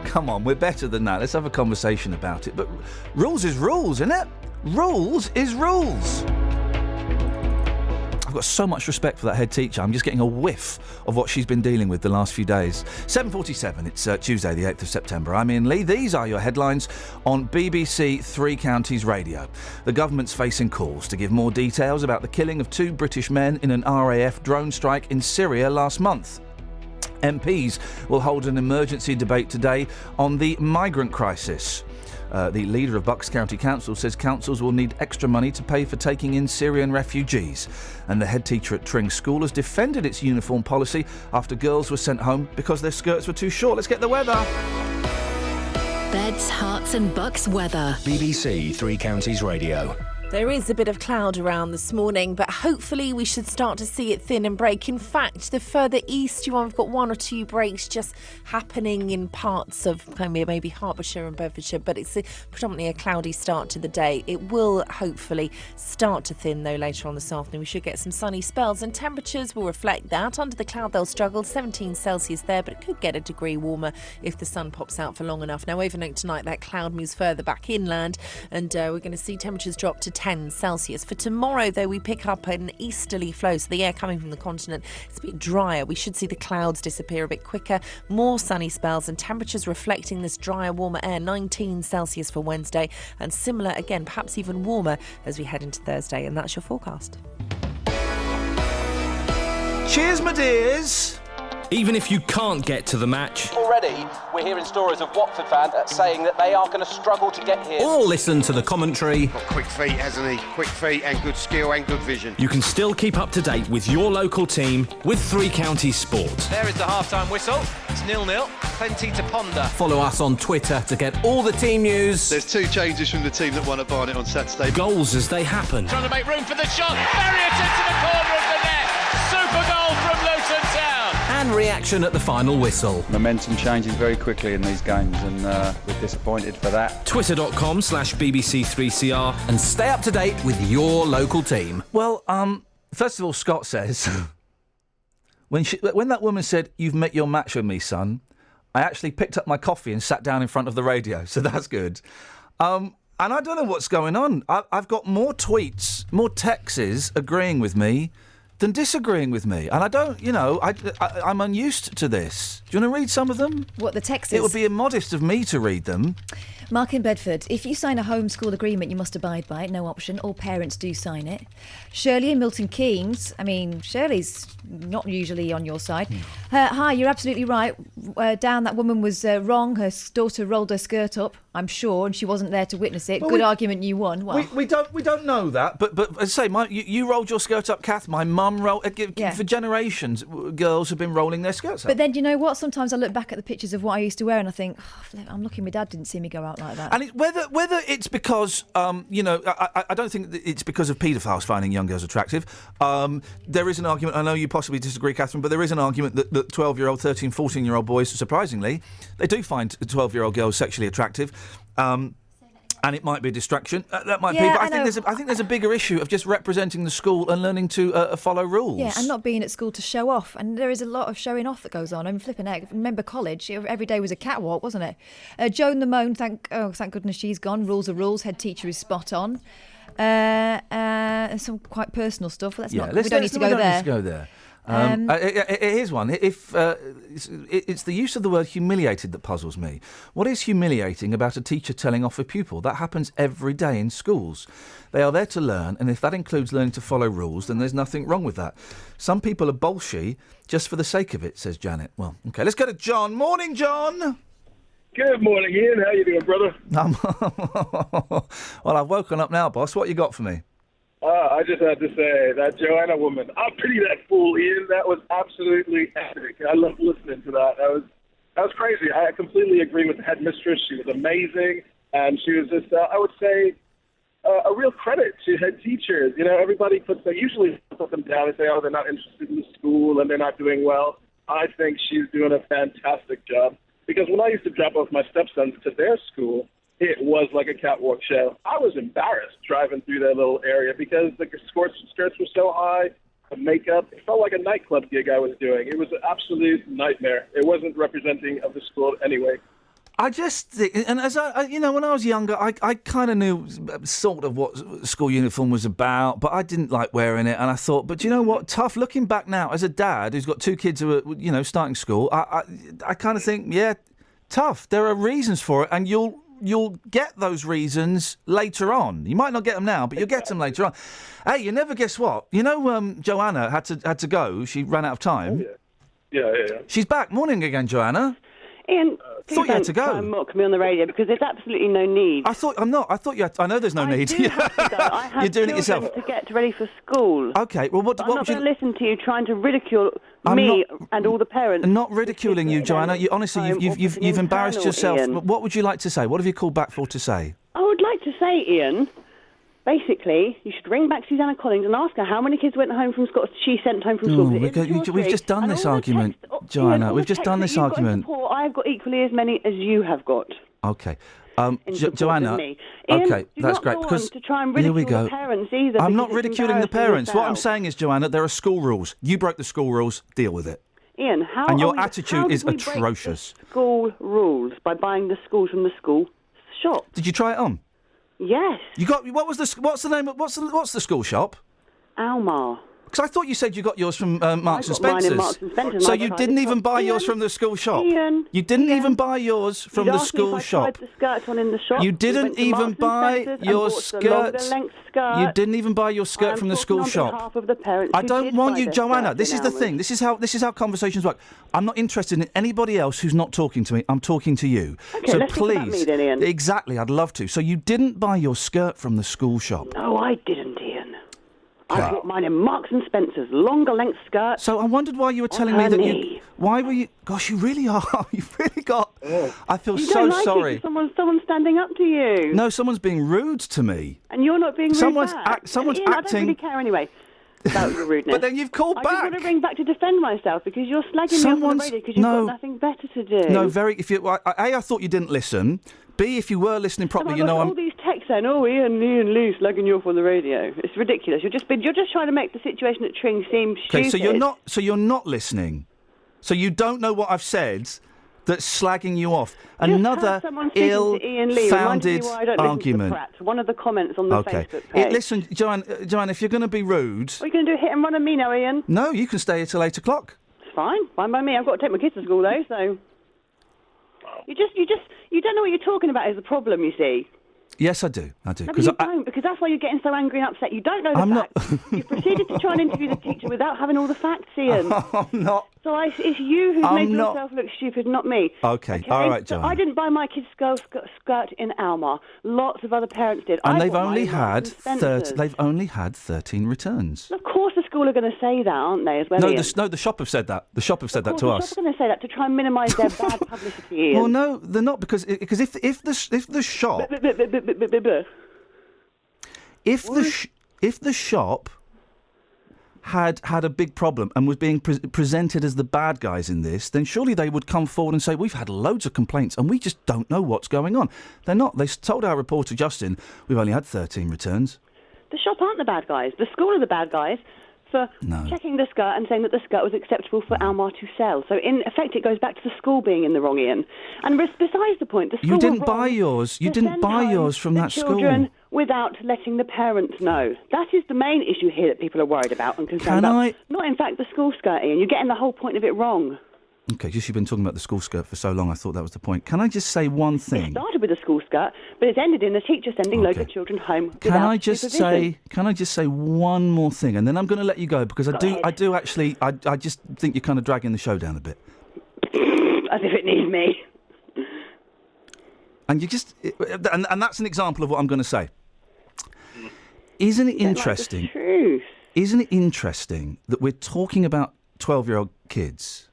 Come on, we're better than that. Let's have a conversation about it. But rules is rules, isn't it? Rules is rules. I've got so much respect for that head teacher. I'm just getting a whiff of what she's been dealing with the last few days. 7:47, it's Tuesday the 8th of September. I'm Iain Lee. These are your headlines on BBC Three Counties Radio. The government's facing calls to give more details about the killing of 2 British men in an RAF drone strike in Syria last month. MPs will hold an emergency debate today on the migrant crisis. The leader of Bucks County Council says councils will need extra money to pay for taking in Syrian refugees. And the head teacher at Tring School has defended its uniform policy after girls were sent home because their skirts were too short. Let's get the weather.
Beds, Herts and Bucks weather.
BBC Three Counties Radio.
There is a bit of cloud around this morning, but hopefully we should start to see it thin and break. In fact, the further east you are, we've got 1 or 2 breaks just happening in parts of maybe Hertfordshire and Bedfordshire, but it's predominantly a cloudy start to the day. It will hopefully start to thin, though, later on this afternoon. We should get some sunny spells, and temperatures will reflect that. Under the cloud, they'll struggle. 17 Celsius there, but it could get a degree warmer if the sun pops out for long enough. Now, overnight tonight, that cloud moves further back inland, and we're going to see temperatures drop to 10 Celsius. For tomorrow, though, we pick up an easterly flow, so the air coming from the continent, it's a bit drier. We should see the clouds disappear a bit quicker, more sunny spells, and temperatures reflecting this drier, warmer air. 19 Celsius for Wednesday, and similar again, perhaps even warmer as we head into Thursday. And that's your forecast.
Cheers, my dears.
Even if you can't get to the match.
Already, we're hearing stories of Watford fans saying that they are going to struggle to get here.
Or listen to the commentary.
Got quick feet, hasn't he? Quick feet and good skill and good vision.
You can still keep up to date with your local team with Three Counties Sport.
There is the half-time whistle. It's 0-0. Plenty to ponder.
Follow us on Twitter to get all the team news.
There's 2 changes from the team that won at Barnet on Saturday.
Goals as they happen.
Trying to make room for the shot. Marriott into the corner of the net. Super goal from Luton Town.
And reaction at the final whistle.
Momentum changes very quickly in these games, and we're disappointed for that.
Twitter.com/BBC3CR and stay up to date with your local team.
Well, first of all, Scott says, when that woman said, "You've met your match with me, son," I actually picked up my coffee and sat down in front of the radio, so that's good. And I don't know what's going on. I've got more tweets, more texts agreeing with me than disagreeing with me. And I don't, I'm unused to this. Do you want to read some of them?
What, the texts?
It would be immodest of me to read them.
Mark in Bedford, if you sign a homeschool agreement, you must abide by it, no option. All parents do sign it. Shirley in Milton Keynes, Shirley's not usually on your side. Hi, you're absolutely right. Dan, that woman was wrong. Her daughter rolled her skirt up, I'm sure, and she wasn't there to witness it. Well, good argument, you won. Well,
we don't know that, but as I say, you rolled your skirt up, Kath. My mum rolled. For generations, girls have been rolling their skirts up.
But then, you know what? Sometimes I look back at the pictures of what I used to wear and I think, I'm lucky my dad didn't see me go out like that.
And whether it's because, I don't think that it's because of paedophiles finding young girls attractive. There is an argument, I know you possibly disagree, Catherine, but there is an argument that 12-year-old, 13, 14-year-old boys, surprisingly, they do find 12-year-old girls sexually attractive. And it might be a distraction. That might
Yeah,
be. But
I
I think there's a bigger issue of just representing the school and learning to follow rules.
Yeah, and not being at school to show off. And there is a lot of showing off that goes on. I mean, flipping heck. Remember college? Every day was a catwalk, wasn't it? Joan the Moan, thank goodness she's gone. Rules are rules. Head teacher is spot on. Some quite personal stuff. We don't need to go there.
Here's one. If it's the use of the word humiliated that puzzles me. What is humiliating about a teacher telling off a pupil? That happens every day in schools. They are there to learn, and if that includes learning to follow rules, then there's nothing wrong with that. Some people are bolshy just for the sake of it, says Janet. Well, OK, let's go to John. Morning, John.
Good morning, Ian. How you doing, brother?
Well, I've woken up now, boss. What you got for me?
I just had to say, that Joanna woman, I pity that fool, Ian. That was absolutely epic. I loved listening to that. That was crazy. I completely agree with the headmistress. She was amazing, and she was just, I would say, a real credit to head teachers. You know, everybody usually put them down and say, oh, they're not interested in the school and they're not doing well. I think she's doing a fantastic job, because when I used to drop off my stepsons to their school, it was like a catwalk show. I was embarrassed driving through that little area because the skirts were so high, the makeup. It felt like a nightclub gig I was doing. It was an absolute nightmare. It wasn't representing of the school anyway.
I just think, and as when I was younger, I kind of knew sort of what school uniform was about, but I didn't like wearing it. And I thought, but you know what? Tough. Looking back now, as a dad who's got two kids who are, starting school, I kind of think, yeah, tough. There are reasons for it, and you'll get those reasons later on. You might not get them now, but you'll get them later on. Hey, you never guess what? You know, Joanna had to go. She ran out of time.
Oh, yeah.
She's back. Morning again, Joanna.
Ian,
thought you had to go.
Try and mock me on the radio because there's absolutely no need.
I'm not. I thought you had. I know there's no need.
Do have to go. I have
You're doing it yourself.
to get ready for school.
Okay. Well, what
I'm
would
not
you?
going to listen to you trying to ridicule me and all the parents.
I'm not ridiculing you, Joanna. Honestly, you've embarrassed yourself.
Ian.
What would you like to say? What have you called back for to say?
I would like to say, Ian, basically, you should ring back Susanna Collins and ask her how many kids went home from school. She sent home from school.
We've just done this argument, Joanna.
Ian,
we've just done this argument.
I've got equally as many as you have got.
Okay. Joanna.
Ian,
okay, that's great. Because
to try and ridicule
here we go.
The parents either.
I'm not ridiculing the parents. What I'm saying is, Joanna, there are school rules. You broke the school rules. Deal with it.
Ian,
and your attitude is atrocious.
School rules by buying the schools from the school shop.
Did you try it on?
Yes.
You got what's the name of what's the school shop?
Almar.
Because I thought you said you got yours from Marks and
Mine
Spencer's.
in Marks and Spencer's.
So you didn't even buy yours from the school shop.
Ian,
you didn't even buy yours from the school shop.
The skirts on in the shop.
You didn't even buy your skirt. You didn't even buy your skirt from the school shop.
On behalf of the parents
I don't want you, Joanna. This is the thing. This is how conversations work. I'm not interested in anybody else who's not talking to me. I'm talking to you.
Okay,
so
let's
please,
talk about me then, Ian.
Exactly. I'd love to. So you didn't buy your skirt from the school shop.
No, I didn't, Ian. I bought mine in Marks and Spencer's, longer length skirt.
So I wondered why you were telling me that why were you... Gosh, you really are. You've really got... I feel
you
so
don't like
sorry.
It someone's standing up to you.
No, someone's being rude to me.
And you're not being rude back.
Someone's
Ian,
acting...
I don't really care anyway about your rudeness.
But then you've called back.
I just want to ring back to defend myself because you're slagging me off on the radio because you've got nothing better to do.
No, I thought you didn't listen. B, if you were listening properly, you know
all these texts saying, "Oh, Ian Lee slagging you off on the radio." It's ridiculous. You're just trying to make the situation at Tring seem stupid.
Okay, so you're not listening. So you don't know what I've said that's slagging you off. Another ill-founded argument.
One of the comments on the Facebook page.
Listen, Joanne, if you're going to be rude,
what are you going to do? Hit and run on me now, Ian?
No, you can stay here till 8 o'clock.
It's fine by me. I've got to take my kids to school though, so. You don't know what you're talking about is the problem, you see.
Yes, I do.
No, but you don't, because that's why you're getting so angry and upset. You don't know the facts. You've proceeded to try and interview the teacher without having all the facts, Ian.
I'm not.
So it's you who's made yourself look stupid, not me.
Okay. All right, Joanne.
I didn't buy my kid's skirt in Almar. Lots of other parents did.
And they've only had 13 returns.
Of course the school are going to say that, aren't they, as well,
No, the shop have said that. The shop have said that to us.
The shop are going to say that to try and minimise their bad publicity, Ian.
Well, no, they're not, because if the shop... If the shop had a big problem and was being presented as the bad guys in this, then surely they would come forward and say, we've had loads of complaints and we just don't know what's going on. They're not. They told our reporter, Justin, we've only had 13 returns.
The shop aren't the bad guys. The school are the bad guys for checking the skirt and saying that the skirt was acceptable for Almar to sell. So, in effect, it goes back to the school being in the wrong, Ian. And besides the point, the school
You didn't buy yours. You didn't buy yours from that
children
school.
Without letting the parents know. That is the main issue here that people are worried about and concerned about. Not, in fact, the school skirt, Ian. You're getting the whole point of it wrong.
OK, just you've been talking about the school skirt for so long, I thought that was the point. Can I just say one thing?
It started with the school skirt, but it's ended in the teacher sending loads of children home without supervision.
Can I just say one more thing, and then I'm going to let you go, because I just think you're kind of dragging the show down a bit.
As if it needs me.
And you just... And that's an example of what I'm going to say. Isn't it interesting?
Like the truth.
Isn't it interesting that we're talking about 12-year-old kids,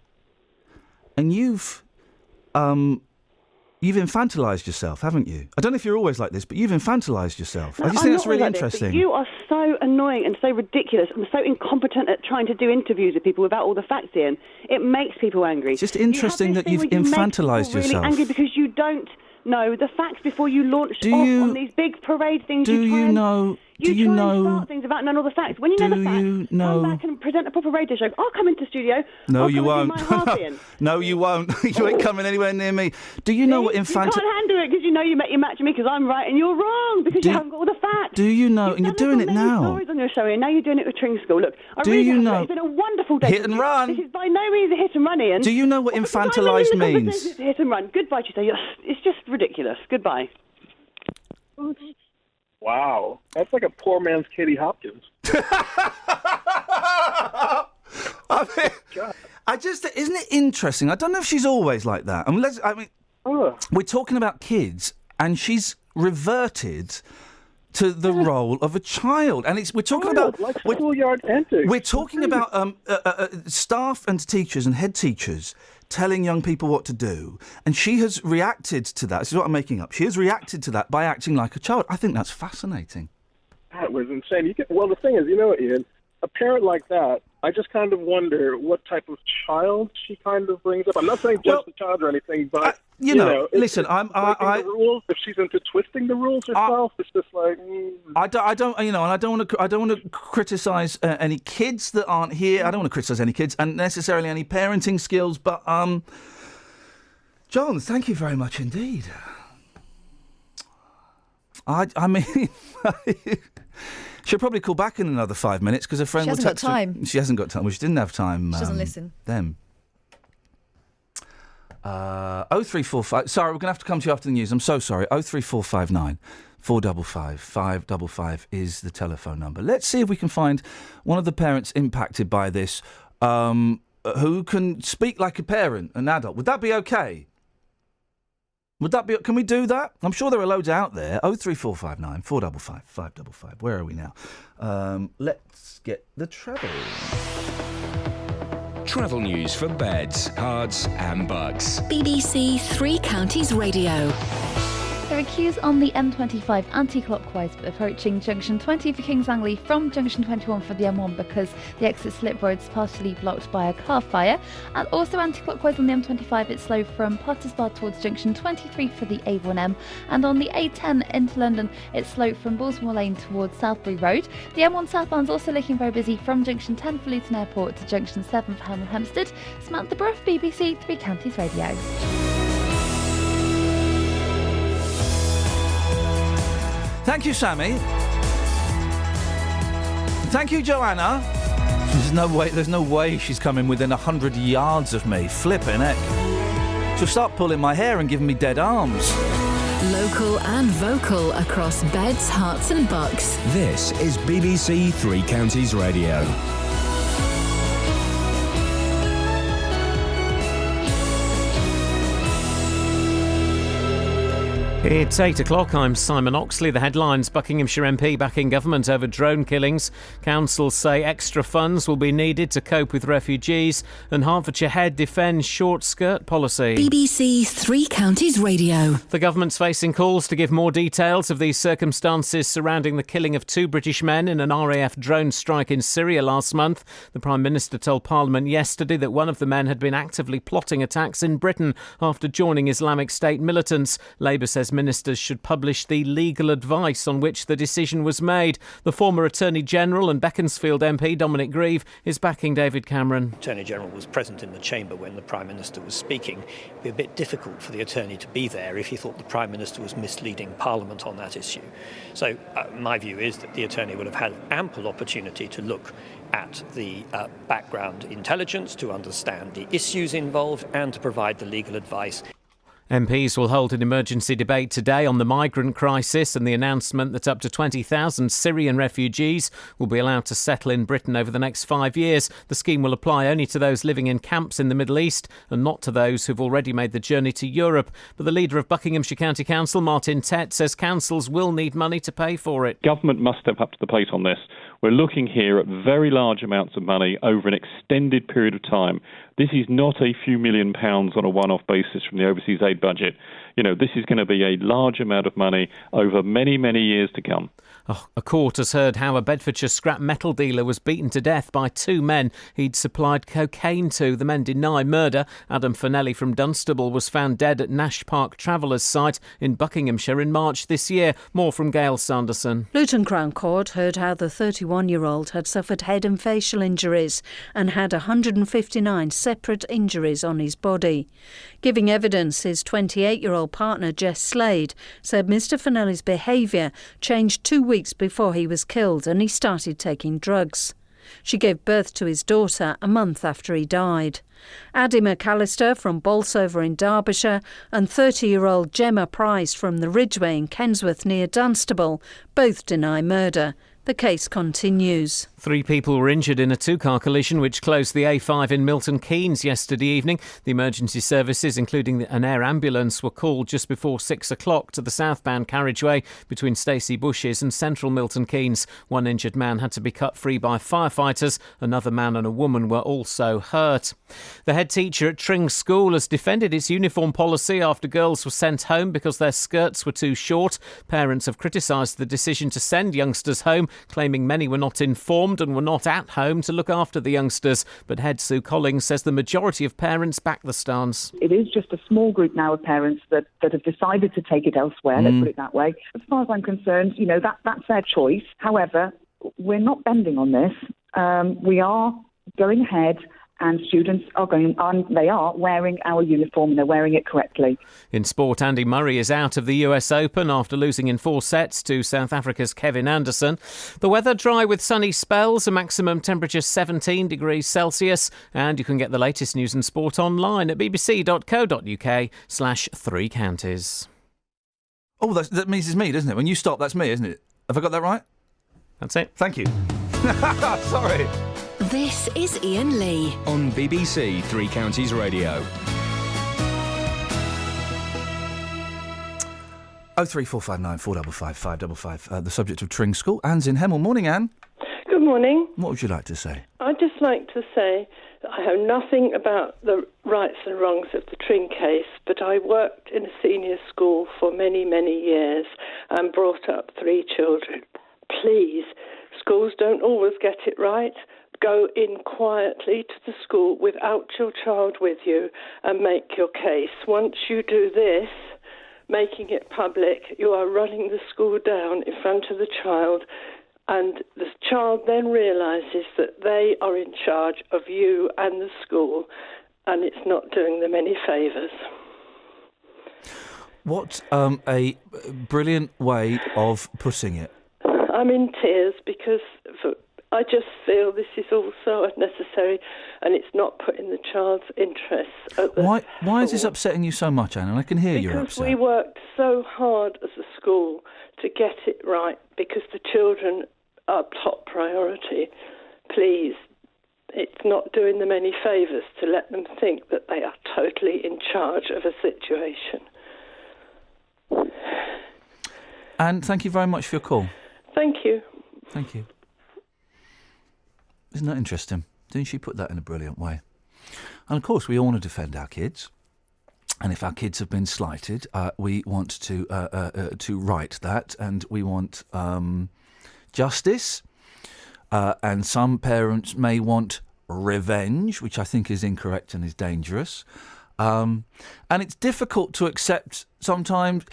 and you've infantilised yourself, haven't you? I don't know if you're always like this, but you've infantilised yourself.
No,
I just think that's really
like
interesting.
This, you are so annoying and so ridiculous and so incompetent at trying to do interviews with people without all the facts in. It makes people angry.
It's just interesting that you've infantilised yourself.
Really angry because you don't know the facts before you launch off on these big parade things.
Do you know?
Start things about knowing all the facts. When you know the facts, come back and present a proper radio show. I'll come into studio.
No, you
won't.
No, you won't. You ain't coming anywhere near me. Do you know what
You can't handle it because you know you're matching me because I'm right and you're wrong because you haven't got all the facts.
Do you know? And you're doing it now.
Stories on your show, and now you're doing it with Tring School. Look, it's been a wonderful day.
Hit and run.
This is by no means a hit and run, Ian.
Do you know what infantilised means?
Hit and run. Goodbye, Tuesday. It's just ridiculous. Goodbye.
Wow, that's like a poor man's Katie Hopkins.
Isn't it interesting? I don't know if she's always like that. We're talking about kids, and she's reverted to the role of a child, and we're talking about
schoolyard antics.
We're talking about staff and teachers and head teachers telling young people what to do, and she has reacted to that. This is what I'm making up. She has reacted to that by acting like a child. I think that's fascinating.
That was insane. Well, the thing is, Ian, a parent like that, I just kind of wonder what type of child she kind of brings up. I'm not saying judge the child or anything, but
listen,
the rules. If she's into twisting the rules herself, it's just like
I don't want to criticise any kids that aren't here. I don't want to criticise any kids and necessarily any parenting skills. But John, thank you very much indeed. I mean. She'll probably call back in another 5 minutes because her friend will text her. She hasn't got time. Well, she didn't have time.
She doesn't listen.
Them. 0345. Sorry, we're going to have to come to you after the news. I'm so sorry. 03459 455 555 is the telephone number. Let's see if we can find one of the parents impacted by this who can speak like a parent, an adult. Would that be okay? Can we do that? I'm sure there are loads out there. 03459 455 555. Where are we now? Let's get the travel.
Travel news for beds, cards and bugs.
BBC Three Counties Radio.
There are queues on the M25 anti-clockwise approaching junction 20 for Kings Langley from junction 21 for the M1 because the exit slip road is partially blocked by a car fire. And also anti-clockwise on the M25, it's slow from Potters Bar towards junction 23 for the A1M. And on the A10 into London, it's slow from Baltimore Lane towards Southbury Road. The M1 southbound's also looking very busy from junction 10 for Luton Airport to junction 7 for Hemel Hempstead. Samantha Bruff, BBC Three Counties Radio.
Thank you, Sammy. Thank you, Joanna. There's no way she's coming within 100 yards of me. Flipping heck. She'll start pulling my hair and giving me dead arms.
Local and vocal across beds, hearts and bucks.
This is BBC Three Counties Radio.
It's 8 o'clock. I'm Simon Oxley. The headlines: Buckinghamshire MP backing government over drone killings. Councils say extra funds will be needed to cope with refugees. And Hertfordshire Head defends short skirt policy.
BBC Three Counties Radio.
The government's facing calls to give more details of the circumstances surrounding the killing of 2 British men in an RAF drone strike in Syria last month. The Prime Minister told Parliament yesterday that one of the men had been actively plotting attacks in Britain after joining Islamic State militants. Labour says ministers should publish the legal advice on which the decision was made. The former Attorney General and Beaconsfield MP Dominic Grieve is backing David Cameron.
The Attorney General was present in the chamber when the Prime Minister was speaking. It would be a bit difficult for the Attorney to be there if he thought the Prime Minister was misleading Parliament on that issue. So my view is that the Attorney would have had ample opportunity to look at the background intelligence, to understand the issues involved and to provide the legal advice.
MPs will hold an emergency debate today on the migrant crisis and the announcement that up to 20,000 Syrian refugees will be allowed to settle in Britain over the next 5 years. The scheme will apply only to those living in camps in the Middle East and not to those who've already made the journey to Europe. But the leader of Buckinghamshire County Council, Martin Tett, says councils will need money to pay for it.
Government must step up to the plate on this. We're looking here at very large amounts of money over an extended period of time. This is not a few £1 million on a one-off basis from the overseas aid budget. You know, this is going to be a large amount of money over many, many years to come.
A court has heard how a Bedfordshire scrap metal dealer was beaten to death by 2 men he'd supplied cocaine to. The men deny murder. Adam Fennelly from Dunstable was found dead at Nash Park Travellers site in Buckinghamshire in March this year. More from Gail Sanderson.
Luton Crown Court heard how the 31-year-old had suffered head and facial injuries and had 159 separate injuries on his body. Giving evidence, his 28-year-old partner, Jess Slade, said Mr Fennelly's behaviour changed 2 weeks before he was killed and he started taking drugs. She gave birth to his daughter a month after he died. Addie McAllister from Bolsover in Derbyshire and 30-year-old Gemma Price from the Ridgeway in Kensworth near Dunstable both deny murder. The case continues.
3 people were injured in a 2-car collision which closed the A5 in Milton Keynes yesterday evening. The emergency services, including an air ambulance, were called just before 6 o'clock to the southbound carriageway between Stacey Bushes and central Milton Keynes. 1 injured man had to be cut free by firefighters. Another man and a woman were also hurt. The head teacher at Tring School has defended its uniform policy after girls were sent home because their skirts were too short. Parents have criticised the decision to send youngsters home, claiming many were not informed and were not at home to look after the youngsters. But head Sue Collings says the majority of parents back the stance.
It is just a small group now of parents that have decided to take it elsewhere, let's put it that way. As far as I'm concerned, you know, that's their choice. However, we're not bending on this. We are going ahead, and students are they are wearing our uniform and they're wearing it correctly.
In sport, Andy Murray is out of the US Open after losing in 4 sets to South Africa's Kevin Anderson. The weather dry with sunny spells, a maximum temperature 17 degrees Celsius, and you can get the latest news and sport online at bbc.co.uk/3 counties.
Oh, that means it's me, doesn't it? When you stop, that's me, isn't it? Have I got that right?
That's it.
Thank you. Sorry.
This is Iain Lee
on BBC Three Counties Radio.
03459 455 555. The subject of Tring School. Anne's in Hemel. Morning, Anne.
Good morning.
What would you like to say?
I'd just like to say that I know nothing about the rights and wrongs of the Tring case, but I worked in a senior school for many, many years and brought up 3 children. Please, schools don't always get it right. Go in quietly to the school without your child with you and make your case. Once you do this, making it public, you are running the school down in front of the child, and the child then realises that they are in charge of you and the school, and it's not doing them any favours.
What a brilliant way of putting it.
I'm in tears because I just feel this is all so unnecessary and it's not putting the child's interests at the
Why is this upsetting you so much, Anne? And I can hear you're upset.
Because we worked so hard as a school to get it right because the children are top priority. Please, it's not doing them any favours to let them think that they are totally in charge of a situation.
And thank you very much for your call.
Thank you.
Thank you. Isn't that interesting? Didn't she put that in a brilliant way? And of course, we all want to defend our kids. And if our kids have been slighted, we want to right that, and we want justice. And some parents may want revenge, which I think is incorrect and is dangerous. And it's difficult to accept sometimes.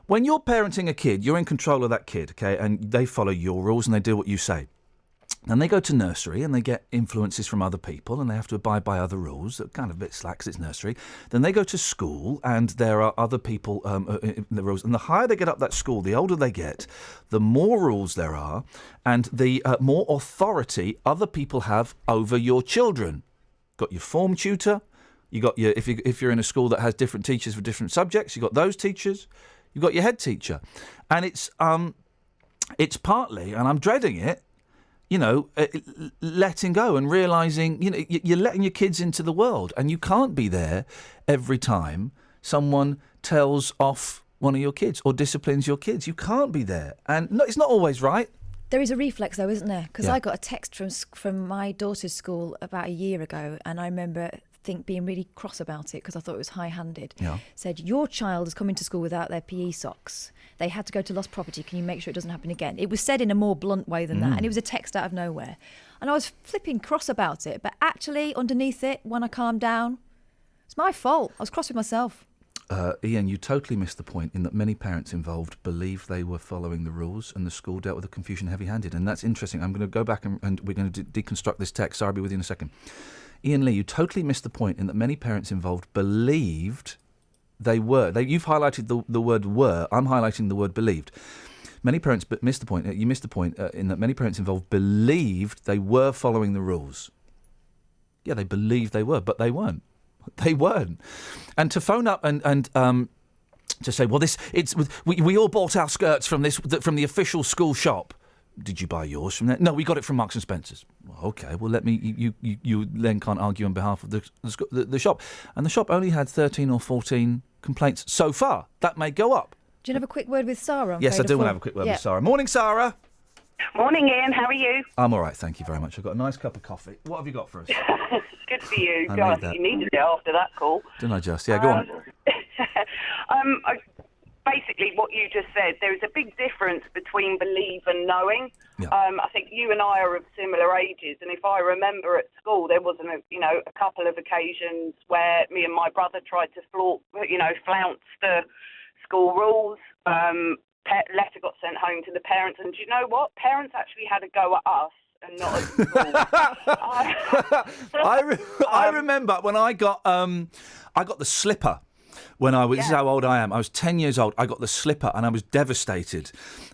When you're parenting a kid, you're in control of that kid, okay, and they follow your rules and they do what you say. Then they go to nursery and they get influences from other people and they have to abide by other rules. They're kind of a bit slack because it's nursery. Then they go to school and there are other people in the rules. And the higher they get up that school, the older they get, the more rules there are and the more authority other people have over your children. Got your form tutor. You got your if you're in a school that has different teachers for different subjects, you've got those teachers. You've got your head teacher. And it's partly, and I'm dreading it, letting go and realising, you're letting your kids into the world and you can't be there every time someone tells off one of your kids or disciplines your kids. You can't be there. And no, it's not always right.
There is a reflex, though, isn't there? Because
Yeah.
I got a text from my daughter's school about a year ago, and I remember being really cross about it because I thought it was high-handed.
Yeah.
Said, your child is coming to school without their PE socks. They had to go to lost property. Can you make sure it doesn't happen again? It was said in a more blunt way than that, and it was a text out of nowhere. And I was flipping cross about it, but actually, underneath it, when I calmed down, it's my fault. I was cross with myself.
Iain, you totally missed the point in that many parents involved believed they were following the rules and the school dealt with the confusion heavy-handed. And that's interesting. I'm going to go back and we're going to deconstruct this text. Sorry, I'll be with you in a second. Iain Lee, you totally missed the point in that many parents involved believed they were. You've highlighted the word were. I'm highlighting the word believed. Many parents missed the point. You missed the point in that many parents involved believed they were following the rules. Yeah, they believed they were, but they weren't. They weren't. And to phone up and to say, well, we all bought our skirts from the official school shop. Did you buy yours from there? No, we got it from Marks and Spencer's. Well, okay, well, let me. You then can't argue on behalf of the shop. And the shop only had 13 or 14 complaints so far. That may go up.
Do you have a quick word with Sarah?
Yes, I do want to have a quick word with Sarah. Morning, Sarah.
Morning, Ian. How are you?
I'm all right, thank you very much. I've got a nice cup of coffee. What have you got for us?
Good for you.
I
God,
need that.
you needed it after that call.
Didn't I just? Yeah, go on.
Basically, what you just said, there is a big difference between believe and knowing.
Yeah.
I think you and I are of similar ages, and if I remember at school, there wasn't a couple of occasions where me and my brother tried to flounce the school rules. Letter got sent home to the parents, and do you know what? Parents actually had a go at us and not at school.
I remember when I got the slipper. When this is how old I am. I was 10 years old. I got the slipper and I was devastated.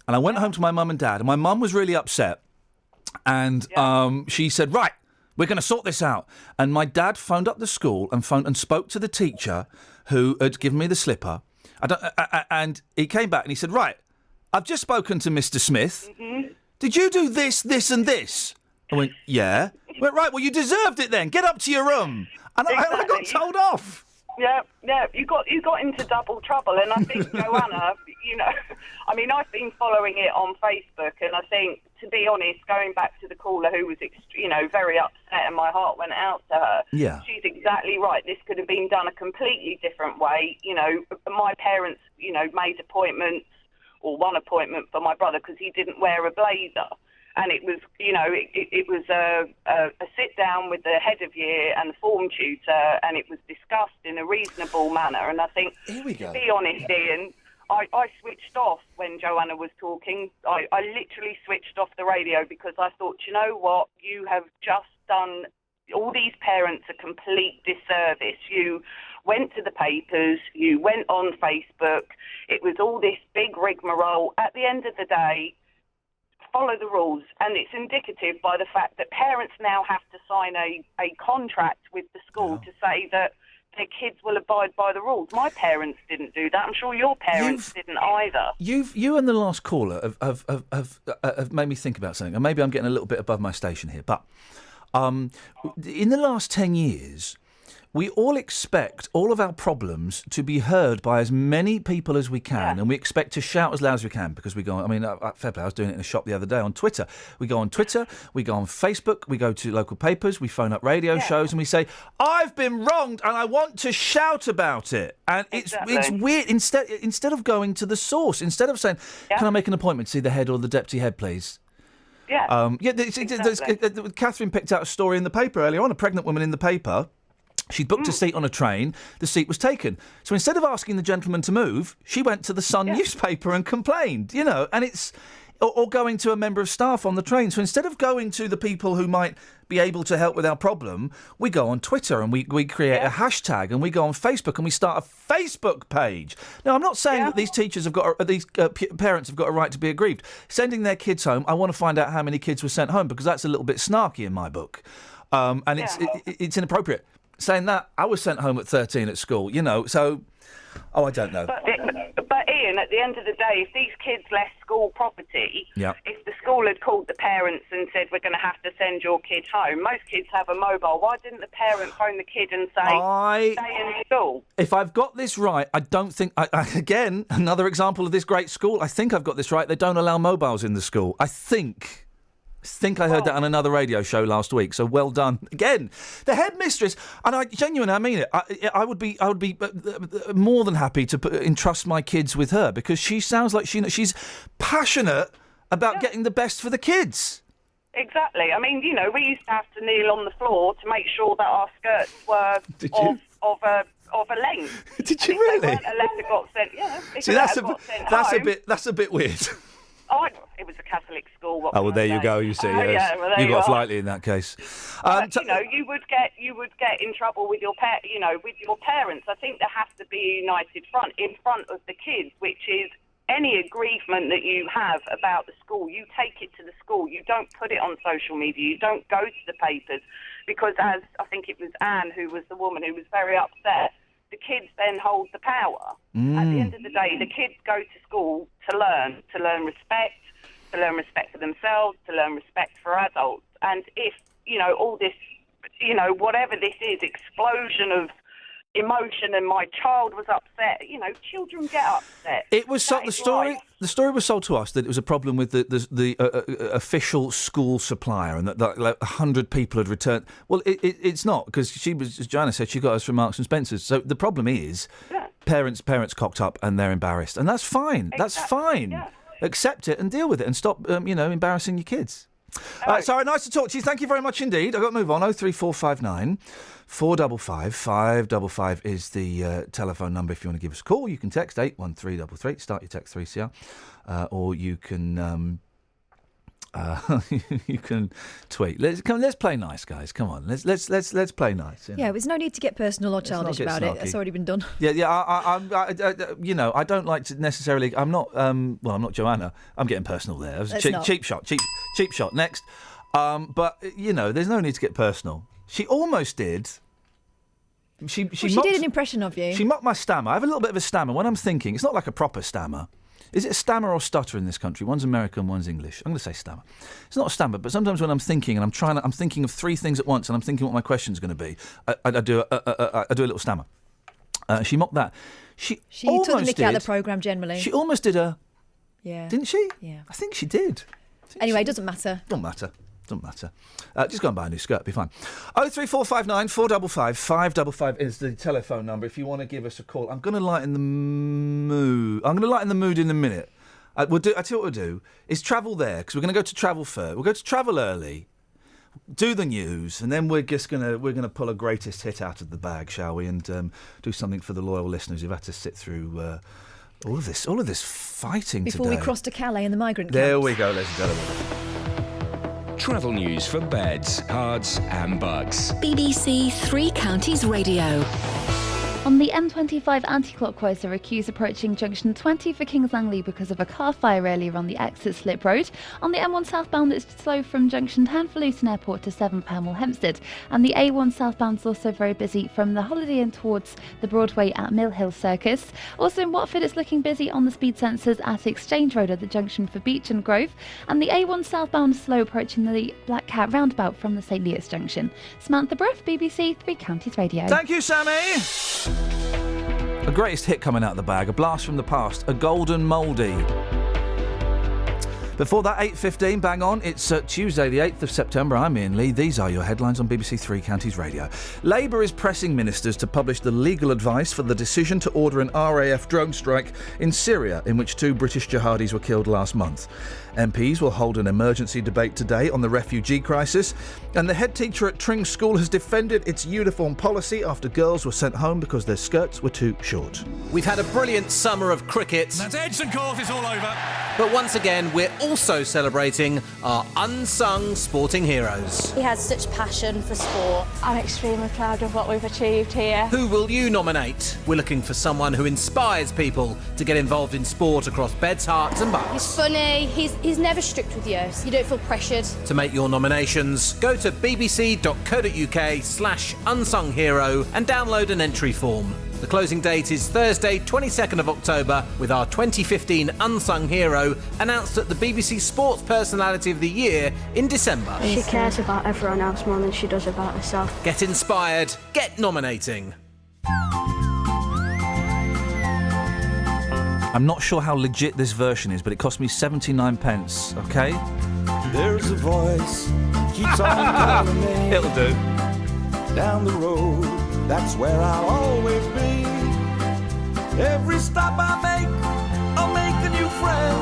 And I went home to my mum and dad, and my mum was really upset. And she said, right, we're going to sort this out. And my dad phoned up the school and spoke to the teacher who had given me the slipper. And he came back and he said, right, I've just spoken to Mr. Smith. Mm-hmm. Did you do this, this and this? I went, yeah. He went, right, well, you deserved it then. Get up to your room. And I got told off.
Yeah, you got into double trouble, and I think Joanna, I've been following it on Facebook, and I think, to be honest, going back to the caller who was, very upset, and my heart went out to her.
Yeah,
she's exactly right. This could have been done a completely different way. My parents, made appointments, or one appointment for my brother because he didn't wear a blazer. And it was, it was a sit down with the head of year and the form tutor, and it was discussed in a reasonable manner. And I think, to be honest, Ian, I switched off when Joanna was talking. I literally switched off the radio because I thought, you know what, you have just done all these parents a complete disservice. You went to the papers, you went on Facebook. It was all this big rigmarole. At the end of the day, follow the rules, and it's indicative by the fact that parents now have to sign a contract with the school to say that their kids will abide by the rules. My parents didn't do that. I'm sure your parents didn't either.
You and the last caller have made me think about something, and maybe I'm getting a little bit above my station here, but in the last 10 years, we all expect all of our problems to be heard by as many people as we can, and we expect to shout as loud as we can because we go on, I mean, fair play, I was doing it in a shop the other day on Twitter. We go on Twitter, we go on Facebook, we go to local papers, we phone up radio shows and we say, I've been wronged and I want to shout about it. And it's weird. Instead of going to the source, instead of saying, can I make an appointment to see the head or the deputy head, please?
Yeah.
Catherine picked out a story in the paper earlier on, a pregnant woman in the paper. She'd booked a seat on a train. The seat was taken. So instead of asking the gentleman to move, she went to the Sun newspaper and complained, you know, and it's... Or going to a member of staff on the train. So instead of going to the people who might be able to help with our problem, we go on Twitter and we create a hashtag, and we go on Facebook and we start a Facebook page. Now, I'm not saying that these teachers have got, these parents have got a right to be aggrieved. Sending their kids home, I want to find out how many kids were sent home because that's a little bit snarky in my book. And it's inappropriate. Saying that, I was sent home at 13 at school, you know, so... Oh, I don't know.
But Iain, at the end of the day, if these kids left school property, if the school had called the parents and said, we're going to have to send your kid home, most kids have a mobile. Why didn't the parent phone the kid and say, stay in school?
If I've got this right, I don't think... again, another example of this great school. I think I've got this right. They don't allow mobiles in the school. I think I heard that on another radio show last week, so well done. Again, the headmistress, and I genuinely, I mean it, I would be more than happy to entrust my kids with her, because she sounds like she's passionate about getting the best for the kids.
Exactly. I mean, you know, we used to have to kneel on the floor to make sure that our skirts were of a length.
Did you really?
If a letter got sent,
See, that's a bit weird.
Oh, it was a Catholic school.
Oh, well, there you go. You see, you got off lightly in that case.
You know, you would get in trouble with your parents. I think there has to be a united front in front of the kids, which is any aggrievement that you have about the school, you take it to the school. You don't put it on social media. You don't go to the papers, because as I think it was Anne, who was the woman who was very upset, the kids then hold the power. At the end of the day, the kids go to school to learn respect for themselves, to learn respect for adults. And if, you know, all this, you know, whatever this is, explosion of emotion, and my child was upset, you know, children get upset.
It was the story was sold to us that it was a problem with the official school supplier, and that like 100 people had returned. Well, it's not, because she was, as Joanna said, she got us from Marks and Spencer's. So the problem is parents cocked up and they're embarrassed, and that's fine. Exactly. That's fine. Yeah. Accept it and deal with it, and stop embarrassing your kids. Sorry, nice to talk to you. Thank you very much indeed. I've got to move on. 03459 455 555 is the telephone number if you want to give us a call. You can text 81333, start your text 3CR, or you can you can tweet. Let's play nice, guys. Come on, let's play nice.
Yeah, there's no need to get personal or childish about it. It's already been done.
Yeah. I don't like to necessarily. I'm not. I'm not Joanna. I'm getting personal there. It was a cheap shot. Next. But there's no need to get personal. She almost did. She
did an impression of you.
She mocked my stammer. I have a little bit of a stammer when I'm thinking. It's not like a proper stammer. Is it a stammer or stutter in this country? One's American, one's English. I'm going to say stammer. It's not a stammer, but sometimes when I'm thinking and I'm thinking of three things at once, and I'm thinking what my question's going to be, I do a little stammer. She mocked that. She almost
took the nick out of the programme generally.
She almost did
Yeah.
Didn't she?
Yeah.
I think she did.
Anyway, it doesn't matter.
Doesn't matter. Just go and buy a new skirt, be fine. 03459 455 555 is the telephone number if you want to give us a call. I'm going to lighten the mood. In a minute. I tell you what we'll do is travel there, because we're going to go to travel first. We'll go to travel early, do the news, and then we're gonna pull a greatest hit out of the bag, shall we? And do something for the loyal listeners who've had to sit through all of this fighting
before
today.
we cross to Calais and the migrant camps.
There we go, ladies and gentlemen.
Travel news for beds, cards and bugs.
BBC Three Counties Radio.
On the M25 anti-clockwise, there are queues approaching junction 20 for Kings Langley because of a car fire earlier on the exit slip road. On the M1 southbound, it's slow from junction 10 for Luton Airport to 7 Pembrokeshire Hempstead. And the A1 southbound is also very busy from the Holiday Inn towards the Broadway at Mill Hill Circus. Also in Watford, it's looking busy on the speed sensors at Exchange Road at the junction for Beach and Grove. And the A1 southbound is slow approaching the Black Cat roundabout from the St Leo's junction. Samantha Bruff, BBC Three Counties Radio.
Thank you, Sammy. A greatest hit coming out of the bag, a blast from the past, a golden mouldy. Before that, 8:15, bang on. It's Tuesday, the 8th of September. I'm Iain Lee. These are your headlines on BBC Three Counties Radio. Labour is pressing ministers to publish the legal advice for the decision to order an RAF drone strike in Syria, in which 2 British jihadis were killed last month. MPs will hold an emergency debate today on the refugee crisis, and the head teacher at Tring School has defended its uniform policy after girls were sent home because their skirts were too short.
We've had a brilliant summer of cricket.
That's Edson Court, it's all over.
But once again, we're also celebrating our unsung sporting heroes.
He has such passion for sport. I'm extremely proud of what we've achieved here.
Who will you nominate? We're looking for someone who inspires people to get involved in sport across beds, hearts and bucks.
He's funny, he's never strict with you, so you don't feel pressured.
To make your nominations, go to bbc.co.uk/unsunghero and download an entry form. The closing date is Thursday, 22nd of October, with our 2015 Unsung Hero announced at the BBC Sports Personality of the Year in December.
She cares about everyone else more than she does about herself.
Get inspired, get nominating.
I'm not sure how legit this version is, but it cost me 79 pence, OK?
There's a voice keeps on calling me.
It'll do.
Down the road, that's where I'll always be. Every stop I make, I'll make a new friend.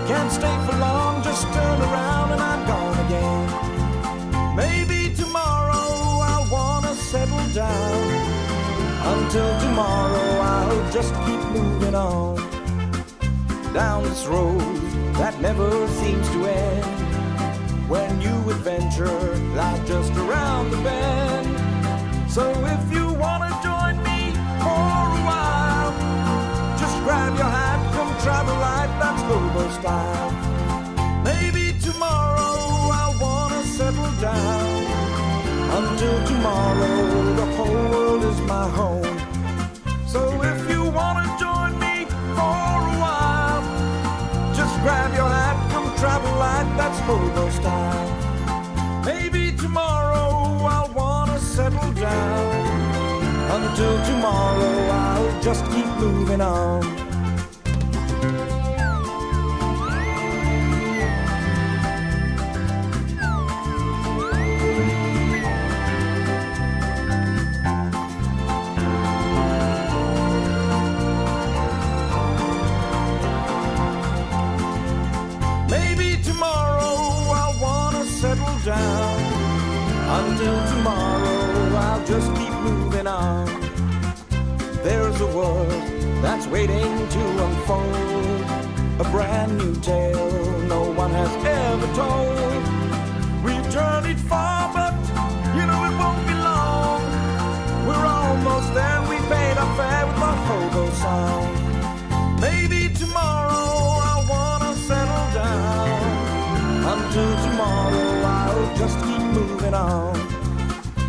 Can't stay for long, just turn around and I'm gone again. Maybe tomorrow I'll wanna settle down. Until tomorrow I'll just keep moving on. Down this road that never seems to end. When new adventure lies just around the bend. So if you wanna join me for a while, just grab your hat, come travel light, that's global style. Maybe tomorrow I'll wanna settle down. Until tomorrow the whole world is my home. So if you wanna join me for a while, just grab your hat, come travel light, that's Volvo style. Maybe tomorrow I'll wanna settle down. Until tomorrow I'll just keep moving on. Down. Until tomorrow I'll just keep moving on. There's a world that's waiting to unfold, a brand new tale no one has ever told. We've journeyed far but you know it won't be long. We're almost there, we paid our fare with our Fogo song. Maybe tomorrow I'll wanna settle down. Until tomorrow I'll just keep moving on.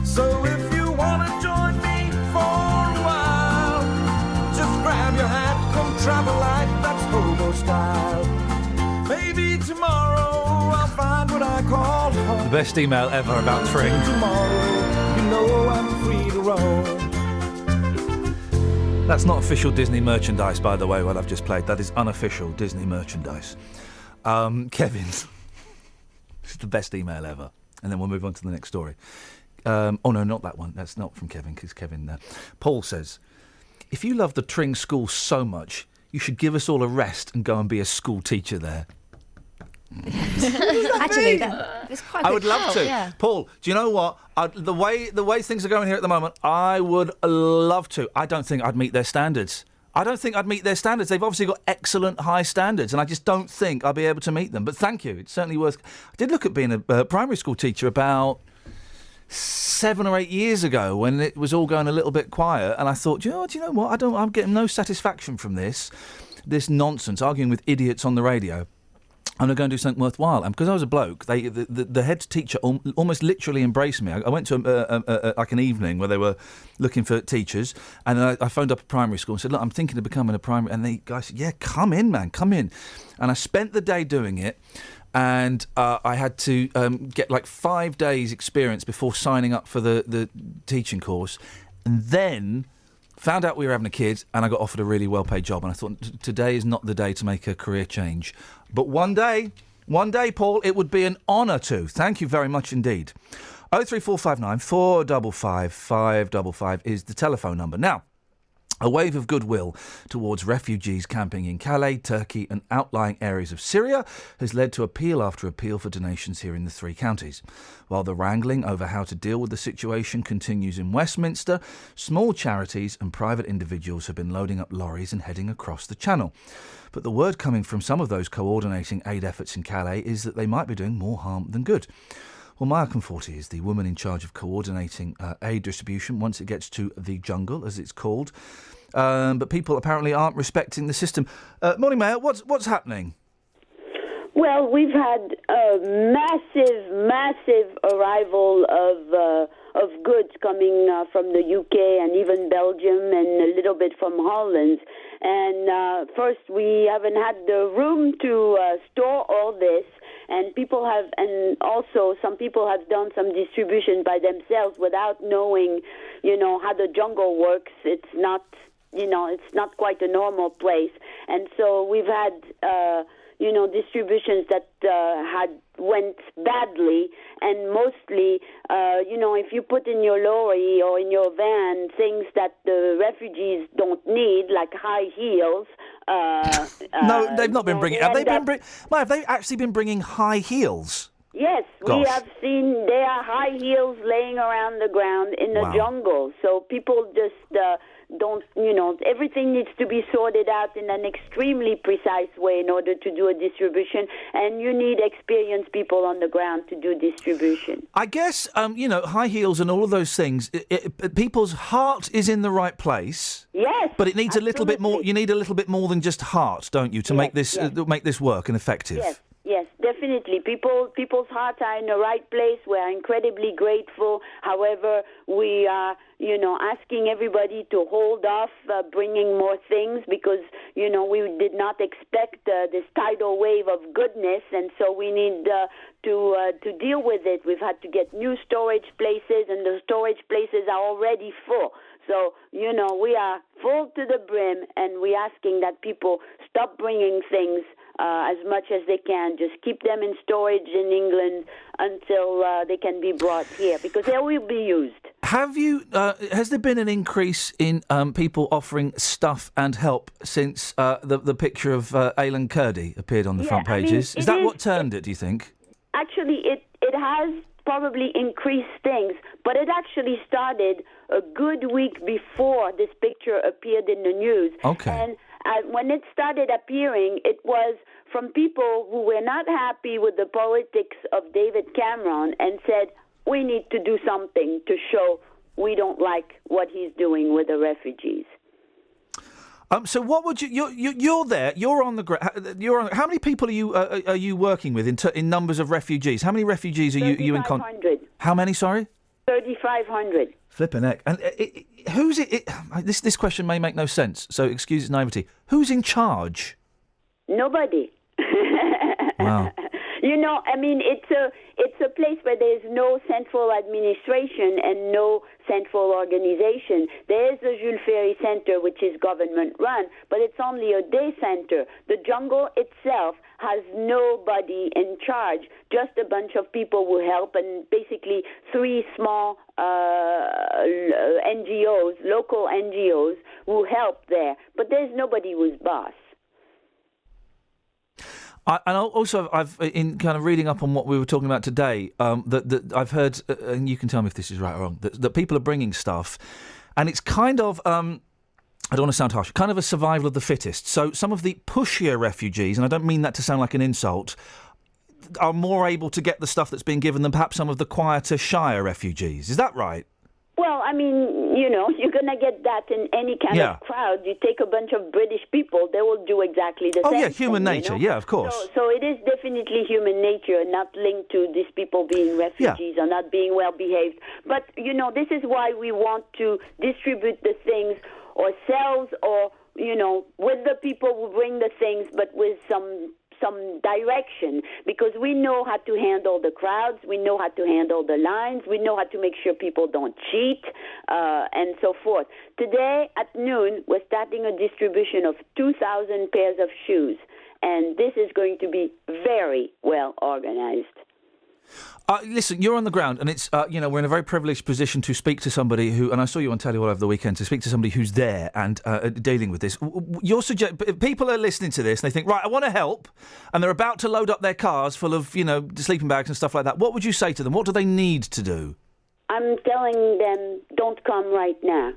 So if you wanna join me for a while, just grab your hat, come travel light, that's Hobo style. Maybe tomorrow I'll find what I call home.
The best email ever about Tring.
Tomorrow, you know I'm free to roam.
That's not official Disney merchandise, by the way, what I've just played. That is unofficial Disney merchandise. Kevin's. It's the best email ever. And then we'll move on to the next story. Oh, no, not that one. That's not from Kevin, because Kevin... Paul says, if you love the Tring School so much, you should give us all a rest and go and be a school teacher there.
Actually, it's quite a
I would
good
love
help,
to.
yeah.
Paul, do you know what? The way things are going here at the moment, I would love to. I don't think I'd meet their standards. They've obviously got excellent high standards, and I just don't think I'll be able to meet them. But thank you. It's certainly worth... I did look at being a primary school teacher about 7 or 8 years ago when it was all going a little bit quiet, and I thought, do you know what? I'm getting no satisfaction from this nonsense, arguing with idiots on the radio. I'm going to do something worthwhile. And because I was a bloke, the head teacher almost literally embraced me. I went to like an evening where they were looking for teachers, and I phoned up a primary school and said, look, I'm thinking of becoming a primary. And the guy said, yeah, come in, man, come in. And I spent the day doing it, and I had to get like 5 days experience before signing up for the teaching course. And then found out we were having a kid, and I got offered a really well-paid job. And I thought, today is not the day to make a career change. But one day, Paul, it would be an honour to. Thank you very much indeed. 03459 455 555 is the telephone number. Now, a wave of goodwill towards refugees camping in Calais, Turkey and outlying areas of Syria has led to appeal after appeal for donations here in the three counties. While the wrangling over how to deal with the situation continues in Westminster, small charities and private individuals have been loading up lorries and heading across the Channel. But the word coming from some of those coordinating aid efforts in Calais is that they might be doing more harm than good. Well, Maya Conforti is the woman in charge of coordinating aid distribution once it gets to the jungle, as it's called. But people apparently aren't respecting the system. Morning, Maya. What's happening?
Well, we've had a massive arrival of goods coming from the UK and even Belgium and a little bit from Holland. And first, we haven't had the room to store all this. And also some people have done some distribution by themselves without knowing, how the jungle works. It's not quite a normal place. And so we've had, distributions that went badly. And mostly, if you put in your lorry or in your van things that the refugees don't need, like high heels.
No, they've not been bringing. Have they actually been bringing high heels?
Yes,
Gosh.
We have seen there are high heels laying around the ground in the jungle. So people just don't, everything needs to be sorted out in an extremely precise way in order to do a distribution. And you need experienced people on the ground to do distribution.
I guess, high heels and all of those things, people's heart is in the right place.
Yes.
But it needs a little bit more. You need a little bit more than just heart, don't you, to make this work and effective?
Yes, definitely. People's hearts are in the right place. We are incredibly grateful. However, we are, asking everybody to hold off bringing more things because, we did not expect this tidal wave of goodness, and so we need to deal with it. We've had to get new storage places, and the storage places are already full. So, we are full to the brim, and we're asking that people stop bringing things as much as they can. Just keep them in storage in England until they can be brought here, because they will be used.
Has there been an increase in people offering stuff and help since the picture of Aileen Kurdi appeared on the front pages? Is that what turned it, do you think?
Actually, it has probably increased things, but it actually started a good week before this picture appeared in the news.
Okay.
And when it started appearing, it was from people who were not happy with the politics of David Cameron and said, we need to do something to show we don't like what he's doing with the refugees.
So what would you're there? You're on the ground. How many people are you working with in numbers of refugees? How many refugees are you in contact?
3,500.
How many? Sorry.
3,500.
Flippin' heck! And who's it? This question may make no sense, so excuse its naivety. Who's in charge?
Nobody.
Wow.
It's a place where there's no central administration and no central organization. There is the Jules Ferry Center, which is government-run, but it's only a day center. The jungle itself has nobody in charge, just a bunch of people who help, and basically 3 small NGOs, local NGOs, who help there. But there's nobody who's boss.
I've in kind of reading up on what we were talking about today, that I've heard, and you can tell me if this is right or wrong, that people are bringing stuff, and it's kind of, I don't want to sound harsh, kind of a survival of the fittest. So some of the pushier refugees, and I don't mean that to sound like an insult, are more able to get the stuff that's being given than perhaps some of the quieter, shyer refugees. Is that right?
Well, I mean, you're going to get that in any kind of crowd. You take a bunch of British people, they will do exactly the same.
Oh, yeah, human nature, yeah, of course.
So it is definitely human nature, not linked to these people being refugees or not being well behaved. But, this is why we want to distribute the things ourselves or, with the people who bring the things, but with some direction, because we know how to handle the crowds, we know how to handle the lines, we know how to make sure people don't cheat, and so forth. Today at noon, we're starting a distribution of 2,000 pairs of shoes, and this is going to be very well organized.
Listen, you're on the ground, and it's we're in a very privileged position to speak to somebody who, and I saw you on telly all over the weekend, to speak to somebody who's there and dealing with this. People are listening to this and they think, right, I want to help, and they're about to load up their cars full of sleeping bags and stuff like that. What would you say to them? What do they need to do?
I'm telling them, don't come right now.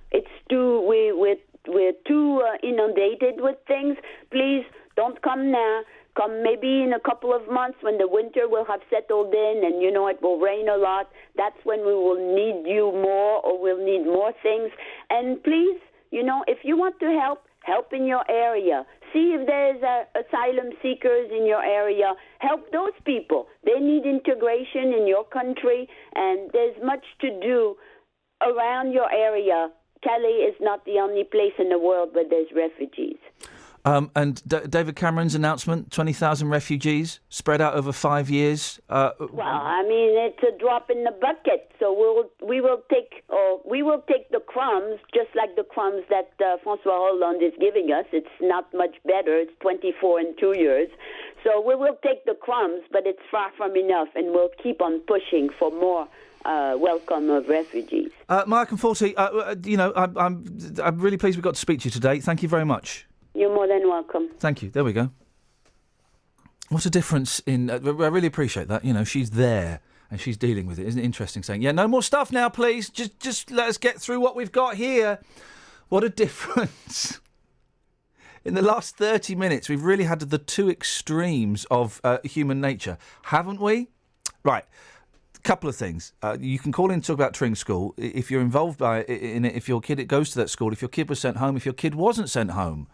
We're too inundated with things. Please don't come now. Come maybe in a couple of months when the winter will have settled in and, it will rain a lot. That's when we will need you more, or we'll need more things. And please, if you want to help in your area. See if there's asylum seekers in your area. Help those people. They need integration in your country, and there's much to do around your area. Calais is not the only place in the world where there's refugees.
And David Cameron's announcement, 20,000 refugees spread out over 5 years.
Well, I mean, it's a drop in the bucket. So we will take the crumbs, just like the crumbs that François Hollande is giving us. It's not much better. It's 24 in 2 years. So we will take the crumbs, but it's far from enough, and we'll keep on pushing for more welcome of refugees.
Mark and Forty, I'm really pleased we got to speak to you today. Thank you very much.
You're more than welcome.
Thank you. There we go. What a difference in... I really appreciate that. She's there and she's dealing with it. Isn't it interesting saying, no more stuff now, please. Just let us get through what we've got here. What a difference. In the last 30 minutes, we've really had the two extremes of human nature, haven't we? Right. Couple of things. You can call in and talk about Tring School. If you're involved in it, if your kid goes to that school, if your kid was sent home, if your kid wasn't sent home,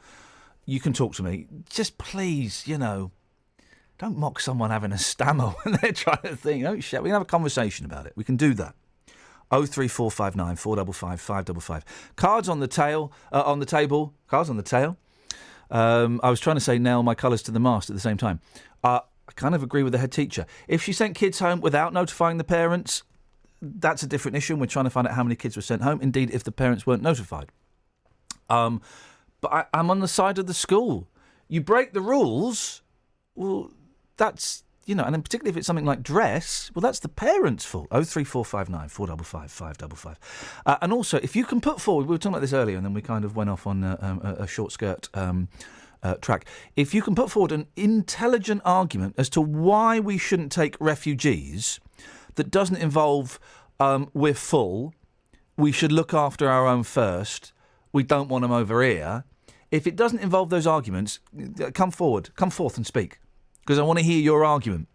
you can talk to me. Just please, don't mock someone having a stammer when they're trying to think. Don't shout. We can have a conversation about it. We can do that. 03459 455 555. Cards on the table. Cards on the tail. I was trying to say nail my colours to the mast at the same time. I kind of agree with the head teacher. If she sent kids home without notifying the parents, that's a different issue, and we're trying to find out how many kids were sent home, indeed, if the parents weren't notified. But I'm on the side of the school. You break the rules, well, that's, and then particularly if it's something like dress, well, that's the parents' fault. 03459 455 555. And also, if you can put forward, we were talking about this earlier, and then we kind of went off on a short skirt track. If you can put forward an intelligent argument as to why we shouldn't take refugees that doesn't involve we're full, we should look after our own first, we don't want them over here. If it doesn't involve those arguments, come forth and speak, because I want to hear your argument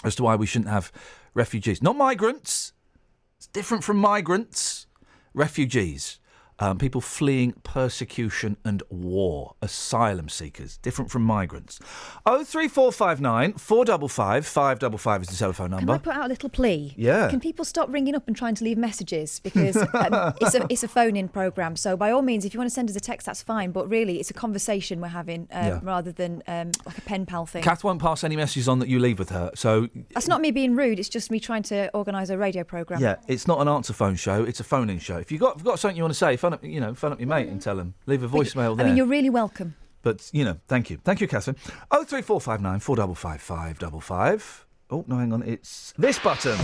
as to why we shouldn't have refugees. Not migrants. It's different from migrants. Refugees. People fleeing persecution and war. Asylum seekers. Different from migrants. 03459 455 555 is the telephone number.
Can I put out a little plea?
Yeah.
Can people stop ringing up and trying to leave messages? Because it's a phone-in programme. So by all means, if you want to send us a text, that's fine. But really, it's a conversation we're having rather than like a pen pal thing.
Kath won't pass any messages on that you leave with her. So
that's not me being rude. It's just me trying to organise a radio programme.
Yeah, it's not an answer phone show. It's a phone-in show. If you've got something you want to say, phone up your mate and tell him. Leave a voicemail there.
I mean, you're really welcome.
But, thank you. Thank you, Catherine. 03459 455 555. Oh, no, hang on. It's this button.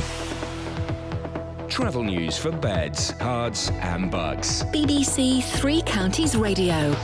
Travel news for beds, cards and bugs.
BBC Three Counties Radio.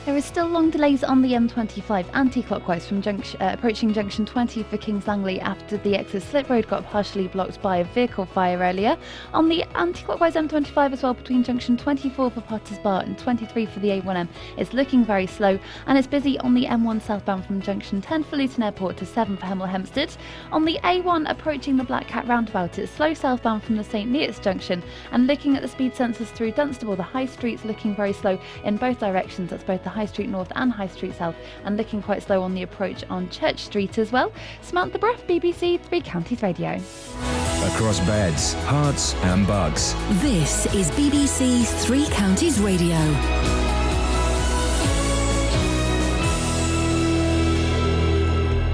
There is still long delays on the M25 anti-clockwise from approaching junction 20 for Kings Langley after the exit slip road got partially blocked by a vehicle fire earlier. On the anti-clockwise M25 as well between junction 24 for Potters Bar and 23 for the A1M, it's looking very slow, and it's busy on the M1 southbound from junction 10 for Luton Airport to 7 for Hemel Hempstead. On the A1 approaching the Black Cat roundabout, it's slow southbound from the St Neots junction, and looking at the speed sensors through Dunstable, the High Street's looking very slow in both directions. That's both the High Street North and High Street South, and looking quite slow on the approach on Church Street as well. Samantha Bruff, BBC Three Counties Radio.
Across beds, hearts and bugs.
This is BBC Three Counties Radio.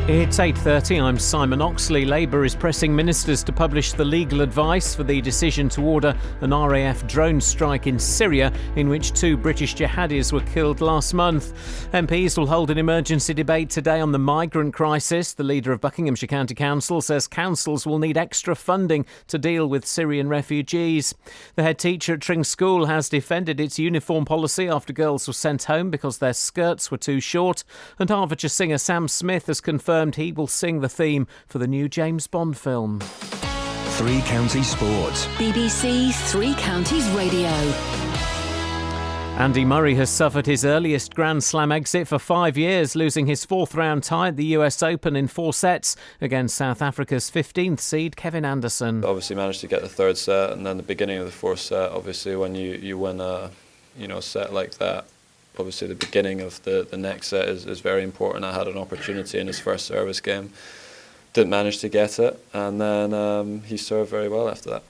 It's 8:30, I'm Simon Oxley. Labour is pressing ministers to publish the legal advice for the decision to order an RAF drone strike in Syria, in which 2 British jihadis were killed last month. MPs will hold an emergency debate today on the migrant crisis. The leader of Buckinghamshire County Council says councils will need extra funding to deal with Syrian refugees. The head teacher at Tring School has defended its uniform policy after girls were sent home because their skirts were too short. And Hertfordshire singer Sam Smith has confirmed he will sing the theme for the new James Bond film.
Three Counties Sports.
BBC Three Counties Radio.
Andy Murray has suffered his earliest Grand Slam exit for 5 years, losing his 4th round tie at the US Open in 4 sets against South Africa's 15th seed Kevin Anderson.
Obviously managed to get the 3rd set, and then the beginning of the 4th set, obviously when you win a set like that, obviously the beginning of the next set is very important. I had an opportunity in his first service game, didn't manage to get it, and then he served very well after that.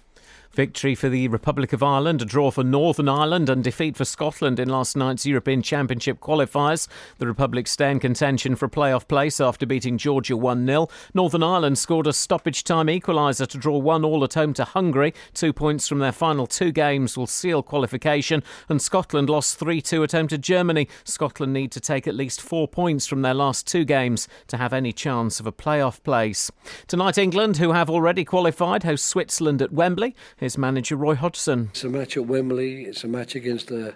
Victory for the Republic of Ireland, a draw for Northern Ireland and defeat for Scotland in last night's European Championship qualifiers. The Republic stay in contention for a playoff place after beating Georgia 1-0. Northern Ireland scored a stoppage time equaliser to draw 1-1 at home to Hungary. 2 points from their final 2 games will seal qualification, and Scotland lost 3-2 at home to Germany. Scotland need to take at least 4 points from their last 2 games to have any chance of a playoff place. Tonight England, who have already qualified, host Switzerland at Wembley. Here's manager Roy Hodgson.
It's a match at Wembley. It's a match against an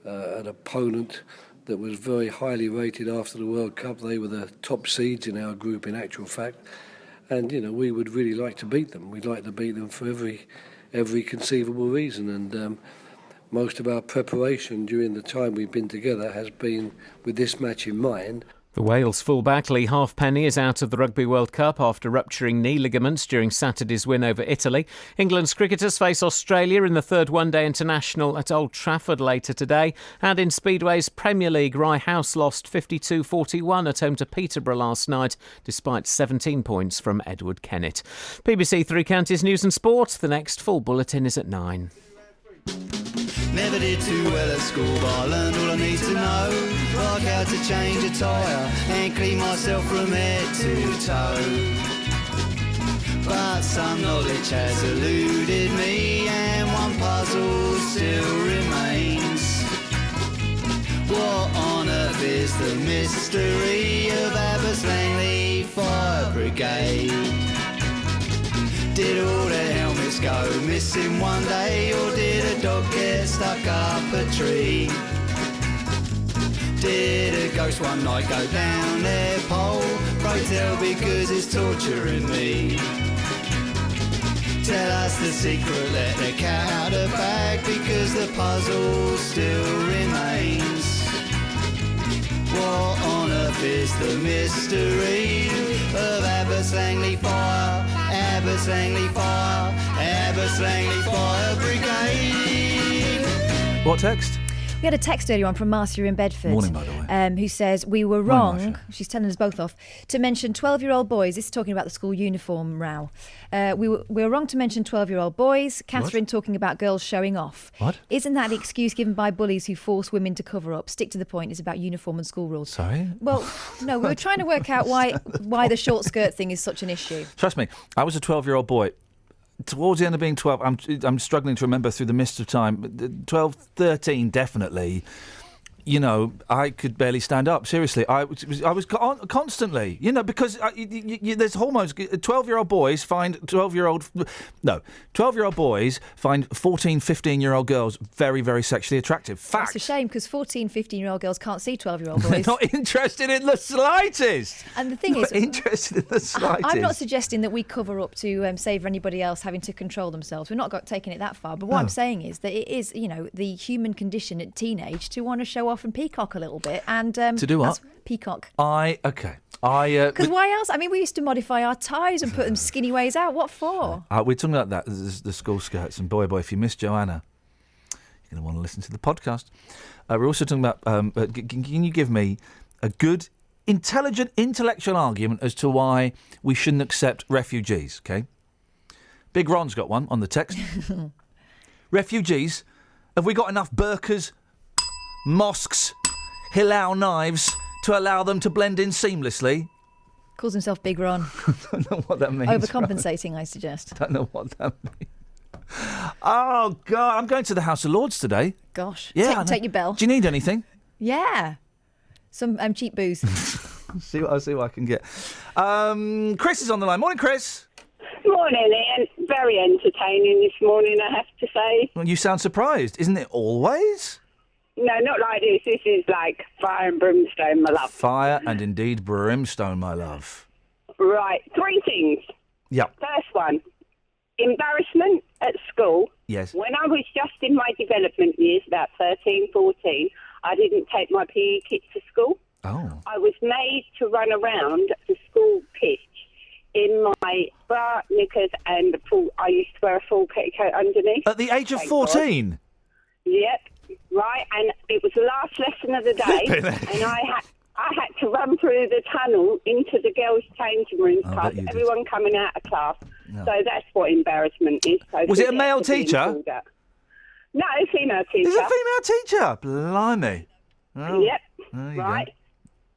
opponent that was very highly rated after the World Cup. They were the top seeds in our group, in actual fact. And, we would really like to beat them. We'd like to beat them for every conceivable reason. And most of our preparation during the time we've been together has been with this match in mind.
The Wales fullback Lee Halfpenny is out of the Rugby World Cup after rupturing knee ligaments during Saturday's win over Italy. England's cricketers face Australia in the 3rd one-day international at Old Trafford later today. And in Speedway's Premier League, Rye House lost 52-41 at home to Peterborough last night, despite 17 points from Edward Kennett. BBC Three Counties News and Sport. The next full bulletin is at 9.
Never did too well at school, but I learned all I need to know. Like how to change a tyre and clean myself from head to toe. But some knowledge has eluded me, and one puzzle still remains. What on earth is the mystery of Abbas Langley Fire Brigade? Did all the helmets go missing one day, or did a dog get stuck up a tree? Did a ghost one night go down their pole? Pray tell, because it's torturing me. Tell us the secret, let the cat out of the bag, because the puzzle still remains. What on earth is the mystery of Abbas Langley Fire? Abbas Langley Fire, Abbas Langley Fire Brigade.
What text?
We had a text earlier on from Marcia in Bedford.
Morning, by the way.
Who says, we were wrong, she's telling us both off, to mention 12-year-old boys. This is talking about the school uniform row. We were wrong to mention 12-year-old boys. Catherine talking about girls showing off.
What?
Isn't that the excuse given by bullies who force women to cover up? Stick to the point, it's about uniform and school rules.
Sorry?
Well, no, we were trying to work out why the short skirt thing is such an issue.
Trust me, I was a 12-year-old boy. Towards the end of being 12, I'm struggling to remember through the mist of time. 12, 13, definitely. you know, I could barely stand up. Seriously, I was constantly, you know, because there's hormones. 12-year-old boys find 12-year-old boys find 14, 15-year-old girls very, very sexually attractive. Fact.
It's a shame because 14, 15-year-old girls can't see 12-year-old boys.
They're not interested in the slightest.
And the thing is,
interested in the slightest.
I'm not suggesting that we cover up to save anybody else having to control themselves. We're not taking it that far. But what I'm saying is that it is, you know, the human condition at teenage to want to show off and peacock a little bit. And
to do what?
Peacock.
Because
why else? I mean, we used to modify our ties and put them skinny ways out. What for?
We're talking about that, the school skirts. And boy, if you miss Joanna, you're going to want to listen to the podcast. We're also talking about, can you give me a good, intelligent, intellectual argument as to why we shouldn't accept refugees, okay? Big Ron's got one on the text. Refugees, have we got enough burqas, mosques, halal knives to allow them to blend in seamlessly?
Calls himself Big Ron.
I don't know what that means.
Overcompensating, I suggest.
I don't know what that means. Oh, God, I'm going to the House of Lords today.
Gosh.
Yeah,
take your bell.
Do you need anything?
Yeah. Some cheap booze.
I'll see what I can get. Chris is on the line. Morning, Chris.
Morning, Ian. Very entertaining this morning, I have to say.
Well, you sound surprised. Isn't it always?
No, not like this. This is like fire and brimstone, my love.
Fire and indeed brimstone, my love.
Right. 3 things.
Yeah.
First one, embarrassment at school.
Yes.
When I was just in my development years, about 13, 14, I didn't take my PE kit to school.
Oh.
I was made to run around the school pitch in my bra, knickers, and I used to wear a full petticoat underneath.
At the age of 14?
Yep, right, and it was the last lesson of the day, and I had to run through the tunnel into the girls' changing rooms past everyone coming out of class. No. So that's what embarrassment is. So
was it a male teacher?
No, female teacher.
It's a female teacher? Blimey. Oh.
Yep, right.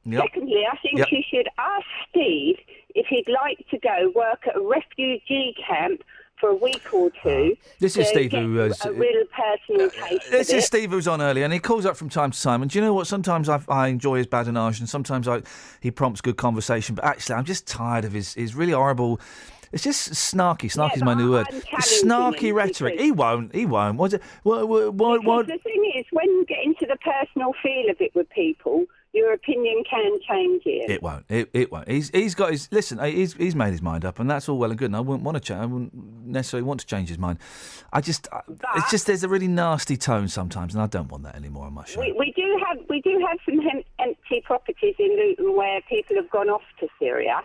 Yep.
Secondly, I think you should ask Steve if he'd like to go work at a refugee camp for a week or two.
This is Steve who was
a real personal case.
This is Steve who's on earlier, and he calls up from time to time. And do you know what? Sometimes I enjoy his badinage, and sometimes he prompts good conversation. But actually, I'm just tired of his really horrible. It's just snarky. Snarky is my new word. Snarky rhetoric. He won't. What's it? What?
The thing is, when you get into the personal feel of it with people, your opinion can change it.
It won't. It won't. He's got his. Listen, he's made his mind up, and that's all well and good. And I wouldn't want to change. I wouldn't necessarily want to change his mind. It's just there's a really nasty tone sometimes, and I don't want that anymore on my show.
We do have some empty properties in Luton where people have gone off to Syria.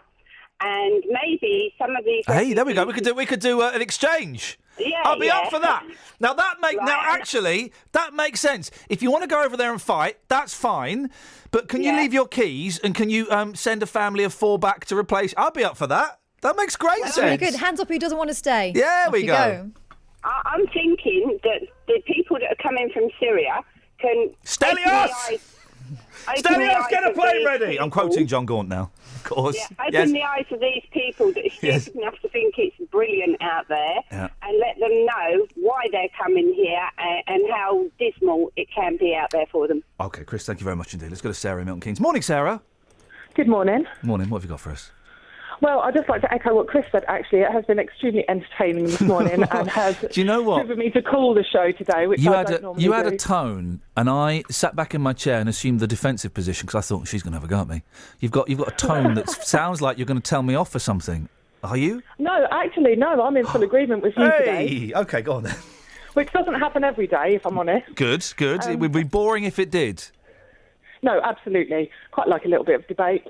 And maybe some of these.
Hey, there we go. We could do an exchange.
Yeah,
I'll be up for that. Now actually that makes sense. If you want to go over there and fight, that's fine. But can you leave your keys and can you send a family of 4 back to replace? I'll be up for that. That makes great sense.
Very good. Hands up who doesn't want to stay.
Yeah,
Off
we
you
go.
I'm thinking that the people that are coming from Syria can.
Stelios! Stelios, get a plane ready! I'm quoting John Gaunt now. Of course.
Yeah, open the eyes of these people that are stupid enough to think it's brilliant out there and let them know why they're coming here and how dismal it can be out there for them.
OK, Chris, thank you very much indeed. Let's go to Sarah in Milton Keynes. Morning, Sarah.
Good morning.
Morning. What have you got for us?
Well, I'd just like to echo what Chris said, actually. It has been extremely entertaining this morning and has
do you know what?
driven me to call the show today, which I don't normally do.
You had a tone, and I sat back in my chair and assumed the defensive position because I thought she's going to have a go at me. You've got a tone that sounds like you're going to tell me off for something. Are you?
No, actually, no. I'm in full agreement with you today.
OK, go on then.
Which doesn't happen every day, if I'm honest.
Good. It would be boring if it did.
No, absolutely. Quite like a little bit of debate.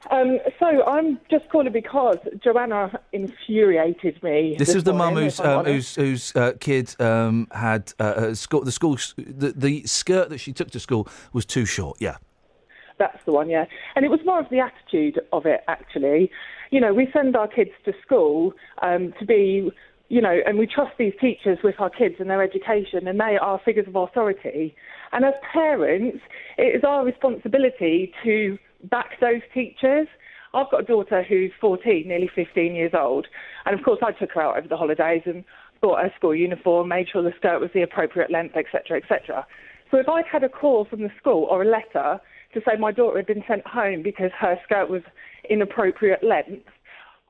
So I'm just calling because Joanna infuriated me.
This is the mum
morning,
whose kid had the skirt that she took to school was too short. Yeah,
that's the one. Yeah, and it was more of the attitude of it. Actually, you know, we send our kids to school to be, you know, and we trust these teachers with our kids and their education, and they are figures of authority. And as parents, it is our responsibility to back those teachers. I've got a daughter who's 14, nearly 15 years old, and of course I took her out over the holidays and bought her school uniform, made sure the skirt was the appropriate length, etc., etc. So if I'd had a call from the school or a letter to say my daughter had been sent home because her skirt was inappropriate length,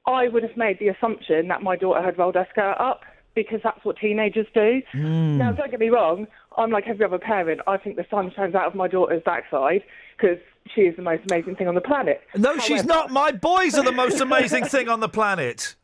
I would have made the assumption that my daughter had rolled her skirt up, because that's what teenagers do. Now, don't get me wrong, I'm like every other parent. I think the sun shines out of my daughter's backside because she is the most amazing thing on the planet.
No, she's not. My boys are the most amazing thing on the planet.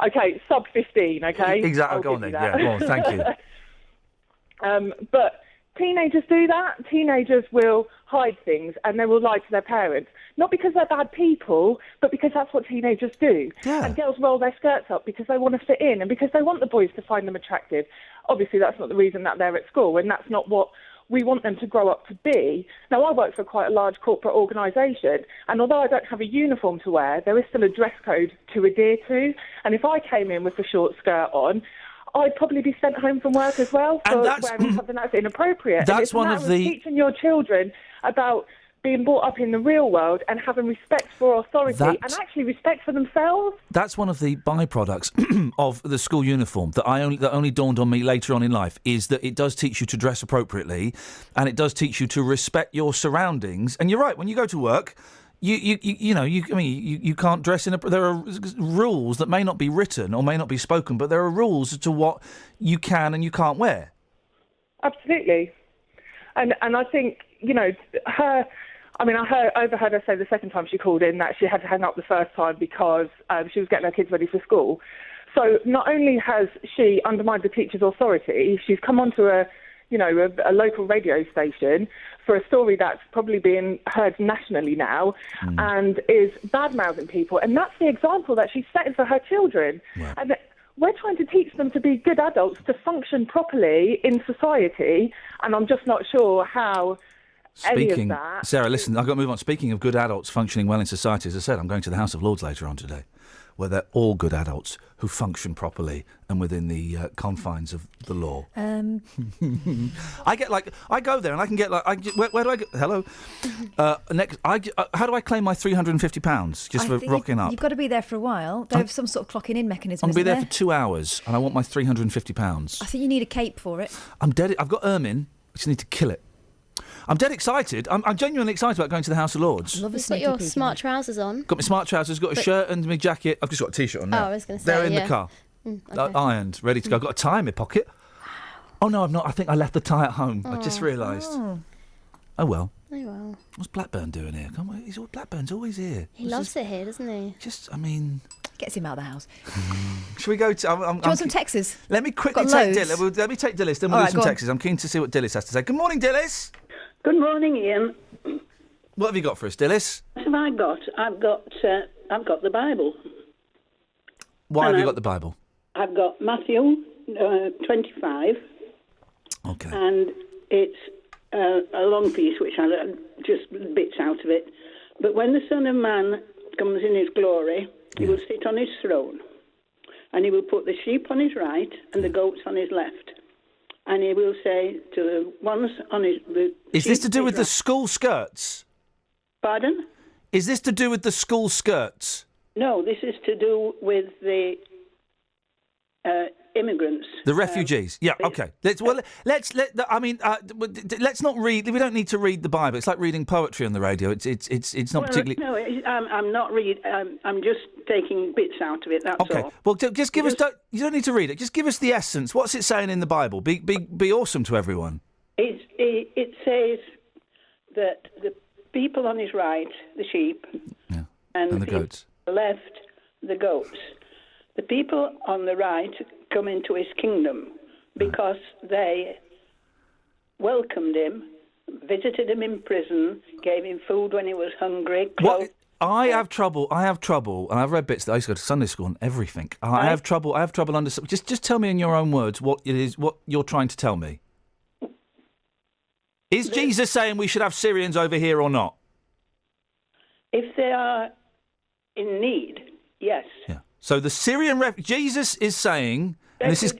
Okay, sub 15, okay?
Exactly. Go on then. Yeah, go on. Thank you.
But teenagers do that. Teenagers will hide things and they will lie to their parents. Not because they're bad people, but because that's what teenagers do.
Yeah.
And girls roll their skirts up because they want to fit in and because they want the boys to find them attractive. Obviously, that's not the reason that they're at school, and that's not what we want them to grow up to be. Now, I work for quite a large corporate organisation, and although I don't have a uniform to wear, there is still a dress code to adhere to. And if I came in with a short skirt on, I'd probably be sent home from work as well for wearing something that's inappropriate.
That's one of the
teaching your children about being brought up in the real world and having respect for authority and actually respect for themselves.
That's one of the byproducts of the school uniform that only dawned on me later on in life, is that it does teach you to dress appropriately, and it does teach you to respect your surroundings. And you're right, when you go to work, you can't dress in a. There are rules that may not be written or may not be spoken, but there are rules as to what you can and you can't wear.
Absolutely, and I think her. I mean, I overheard her say the second time she called in that she had to hang up the first time because she was getting her kids ready for school. So not only has she undermined the teacher's authority, she's come onto a local radio station for a story that's probably being heard nationally now and is bad-mouthing people. And that's the example that she's setting for her children. Yeah. And we're trying to teach them to be good adults, to function properly in society, and I'm just not sure how...
Sarah, listen, I've got to move on. Speaking of good adults functioning well in society, as I said, I'm going to the House of Lords later on today, where they're all good adults who function properly and within the confines of the law. I go there and I can get where do I go? Hello. Next, how do I claim my £350 just for rocking up?
You've got to be there for a while. They have some sort of clocking in mechanism.
I'm going to be there for 2 hours and I want my £350.
I think you need a cape for it.
I'm dead. I've got ermine. I just need to kill it. I'm dead excited. I'm genuinely excited about going to the House of Lords.
You've got your smart trousers on.
Got my smart trousers, got a shirt and my jacket. I've just got a T-shirt on now.
Oh, I was going to say,
they're in the car. Okay. Ironed, ready to go. I've got a tie in my pocket. Oh, no, I've not. I think I left the tie at home. I just realised. Oh, well.
Oh, well.
What's Blackburn doing here? Come on, Blackburn's always here.
He loves it here, doesn't he?
Gets him out of the house.
Should we go to...
Do you want some Texas?
Let me quickly take Dillis. Let me take Dillis, then we'll do some Texas. I'm keen to see what Dillis has to say. Good morning, Dillis.
Good morning, Ian.
What have you got for us, Dillis?
What have I got? I've got the Bible.
Why have you got the Bible?
I've got Matthew 25.
Okay.
And it's a long piece, which I just bits out of it. But when the Son of Man comes in his glory, he will sit on his throne, and he will put the sheep on his right and the goats on his left. And he will say to the ones on his...
Is this to do with the school skirts?
Pardon?
Is this to do with the school skirts?
No, this is to do with the immigrants.
The refugees. Yeah, okay. Let's not read... We don't need to read the Bible. It's like reading poetry on the radio. It's not particularly...
No, I'm not reading... I'm just taking bits out of it, that's all.
Okay, well, just give us... You don't need to read it. Just give us the essence. What's it saying in the Bible? Be awesome to everyone.
It says that the people on his right, the sheep, and the goats. On the left, the goats. The people on the right come into his kingdom because they welcomed him, visited him in prison, gave him food when he was hungry.
I have trouble, and I've read bits that I used to go to Sunday school and everything. I have trouble understanding. Just tell me in your own words what it is, what you're trying to tell me. Is Jesus saying we should have Syrians over here or not?
If they are in need, yes.
Yeah. So the Syrian Jesus is saying, and this is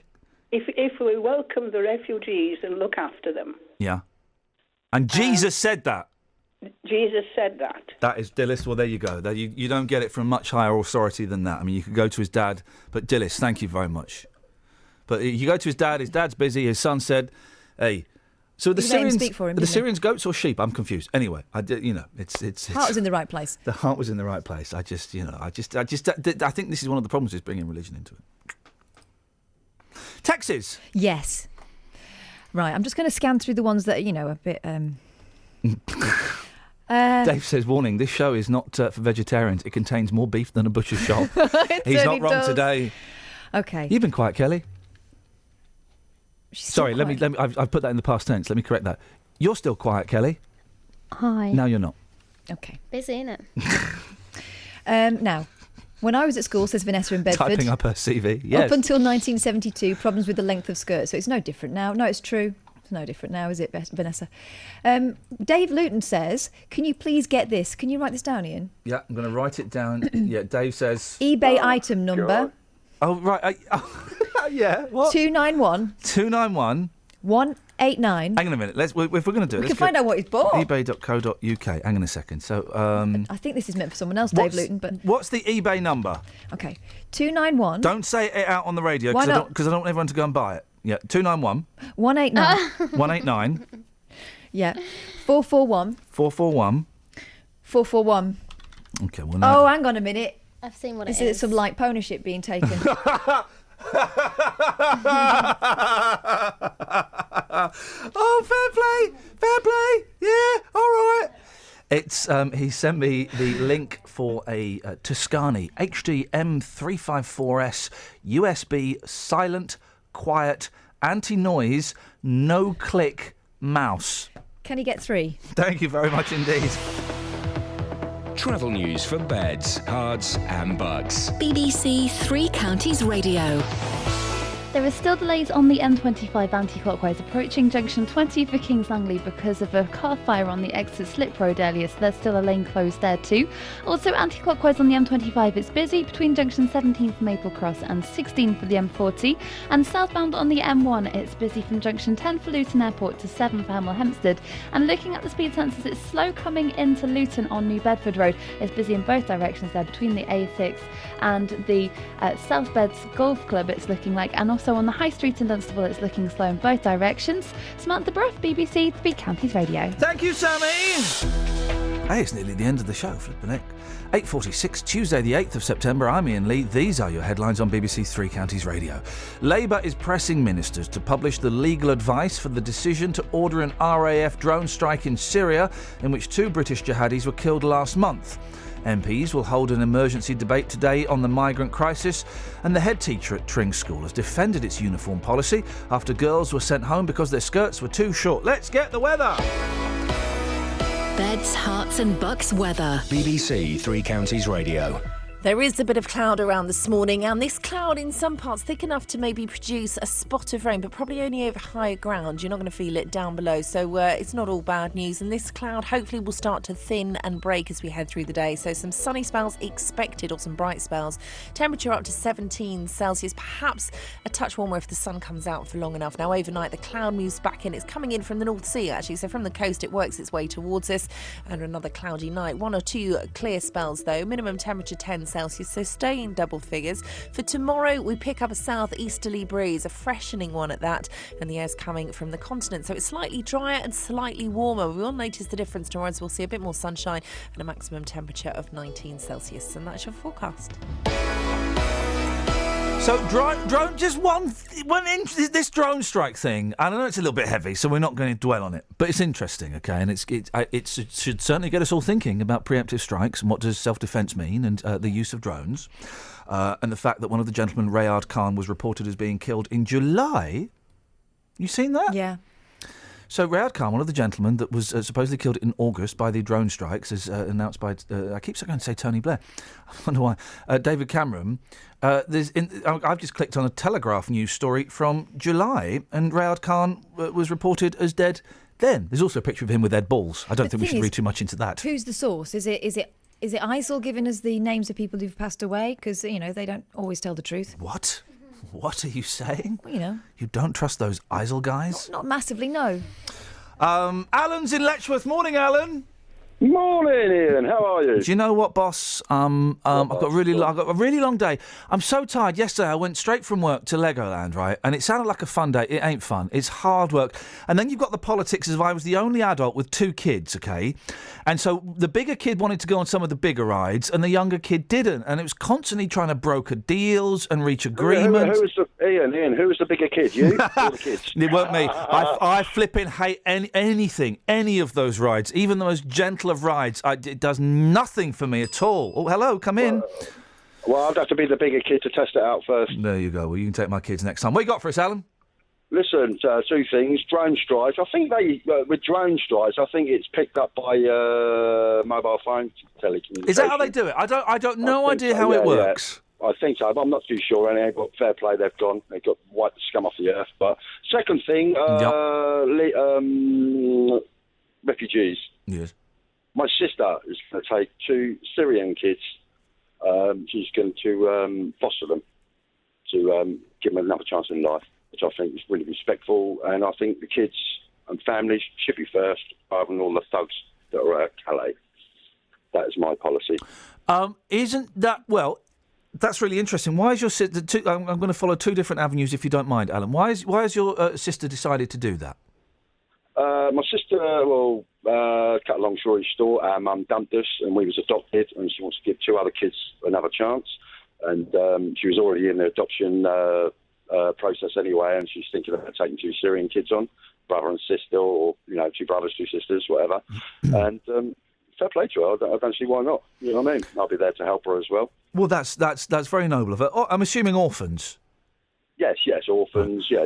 if we welcome the refugees and look after them.
Yeah. And Jesus said that.
Jesus said that.
That is Dillis. Well, there you go. You don't get it from much higher authority than that. I mean, you could go to his dad, but Dillis, thank you very much. But you go to his dad's busy. His son said, "Hey, So the
You let him
Syrians,
speak for him,
the
didn't you?
Syrians goats or sheep? I'm confused. Anyway, it's
Heart was in the right place.
the heart was in the right place. I think this is one of the problems is bringing religion into it. Texas.
Yes. Right, I'm just going to scan through the ones that are a bit.
Dave says, warning, this show is not for vegetarians. It contains more beef than a butcher's shop. He's not wrong today.
Okay.
You've been quiet, Kelly.
She's
Sorry,
still
let me. I've put that in the past tense. Let me correct that. You're still quiet, Kelly.
Hi.
No, you're not.
Okay.
Busy, innit?
Now, when I was at school, says Vanessa in Bedford.
Typing up her CV. Yes.
Up until 1972, problems with the length of skirts. So it's no different now. No, it's true. It's no different now, is it, Vanessa? Dave Luton says, can you please get this? Can you write this down, Ian?
Yeah, I'm going to write it down. Yeah, Dave says...
eBay item number.
God. Oh, right. Yeah, what?
291.
291.
189.
Hang on a minute. If we're going to do it...
We can find out what he's bought.
eBay.co.uk. Hang on a second. So...
I think this is meant for someone else, Dave Luton. But
what's the eBay number?
Okay. 291.
Don't say it out on the radio because I don't want everyone to go and buy it. Yeah, 291.
189.
189.
Yeah. 441.
441.
441.
Okay, well,
oh, hang on a minute.
I've seen what it
is.
is.
Is it some light ponyship being taken?
Oh, fair play. Yeah, all right. It's he sent me the link for a Tuscany HD M354S USB silent, quiet, anti-noise, no-click mouse.
Can he get 3?
Thank you very much indeed.
Travel news for beds, cards and bugs.
BBC Three Counties Radio.
There are still delays on the M25 anti-clockwise approaching junction 20 for Kings Langley because of a car fire on the exit slip road earlier, so there's still a lane closed there too. Also anti-clockwise on the M25, it's busy between junction 17 for Maple Cross and 16 for the M40, and southbound on the M1 it's busy from junction 10 for Luton Airport to 7 for Hemel Hempstead, and looking at the speed sensors it's slow coming into Luton on New Bedford Road. It's busy in both directions there between the A6 and the South Beds Golf Club it's looking like, and also on the High Street in Dunstable it's looking slow in both directions. Samantha Bruff, BBC Three Counties Radio.
Thank you, Sammy. Hey, it's nearly the end of the show, flippin' heck. 8:46, Tuesday the 8th of September. I'm Iain Lee. These are your headlines on BBC Three Counties Radio. Labour is pressing ministers to publish the legal advice for the decision to order an RAF drone strike in Syria, in which 2 British jihadis were killed last month. MPs will hold an emergency debate today on the migrant crisis, and the head teacher at Tring School has defended its uniform policy after girls were sent home because their skirts were too short. Let's get the weather!
Beds, hearts and bucks weather.
BBC Three Counties Radio.
There is a bit of cloud around this morning, and this cloud in some parts thick enough to maybe produce a spot of rain, but probably only over higher ground. You're not going to feel it down below, so it's not all bad news. And this cloud hopefully will start to thin and break as we head through the day. So some sunny spells expected, or some bright spells. Temperature up to 17 Celsius, perhaps a touch warmer if the sun comes out for long enough. Now overnight the cloud moves back in. It's coming in from the North Sea actually, so from the coast it works its way towards us. And another cloudy night. 1 or 2 clear spells though. Minimum temperature 10 Celsius, so stay in double figures. For tomorrow we pick up a southeasterly breeze, a freshening one at that, and the air's coming from the continent, so it's slightly drier and slightly warmer. We will notice the difference tomorrow as we'll see a bit more sunshine and a maximum temperature of 19 Celsius, and that's your forecast.
So drone, just one inch. This drone strike thing. I know it's a little bit heavy, so we're not going to dwell on it. But it's interesting, okay, and it should certainly get us all thinking about preemptive strikes and what does self-defence mean, and the use of drones, and the fact that one of the gentlemen, Rayard Khan, was reported as being killed in July. You seen that?
Yeah.
So Rayard Khan, one of the gentlemen that was supposedly killed in August by the drone strikes, as announced by, I keep going to say Tony Blair, I wonder why, David Cameron. I've just clicked on a Telegraph news story from July, and Rayard Khan was reported as dead then. There's also a picture of him with dead balls. I don't think we should read too much into that.
Who's the source? Is it ISIL giving us the names of people who've passed away? Because, they don't always tell the truth.
What? What are you saying?
Well,
You don't trust those ISIL guys?
Not massively, no.
Alan's in Letchworth. Morning, Alan.
Morning, Ian. How are you?
Do you know what, boss? I've got a really long day. I'm so tired. Yesterday, I went straight from work to Legoland, right? And it sounded like a fun day. It ain't fun. It's hard work. And then you've got the politics as if I was the only adult with 2 kids, okay? And so the bigger kid wanted to go on some of the bigger rides, and the younger kid didn't. And it was constantly trying to broker deals and reach agreements.
Ian, who was the bigger kid? You or the kids?
It weren't me. I flipping hate any of those rides, even the most gentle of rides. It does nothing for me at all. Oh, hello, come in.
Well, I'd have to be the bigger kid to test it out first.
There you go. Well, you can take my kids next time. What you got for us, Alan?
Listen, 2 things. Drone strikes. I think with drone strikes, I think it's picked up by mobile phone telecommunications.
Is that how they do it? I don't no idea how it works.
Yeah. I think so, but I'm not too sure. And they've got fair play. They've gone. They've got wiped the scum off the earth. But second thing, refugees.
Yes.
My sister is going to take 2 Syrian kids. She's going to foster them to give them another chance in life, which I think is really respectful. And I think the kids and families should be first, rather than all the thugs that are at Calais. That is my policy.
Isn't that well? That's really interesting. Why is your sister? I'm going to follow 2 different avenues, if you don't mind, Alan. Why has your sister decided to do that?
My sister, cut a long story short, our mum dumped us and we was adopted, and she wants to give 2 other kids another chance. And she was already in the adoption process anyway, and she's thinking about taking 2 Syrian kids on, brother and sister, or 2 brothers, 2 sisters, whatever. And fair play to her. I don't see why not. You know what I mean? I'll be there to help her as well.
Well, that's very noble of her. Oh, I'm assuming orphans.
Yes, orphans, yeah.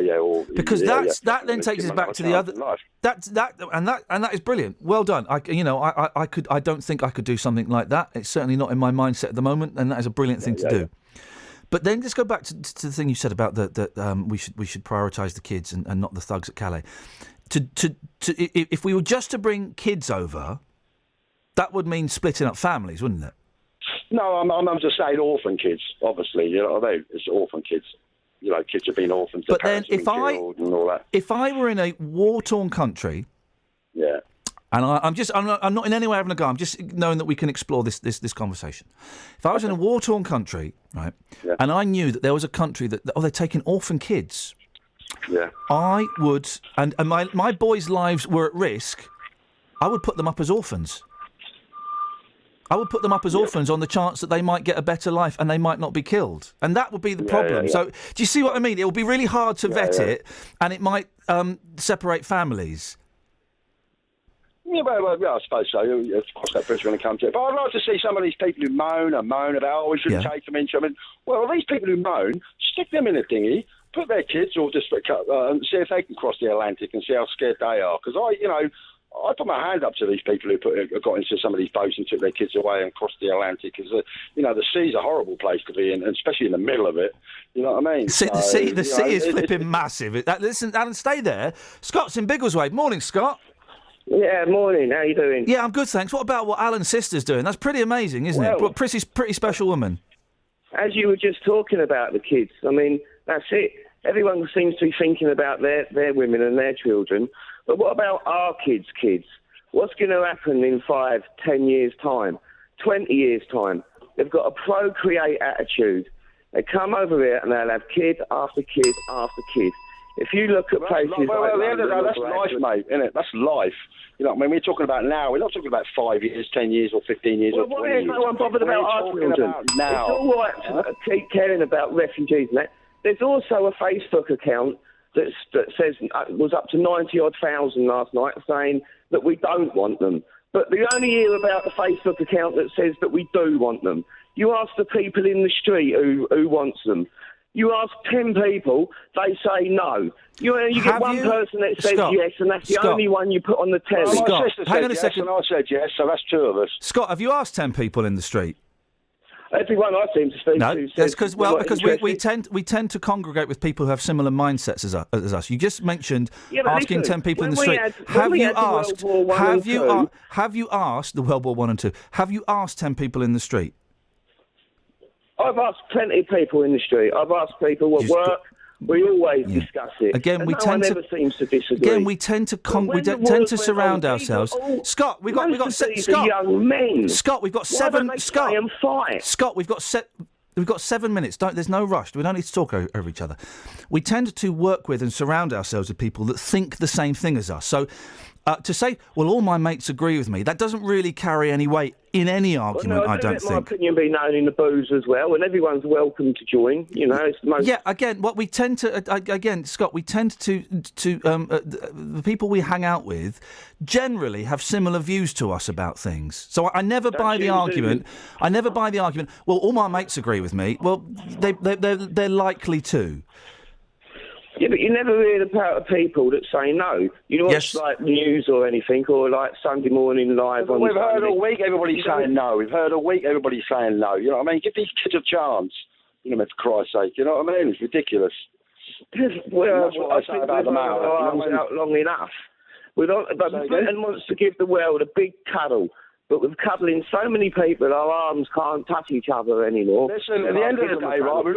Because that then takes us back to the other. That is brilliant. Well done. I don't think I could do something like that. It's certainly not in my mindset at the moment, and that is a brilliant thing to do. But then let's go back to the thing you said about that we should prioritise the kids and not the thugs at Calais. If we were just to bring kids over, that would mean splitting up families, wouldn't it?
No, I'm just saying orphan kids. Obviously, you know what I mean. It's orphan kids. Kids have been orphans.
But then,
if
I were in a war-torn country, and I'm not in any way having a go. I'm just knowing that we can explore this conversation. If I was in a war-torn country, right, and I knew that there was a country that they're taking orphan kids, I would, and my boys' lives were at risk. I would put them up as orphans. I would put them up as orphans on the chance that they might get a better life and they might not be killed. And that would be the problem. So do you see what I mean? It will be really hard to vet it, and it might separate families.
Yeah, I suppose so. Of course, that bridge when it comes to it. But I'd like to see some of these people who moan about, we shouldn't take them in. I mean, well, these people who moan, stick them in a dinghy, put their kids, or just see if they can cross the Atlantic and see how scared they are. Because I put my hand up to these people who got into some of these boats and took their kids away and crossed the Atlantic. Because the sea's a horrible place to be in, and especially in the middle of it. You know what I mean?
The sea is flipping massive. Listen, Alan, stay there. Scott's in Biggleswade. Morning, Scott.
Yeah, morning. How you doing?
Yeah, I'm good, thanks. What about what Alan's sister's doing? That's pretty amazing, isn't it? Pretty special woman.
As you were just talking about the kids, I mean, that's it. Everyone seems to be thinking about their women and their children. But what about our kids' kids? What's going to happen in 5, 10 years' time, 20 years' time? They've got a procreate attitude. They come over here and they'll have kid after kid after kid. If you look at places like London,
that's life, mate, isn't it? That's life. You know, I mean, we're talking about now. We're not talking about 5 years, 10 years, or 15 years, or 20 years.
No one bothered about our children.
Now.
It's all right to keep caring about refugees and that. There's also a Facebook account that says was up to 90,000 last night, saying that we don't want them. But we only hear about the Facebook account that says that we do want them. You ask the people in the street who wants them. You ask 10 people, they say no. You get one person that says yes, and that's the only one you put on the telly.
Scott, hang on a second.
And I said yes, so that's 2 of us.
Scott, have you asked 10 people in the street?
Everyone I seem to speak to.
No, that's because we tend to congregate with people who have similar mindsets as us. You just mentioned asking 10 people in the street. Have you asked the World War I and II? Have you asked 10 people in the street?
I've asked plenty of people in the street. I've asked people at work. We always discuss it.
Again, we
no
tend
one
to
ever seems to disagree.
Again, we tend to surround ourselves. Scott, we've got Scott.
Young men.
Scott, we've got
Why
seven.
don't they
Scott,
stay and fight?
Scott, we've got 7 minutes. There's no rush. We don't need to talk over each other. We tend to work with and surround ourselves with people that think the same thing as us. So to say, well, all my mates agree with me, that doesn't really carry any weight in any argument, I don't think.
My opinion be known in the booze as well, and everyone's welcome to join. You know, it's the most...
Yeah, again, what we tend to, Scott, we tend to the people we hang out with generally have similar views to us about things. So I never buy the argument. I never buy the argument. Well, all my mates agree with me. Well, they're likely to.
Yeah, but you never hear about people that say no. You watch like news or anything, or like Sunday Morning Live on
We've heard
Sunday.
all week everybody saying no. We've heard all week everybody saying no. You know what I mean? Give these kids a chance. You know, for Christ's sake. You know what I mean? It's ridiculous.
Well,
that's what I say about them
out long enough. But Britain wants to give the world a big cuddle. But with cuddling so many people, our arms can't touch each other anymore.
Listen, at the end of the day, right? At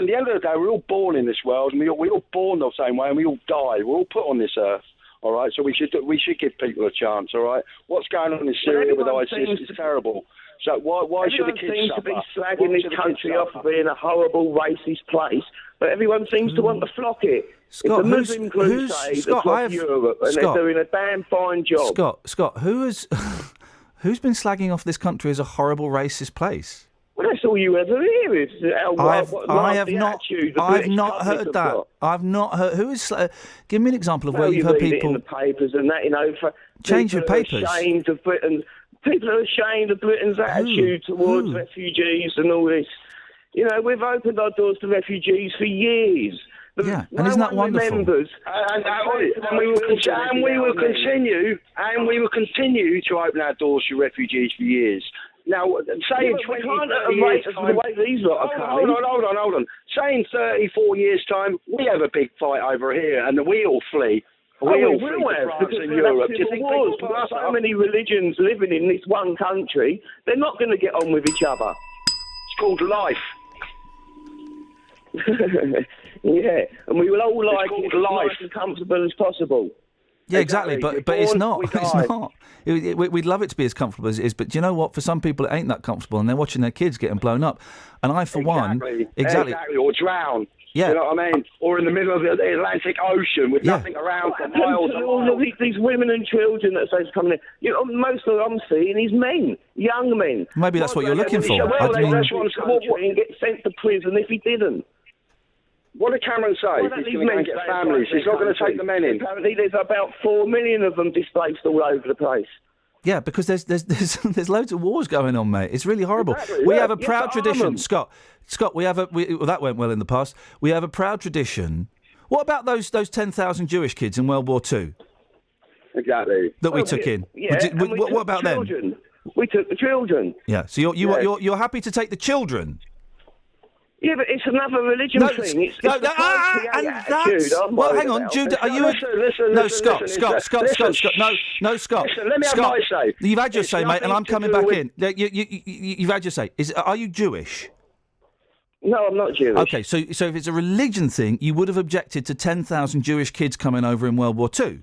the end of the day, we're all born in this world, and we're all born the same way, and we all die. We're all put on this earth. All right, so we should give people a chance. All right, what's going on in Syria with ISIS is terrible. So why should the kids
seems
suffer?
to be slagging this country off for being a horrible, racist place, but everyone seems to want to flock it.
Scott,
it's a Muslim crusade across Europe, and they're doing a damn fine job.
Scott, who's been slagging off this country as a horrible, racist place?
Well, that's all you ever hear is
I have not heard that. I've not heard. Who is? Give me an example of where you've heard people.
It in the papers and that, you know.
Change your papers.
Ashamed of Britain. People are ashamed of Britain's attitude towards refugees and all this. You know, we've opened our doors to refugees for years.
Yeah, and isn't that wonderful?
And we will continue to open our doors to refugees for years. Now, say in 20 years time,
the way these lot are coming.
Hold on. Say in 34 years' time, we have a big fight over here, and we all flee. We all flee to France and Europe. Do you think people
put up so many religions living in this one country? They're not going to get on with each other.
It's called life.
Yeah, and we will all like it as nice and comfortable as possible.
Yeah, exactly, but it's not. It's not. We'd love it to be as comfortable as it is, but do you know what? For some people, it ain't that comfortable, and they're watching their kids getting blown up. And I, for one, exactly,
or drown.
Yeah,
you know what I mean? Or in the middle of the Atlantic Ocean with nothing around for miles and
all of these women and children that say coming in. You know, most of them I'm seeing is men, young men.
Maybe that's what you're looking for.
And get sent to prison if he didn't.
What did Cameron say? He's going to get families. He's not going to take the men in.
Apparently, there's about 4 million of them displaced all over the place.
Yeah, because there's loads of wars going on, mate. It's really horrible.
Exactly,
we have a proud tradition, Scott. We have that went well in the past. We have a proud tradition. What about those 10,000 Jewish kids in World War II?
Exactly.
That we took in.
Yeah.
What about them?
We took the children.
Yeah. So you're happy to take the children?
Yeah, but it's another religion thing. It's the attitude.
Well, hang on, Jude. Are you? Scott. No, Scott.
Listen, let me have my say.
You've had your say, mate, and I'm coming back in. You've had your say. Are you Jewish?
No, I'm not Jewish.
Okay, so if it's a religion thing, you would have objected to 10,000 Jewish kids coming over in World War II.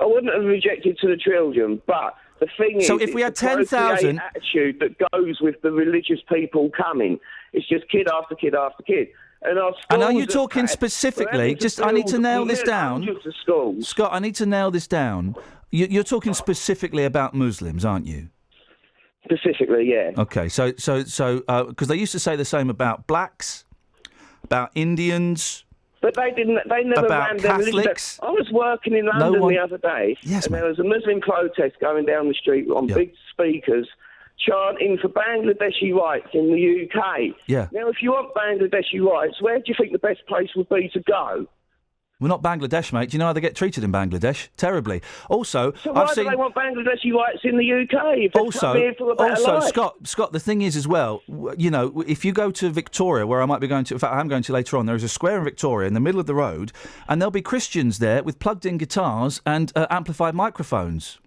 I wouldn't have objected to the children, but the thing is,
so if we had 10,000
attitude that goes with the religious people coming, it's just kid after kid after kid. And
are you talking specifically? I need to nail this down. Scott, I need to nail this down. You're talking specifically about Muslims, aren't you?
Specifically, yeah.
Okay, so because they used to say the same about blacks, about Indians.
But they never ran their
Catholics.
I was working in London the other day, and there was a Muslim protest going down the street on big speakers, chanting for Bangladeshi rights in the UK.
Yeah.
Now, if you want Bangladeshi rights, where do you think the best place would be to go?
Well, not Bangladesh, mate. Do you know how they get treated in Bangladesh? Terribly. Also,
so why do they want Bangladeshi rights in the UK?
Scott, the thing is as well, you know, if you go to Victoria, where I might be going to, in fact, I'm going to later on, there is a square in Victoria in the middle of the road, and there'll be Christians there with plugged-in guitars and amplified microphones.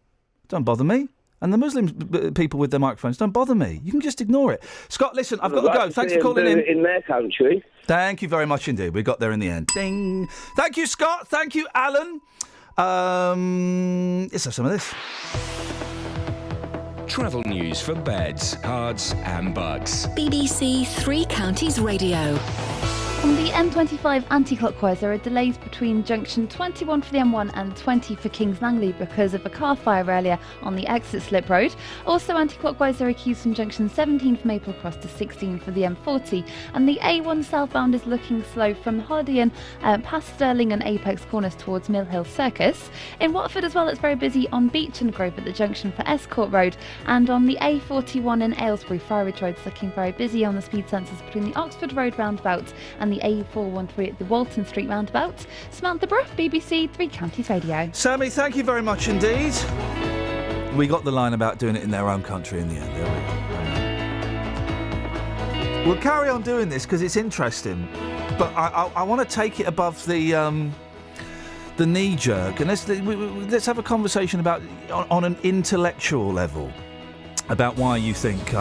Don't bother me. And the Muslim people with their microphones don't bother me. You can just ignore it. Scott, listen, I've got to go. Thanks for calling in.
In their country.
Thank you very much indeed. We got there in the end. Ding. Thank you, Scott. Thank you, Alan. Let's have some of this.
Travel news for beds, cards and bugs.
BBC Three Counties Radio.
On the M25 anti-clockwise, there are delays between junction 21 for the M1 and 20 for Kings Langley because of a car fire earlier on the exit slip road. Also anti-clockwise, there are queues from junction 17 for Maple Cross to 16 for the M40, and the A1 southbound is looking slow from Holiday Inn past Stirling and Apex Corners towards Mill Hill Circus. In Watford as well, it's very busy on Beach and Grove at the junction for Escort Road, and on the A41 in Aylesbury, Friarage Road's looking very busy on the speed sensors between the Oxford Road roundabout and the A413 at the Walton Street roundabout. Samantha Brough, BBC Three Counties Radio.
Sammy, thank you very much indeed. We got the line about doing it in their own country in the end. There we go. We'll carry on doing this because it's interesting, but I want to take it above the knee jerk, and let's have a conversation about on an intellectual level about why you think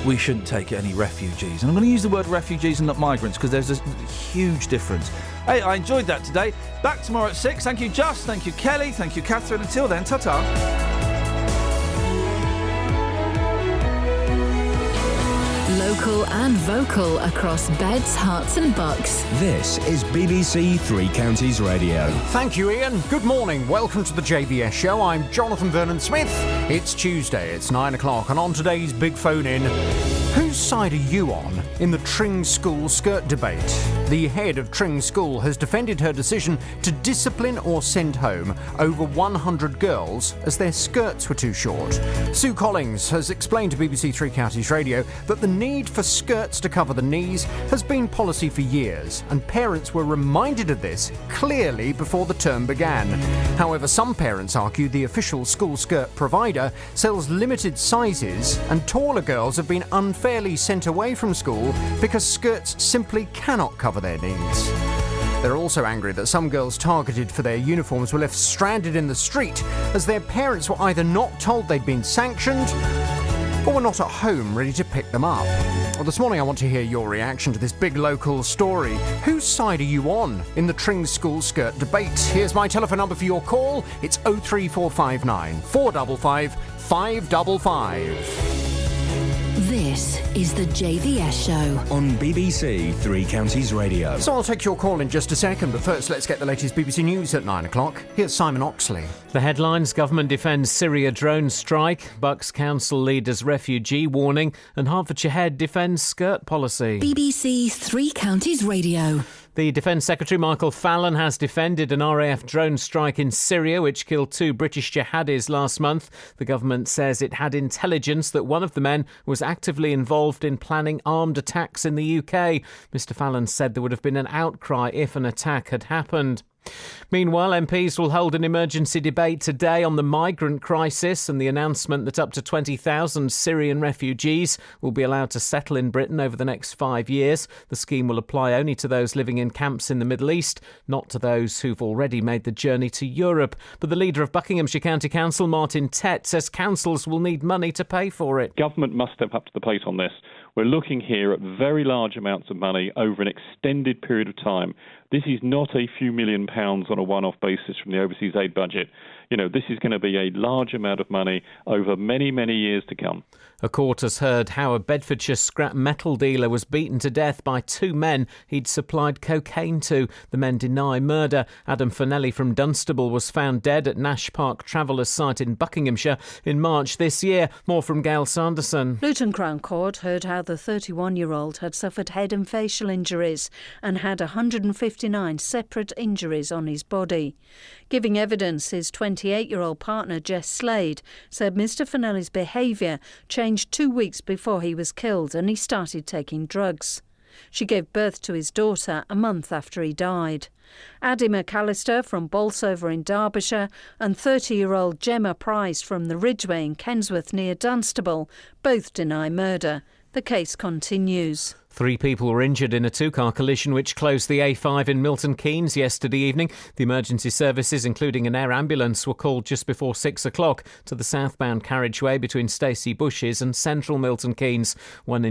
we shouldn't take any refugees. And I'm going to use the word refugees and not migrants because there's a huge difference. Hey, I enjoyed that today. Back tomorrow at 6. Thank you, Just. Thank you, Kelly. Thank you, Catherine. Until then, ta-ta.
Local and vocal across beds, hearts and bucks.
This is BBC Three Counties Radio.
Thank you, Iain. Good morning. Welcome to the JVS show. I'm Jonathan Vernon-Smith. It's Tuesday. It's 9 o'clock. And on today's Big Phone In, whose side are you on in the Tring School skirt debate? The head of Tring School has defended her decision to discipline or send home over 100 girls as their skirts were too short. Sue Collins has explained to BBC Three Counties Radio that the need for skirts to cover the knees has been policy for years, and parents were reminded of this clearly before the term began. However, some parents argue the official school skirt provider sells limited sizes, and taller girls have been unfairly sent away from school because skirts simply cannot cover their knees. They're also angry that some girls targeted for their uniforms were left stranded in the street as their parents were either not told they'd been sanctioned or were not at home ready to pick them up. Well, this morning I want to hear your reaction to this big local story. Whose side are you on in the Tring School skirt debate? Here's my telephone number for your call. It's 03459 455 555.
This is the JVS show
on BBC Three Counties Radio.
So I'll take your call in just a second, but first let's get the latest BBC News at 9 o'clock. Here's Simon Oxley.
The headlines: Government defends Syria drone strike, Bucks Council leaders refugee warning, and Hertfordshire Head defends skirt policy.
BBC Three Counties Radio.
The Defence Secretary Michael Fallon has defended an RAF drone strike in Syria which killed 2 British jihadis last month. The government says it had intelligence that one of the men was actively involved in planning armed attacks in the UK. Mr Fallon said there would have been an outcry if an attack had happened. Meanwhile, MPs will hold an emergency debate today on the migrant crisis and the announcement that up to 20,000 Syrian refugees will be allowed to settle in Britain over the next 5 years. The scheme will apply only to those living in camps in the Middle East, not to those who've already made the journey to Europe. But the leader of Buckinghamshire County Council, Martin Tett, says councils will need money to pay for it.
Government must step up to the plate on this. We're looking here at very large amounts of money over an extended period of time. This is not a few £million on a one-off basis from the overseas aid budget. You know, this is going to be a large amount of money over many, many years to come.
A court has heard how a Bedfordshire scrap metal dealer was beaten to death by 2 men he'd supplied cocaine to. The men deny murder. Adam Fennelly from Dunstable was found dead at Nash Park Travellers site in Buckinghamshire in March this year. More from Gail Sanderson.
Luton Crown Court heard how the 31-year-old had suffered head and facial injuries and had 159 separate injuries on his body. Giving evidence, his 28-year-old partner, Jess Slade, said Mr Fennelly's behaviour changed 2 weeks before he was killed and he started taking drugs. She gave birth to his daughter a month after he died. Addie McAllister from Bolsover in Derbyshire and 30-year-old Gemma Price from the Ridgeway in Kensworth near Dunstable both deny murder. The case continues.
3 people were injured in a 2-car collision which closed the A5 in Milton Keynes yesterday evening. The emergency services, including an air ambulance, were called just before 6 o'clock to the southbound carriageway between Stacey Bushes and central Milton Keynes. 1